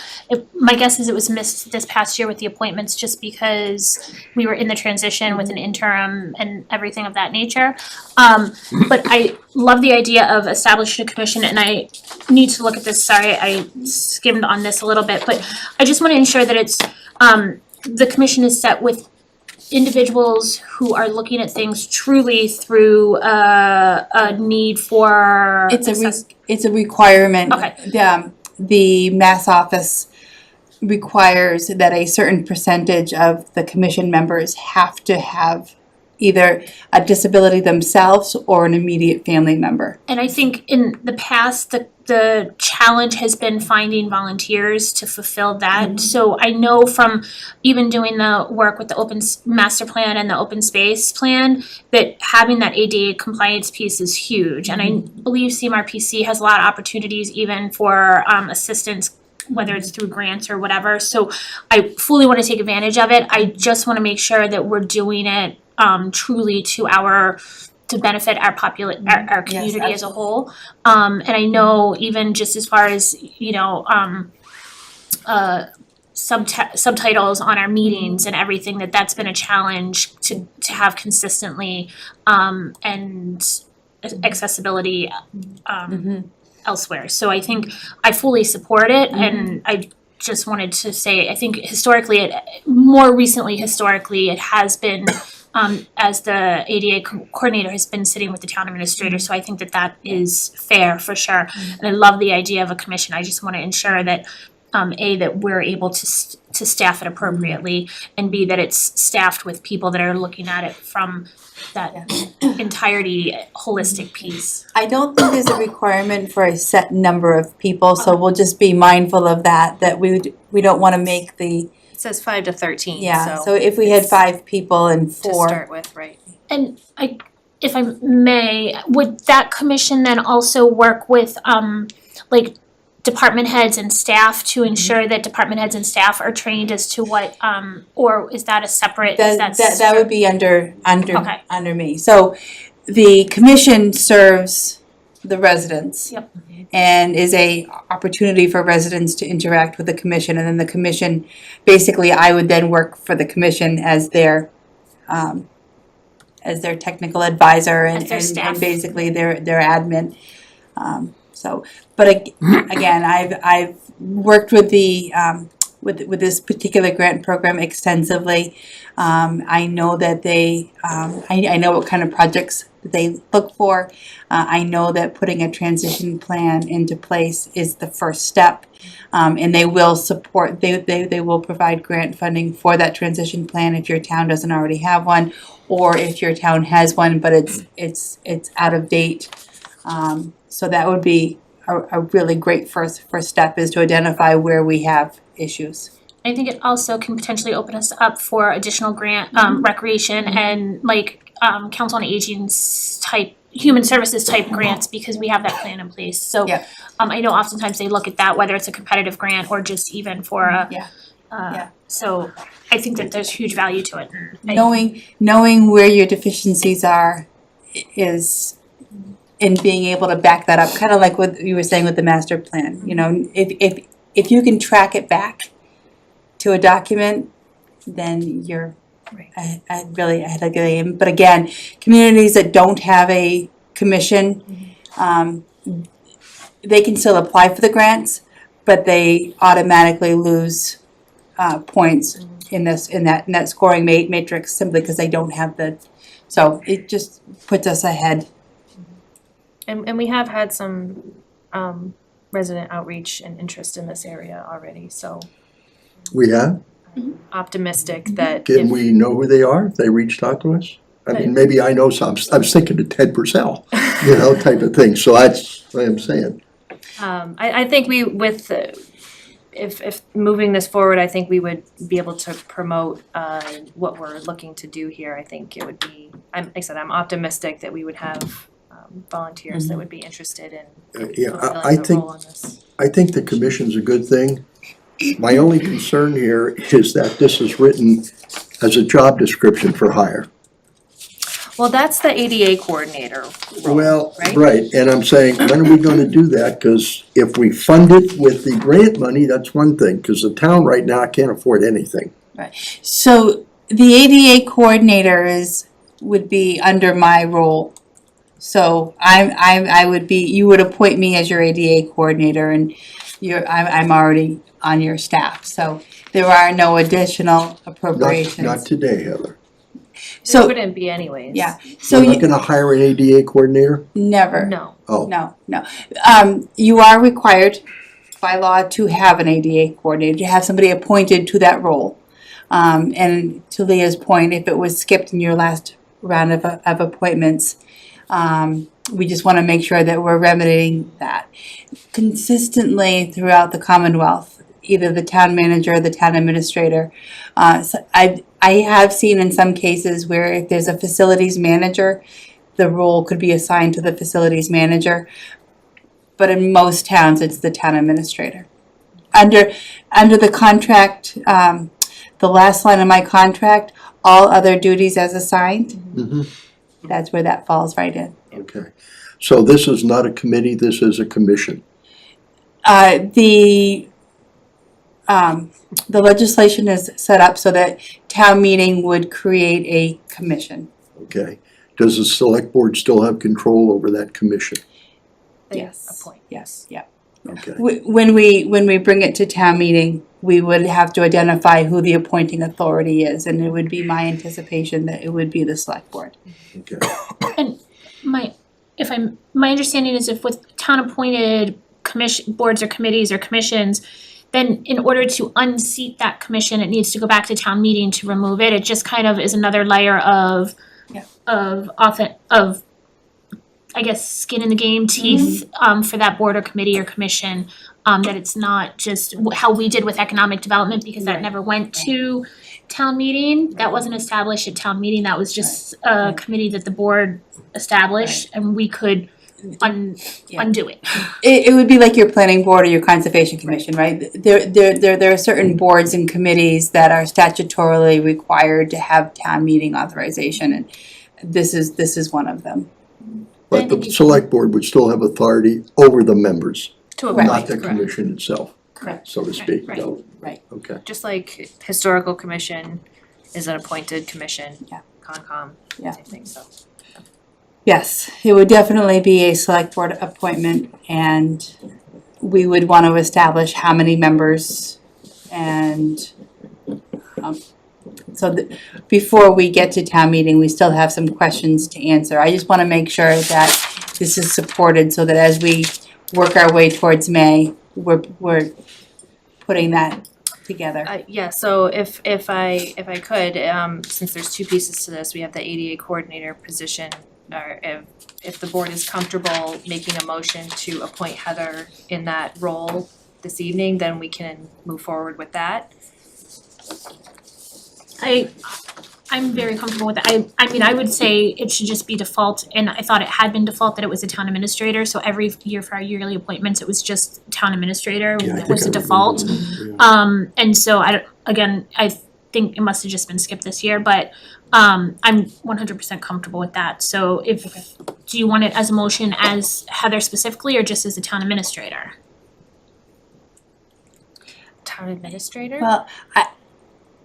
my guess is it was missed this past year with the appointments, just because we were in the transition with an interim and everything of that nature. But I love the idea of establishing a commission, and I need to look at this, sorry, I skimmed on this a little bit, but I just wanna ensure that it's, the commission is set with individuals who are looking at things truly through a need for It's a requirement. Okay. The Mass office requires that a certain percentage of the commission members have to have either a disability themselves or an immediate family member. And I think in the past, the challenge has been finding volunteers to fulfill that. So I know from even doing the work with the open master plan and the open space plan, that having that ADA compliance piece is huge. And I believe CMRPC has a lot of opportunities even for assistance, whether it's through grants or whatever. So I fully want to take advantage of it. I just want to make sure that we're doing it truly to benefit our our community as a whole. And I know even just as far as, subtitles on our meetings and everything, that's been a challenge to have consistently, and accessibility elsewhere. So I think I fully support it, and I just wanted to say, I think historically, more recently historically, it has been, as the ADA coordinator has been sitting with the town administrator, so I think that is fair for sure. And I love the idea of a commission. I just want to ensure that that we're able to staff it appropriately, and B, that it's staffed with people that are looking at it from that entirety holistic piece. I don't think there's a requirement for a set number of people, so we'll just be mindful of that we don't want to make the. It says 5 to 13, So if we had 5 people and 4. To start with, right. And if I may, would that commission then also work with department heads and staff to ensure that department heads and staff are trained as to what, or is that a separate, is That would be under Okay. me. So the commission serves the residents. Yep. And is a opportunity for residents to interact with the commission, and then the commission, basically, I would then work for the commission as their technical advisor As and their staff. and basically their admin. Again, I've worked with the with this particular grant program extensively. I know that I know what kind of projects that they look for. I know that putting a transition plan into place is the first step. And they will support, they will provide grant funding for that transition plan if your town doesn't already have one, or if your town has one, but it's out of date. So that would be a really great first step, is to identify where we have issues. I think it also can potentially open us up for additional grant, recreation and like, council on aging's type, human services type grants, because we have that plan in place, so. Yeah. I know oftentimes they look at that, whether it's a competitive grant or just even for a. Yeah. So I think that there's huge value to it. And I- Knowing where your deficiencies are is in being able to back that up, kind of like what you were saying with the master plan. You know, if you can track it back to a document, then you're really ahead of the game. But again, communities that don't have a commission, they can still apply for the grants, but they automatically lose points in that scoring matrix, simply because they don't have so it just puts us ahead. And we have had some resident outreach and interest in this area already, so We have? optimistic that Can if, we know who they are, if they reached out to us? I mean, maybe I know some, I was thinking of Ted Purcell, type of thing, so that's what I'm saying. I think we, with, if moving this forward, I think we would be able to promote what we're looking to do here. I think it would be, like I said, I'm optimistic that we would have volunteers that would be interested in Yeah, fulfilling I the think, role in this. I think the commission's a good thing. My only concern here is that this is written as a job description for hire. Well, that's the ADA coordinator role, Well, right? right, and I'm saying, when are we gonna do that? Cause if we fund it with the grant money, that's one thing, cause the town right now can't afford anything. So the ADA coordinator would be under my role. So I would be, you would appoint me as your ADA coordinator, and I'm already on your staff, so there are no additional appropriations. Not today, Heather. So So, wouldn't be anyways. yeah, so We're not gonna hire an ADA coordinator? never. No. Oh, No. You are required by law to have an ADA coordinator, to have somebody appointed to that role. And to Leah's point, if it was skipped in your last round of appointments, we just want to make sure that we're remedying that. Consistently throughout the Commonwealth, either the town manager or the town administrator. So I have seen in some cases where if there's a facilities manager, the role could be assigned to the facilities manager. But in most towns, it's the town administrator. Under the contract, the last line of my contract, all other duties as assigned, that's where that falls right in. okay. So this is not a committee, this is a commission. The legislation is set up so that town meeting would create a commission. Okay. Does the select board still have control over that commission? They Yes. appoint. Yes, yeah. Okay. When we bring it to town meeting, we would have to identify who the appointing authority is, and it would be my anticipation that it would be the select board. Okay. My understanding is if with town appointed boards or committees or commissions, then in order to unseat that commission, it needs to go back to town meeting to remove it. It just kind of is another layer of I guess skin in the game, teeth for that board or committee or commission. That it's not just how we did with economic development, because that never went to town meeting. That wasn't established at town meeting. That was just a committee that the board established, and we could Yeah. undo it. It would be like your planning board or your conservation commission, right? There are certain boards and committees that are statutorily required to have town meeting authorization, and this is one of them. But the select board would still have authority over the members, To a Right. not point, the correct. commission itself, Correct. so to speak. Right. No. Right. Okay. Just like historical commission is an appointed commission. Yeah. Concom, Yeah. same thing, so. Yes, it would definitely be a select board appointment, and we would want to establish how many members and so before we get to town meeting, we still have some questions to answer. I just want to make sure that this is supported so that as we work our way towards May, we're putting that together. Yeah, so if I could, since there's two pieces to this, we have the ADA coordinator position, or if the board is comfortable making a motion to appoint Heather in that role this evening, then we can move forward with that. I'm very comfortable with that. I mean, I would say it should just be default, and I thought it had been default that it was a town administrator, so every year for our yearly appointments, it was just town administrator Yeah, I that was the think I default. remember that, And so I think it must have just been skipped this year, but I'm 100% comfortable with that. So do you want it as a motion as Heather specifically, or just as a town administrator? Town administrator? Well,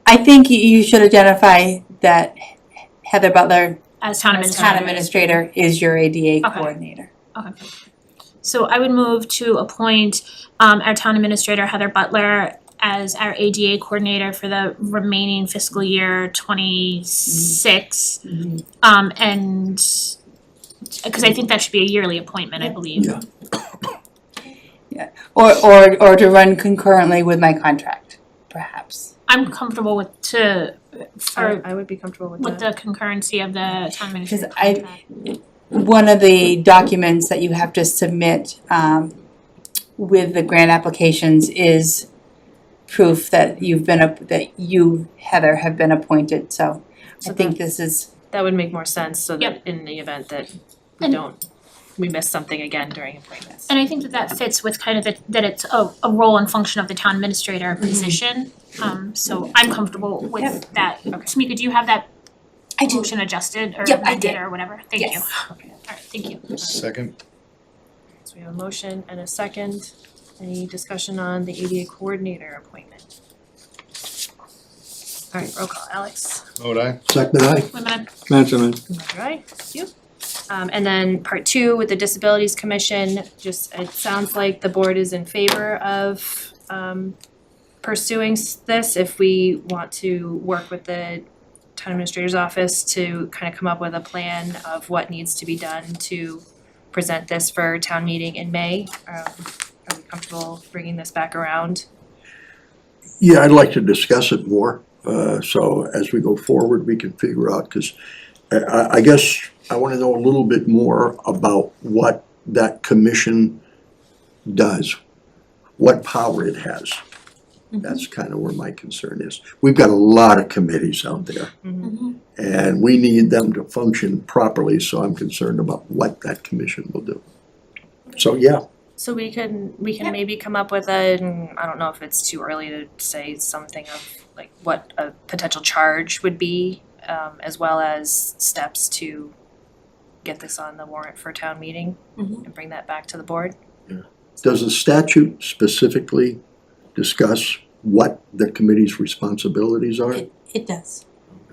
I think you should identify that Heather Butler, As town As administrator. town administrator, is your ADA Okay. coordinator. Okay. So I would move to appoint our town administrator Heather Butler as our ADA coordinator for the remaining fiscal year 26. And because I think that should be a yearly appointment, I believe. Yeah. Or to run concurrently with my contract, perhaps. I'm comfortable with I would be comfortable with with that. the concurrency of the town administrator Because I- contract. One of the documents that you have to submit with the grant applications is proof that that you, Heather, have been appointed, so I So think this is, That would make more sense, so Yep. that in the event that And- we miss something again during appointments. And I think that fits with kind of that it's a role and function of the town administrator position. So I'm comfortable with that. Tamika, do you have that I do. motion adjusted or Yep, I amended did. or whatever? Thank you. Yes. Okay, alright, thank you. Second, So we have a motion and a second. Any discussion on the ADA coordinator appointment? All right, roll call. Alex? vote aye. Second, aye. Wait a minute. Benjamin. Roger, aye. Thank you. And then part two with the Disabilities Commission, just, it sounds like the board is in favor of pursuing this if we want to work with the town administrator's office to kind of come up with a plan of what needs to be done to present this for town meeting in May. Are we comfortable bringing this back around? Yeah, I'd like to discuss it more, so as we go forward, we can figure out, because I guess I wanna know a little bit more about what that commission does, what power it has. That's kind of where my concern is. We've got a lot of committees out there, and we need them to function properly, so I'm concerned about what that commission will do. So, yeah, So we can Yep. maybe come up with I don't know if it's too early to say something of like what a potential charge would be, as well as steps to get this on the warrant for town meeting and bring that back to the board. does the statute specifically discuss what the committee's responsibilities are? it does.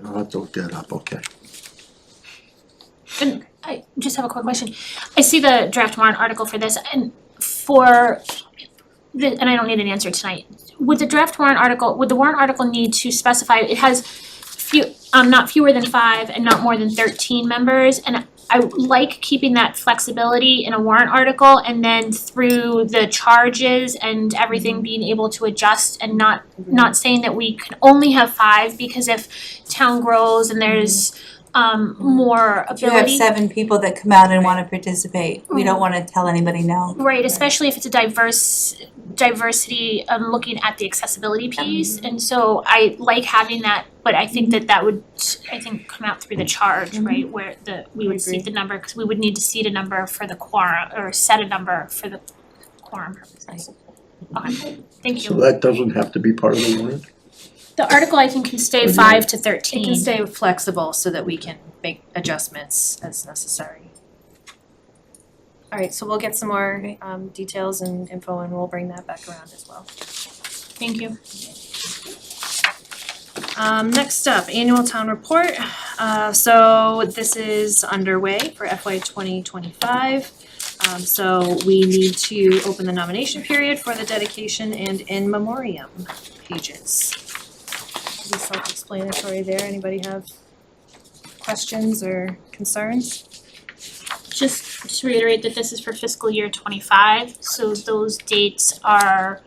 I'll have to look that up, okay. And I just have a quick question. I see the draft warrant article for this, and for and I don't need an answer tonight. Would the warrant article need to specify, it has not fewer than 5 and not more than 13 members, and I like keeping that flexibility in a warrant article, and then through the charges and everything being able to adjust, and not saying that we can only have 5, because if town grows and there's more If you have ability. 7 people that come out and wanna participate, we don't wanna tell anybody no. Right, especially if it's a diversity, looking at the accessibility piece, and so I like having that, but I think that would, I think, come out through the charge, right, where we would seat the number, cause we would need to seat a number for the quorum, or set a number for the quorum purposes. Okay, thank So you. that doesn't have to be part of the warrant? The article I think can stay Okay. 5 to It 13. can stay flexible so that we can make adjustments as necessary. Alright, so we'll get some more details and info and we'll bring that back around as well. Thank you. Next up, annual town report. So this is underway for FY 2025. So we need to open the nomination period for the dedication and in memoriam pages. Pretty self-explanatory there. Anybody have questions or concerns? Just to reiterate that this is for fiscal year 25, so those dates are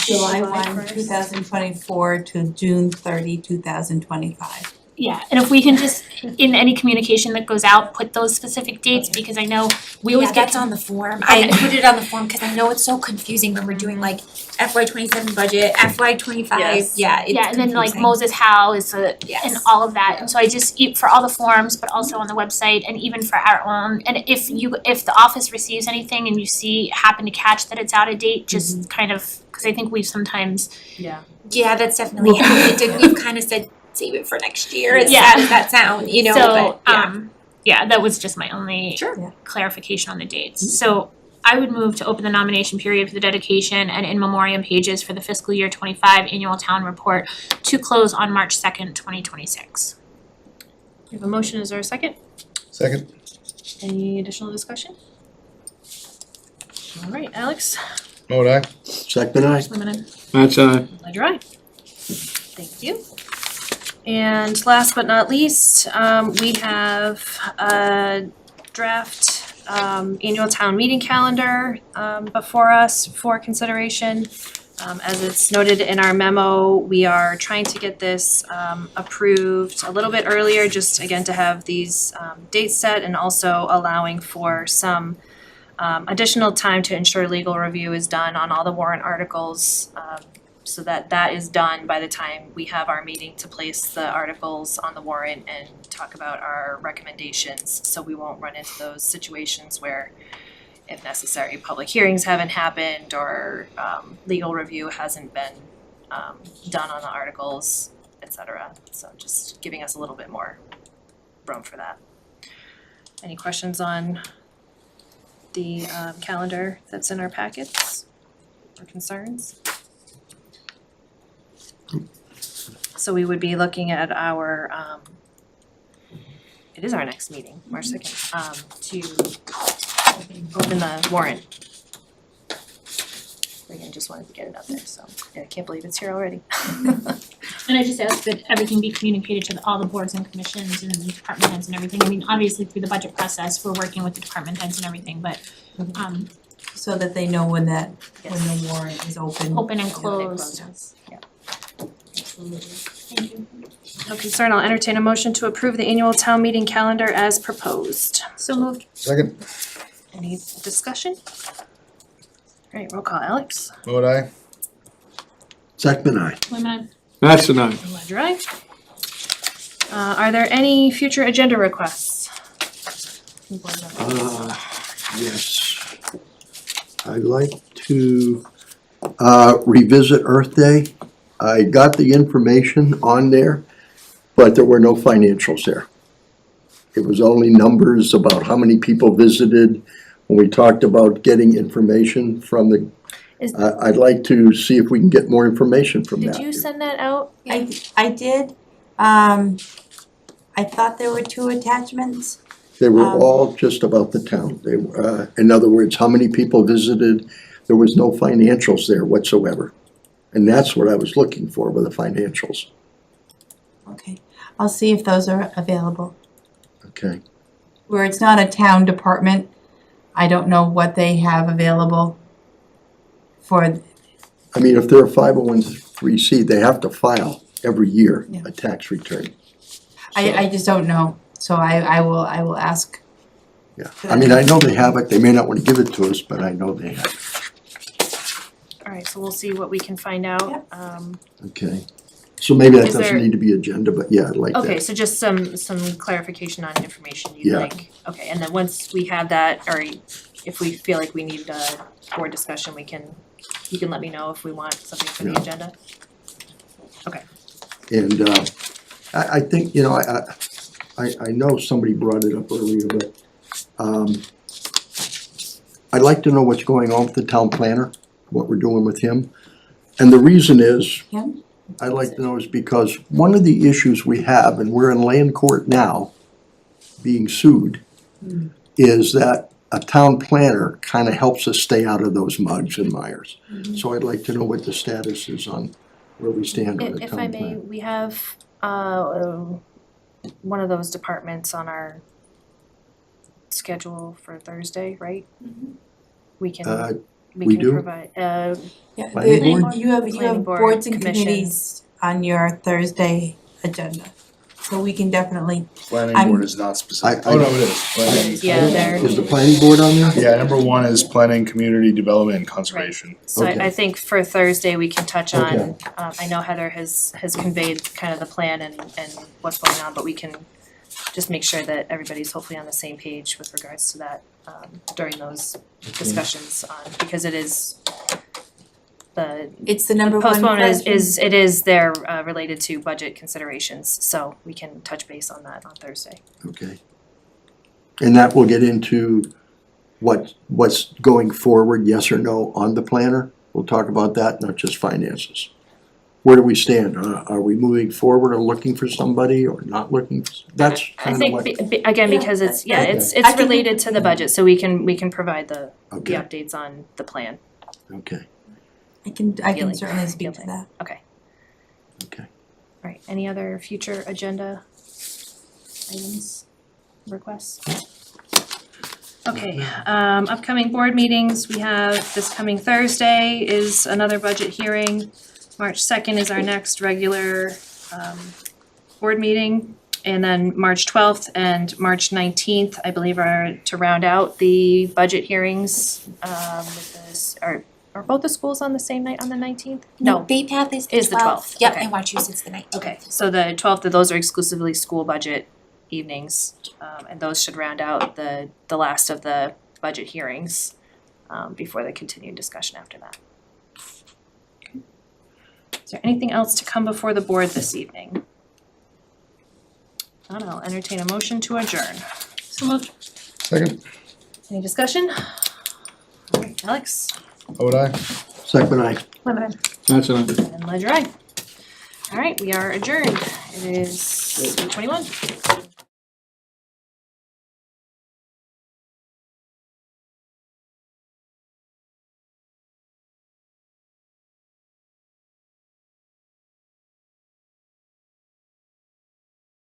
July July 1, 1st. 2024 to June 30, 2025. yeah, and if we can just, in any communication that goes out, put those specific dates, because I know we always Yeah, get that's on the form. I included it on the form because I know it's so confusing when we're doing like FY 27 budget, FY 25. Yes. Yeah, it's yeah, and then like confusing. Moses Howe is and Yes. all of that, and so I just, for all the forms, but also on the website, and even for our own, and if the office receives anything and you happen to catch that it's out of date, just kind of, cause I think we sometimes, Yeah. Yeah, that's definitely happened. We've kind of said save it for next year. As Yeah. sad as that sound, you know, so, but yeah. yeah, that was just my only Sure. Yeah. clarification on the dates. So I would move to open the nomination period for the dedication and in memoriam pages for the fiscal year 25 annual town report to close on March 2nd, 2026. We have a motion, is there a second? Second. Any additional discussion? Alright, Alex, Oh, would I? Second I? Limited. That's ledger I. Thank you. And last but not least, we have a draft annual town meeting calendar before us for consideration. As it's noted in our memo, we are trying to get this approved a little bit earlier, just again to have these dates set and also allowing for some additional time to ensure legal review is done on all the warrant articles, so that that is done by the time we have our meeting to place the articles on the warrant and talk about our recommendations, so we won't run into those situations where, if necessary, public hearings haven't happened or legal review hasn't been done on the articles, et cetera. So just giving us a little bit more room for that. Any questions on the calendar that's in our packets or concerns? So we would be looking at our, it is our next meeting, March 2nd, to open the warrant. Again, just wanted to get it out there, so yeah, I can't believe it's here already. And I just ask that everything be communicated to all the boards and commissions and department heads and everything. I mean, obviously through the budget process, we're working with the department heads and everything, but So that they know when the warrant is open. open and When it closed. closes, yeah. Thank you. No concern, I'll entertain a motion to approve the annual town meeting calendar as proposed. So moved. Second. Any discussion? Alright, roll call, Alex. What would I? Second I? Women, That's an aye. Ledger I. Are there any future agenda requests? Board members? Yes. I'd like to revisit Earth Day. I got the information on there, but there were no financials there. It was only numbers about how many people visited. When we talked about getting information from the, Is- I'd like to see if we can get more information from that. Did you send that out? I did, I thought there were 2 attachments. They were Um, all just about the town. They were, in other words, how many people visited. There was no financials there whatsoever. And that's what I was looking for, were the financials. Okay, I'll see if those are available. Okay. Where it's not a town department, I don't know what they have available for, I mean, if they're a 501c, they have to file every year Yeah. a tax return. I just don't know, so I will ask. Yeah, I mean, I know they have it, they may not wanna give it to us, but I know they have it. Alright, so we'll see what we can find out. Yep. Okay, so maybe that Is doesn't there- need to be agenda, but yeah, I'd like that. Okay, so just some clarification on information you'd Yeah. like. Okay, and then once we have that, or if we feel like we need board discussion, you can let me know if we want something for the Yeah. agenda. And I think, you know, I know somebody brought it up earlier, but I'd like to know what's going on with the town planner, what we're doing with him. And the reason is, Him? I'd like to know is because one of the issues we have, and we're in land court now, being sued, is that a town planner kind of helps us stay out of those mugs and mires. So I'd like to know what the status is on where we stand on the If town I planner. may, we have one of those departments on our schedule for Thursday, right? We can, we do? provide, Yeah, Planning board? you have Planning board, boards and commission. committees on your Thursday agenda. So we can definitely, Planning I'm- board is not specific. I- Oh, no, it is. Planning. yeah, they're, Is the planning board on there? Yeah, number one is planning, community development, and conservation. so Okay. I think for Thursday, we can touch on, Okay. I know Heather has conveyed kind of the plan and what's going on, but we can just make sure that everybody's hopefully on the same page with regards to that during those discussions on, because it is the it's the number one postpone question. is there related to budget considerations, so we can touch base on that on Thursday. Okay. And that will get into what's going forward, yes or no, on the planner? We'll talk about that, not just finances. Where do we stand? Are we moving forward or looking for somebody or not looking? That's I kind of think what, again, Yeah, because it's, yeah, that's- it's I think- related to the budget, so we can provide the okay, updates on the plan. okay, I can feeling- certainly speak to feeling. that. Okay, okay. alright, any other future agenda items, requests? Okay, upcoming board meetings, we have this coming Thursday is another budget hearing. March 2nd is our next regular board meeting. And then March 12th and March 19th, I believe, are to round out the budget hearings with this, are both the schools on the same night, on the 19th? No, Bay Path is the Is the 12th. 12th, Yep, okay. and Wachusett's the 19th. Okay, so the 12th of those are exclusively school budget evenings, and those should round out the last of the budget hearings before the continued discussion after that. Is there anything else to come before the board this evening? Not, I'll entertain a motion to adjourn. So moved. Second, Any discussion? All right, Alex how would I? Second, I. That's enough. and Ledger, aye. All right, we are adjourned. It is 8:21.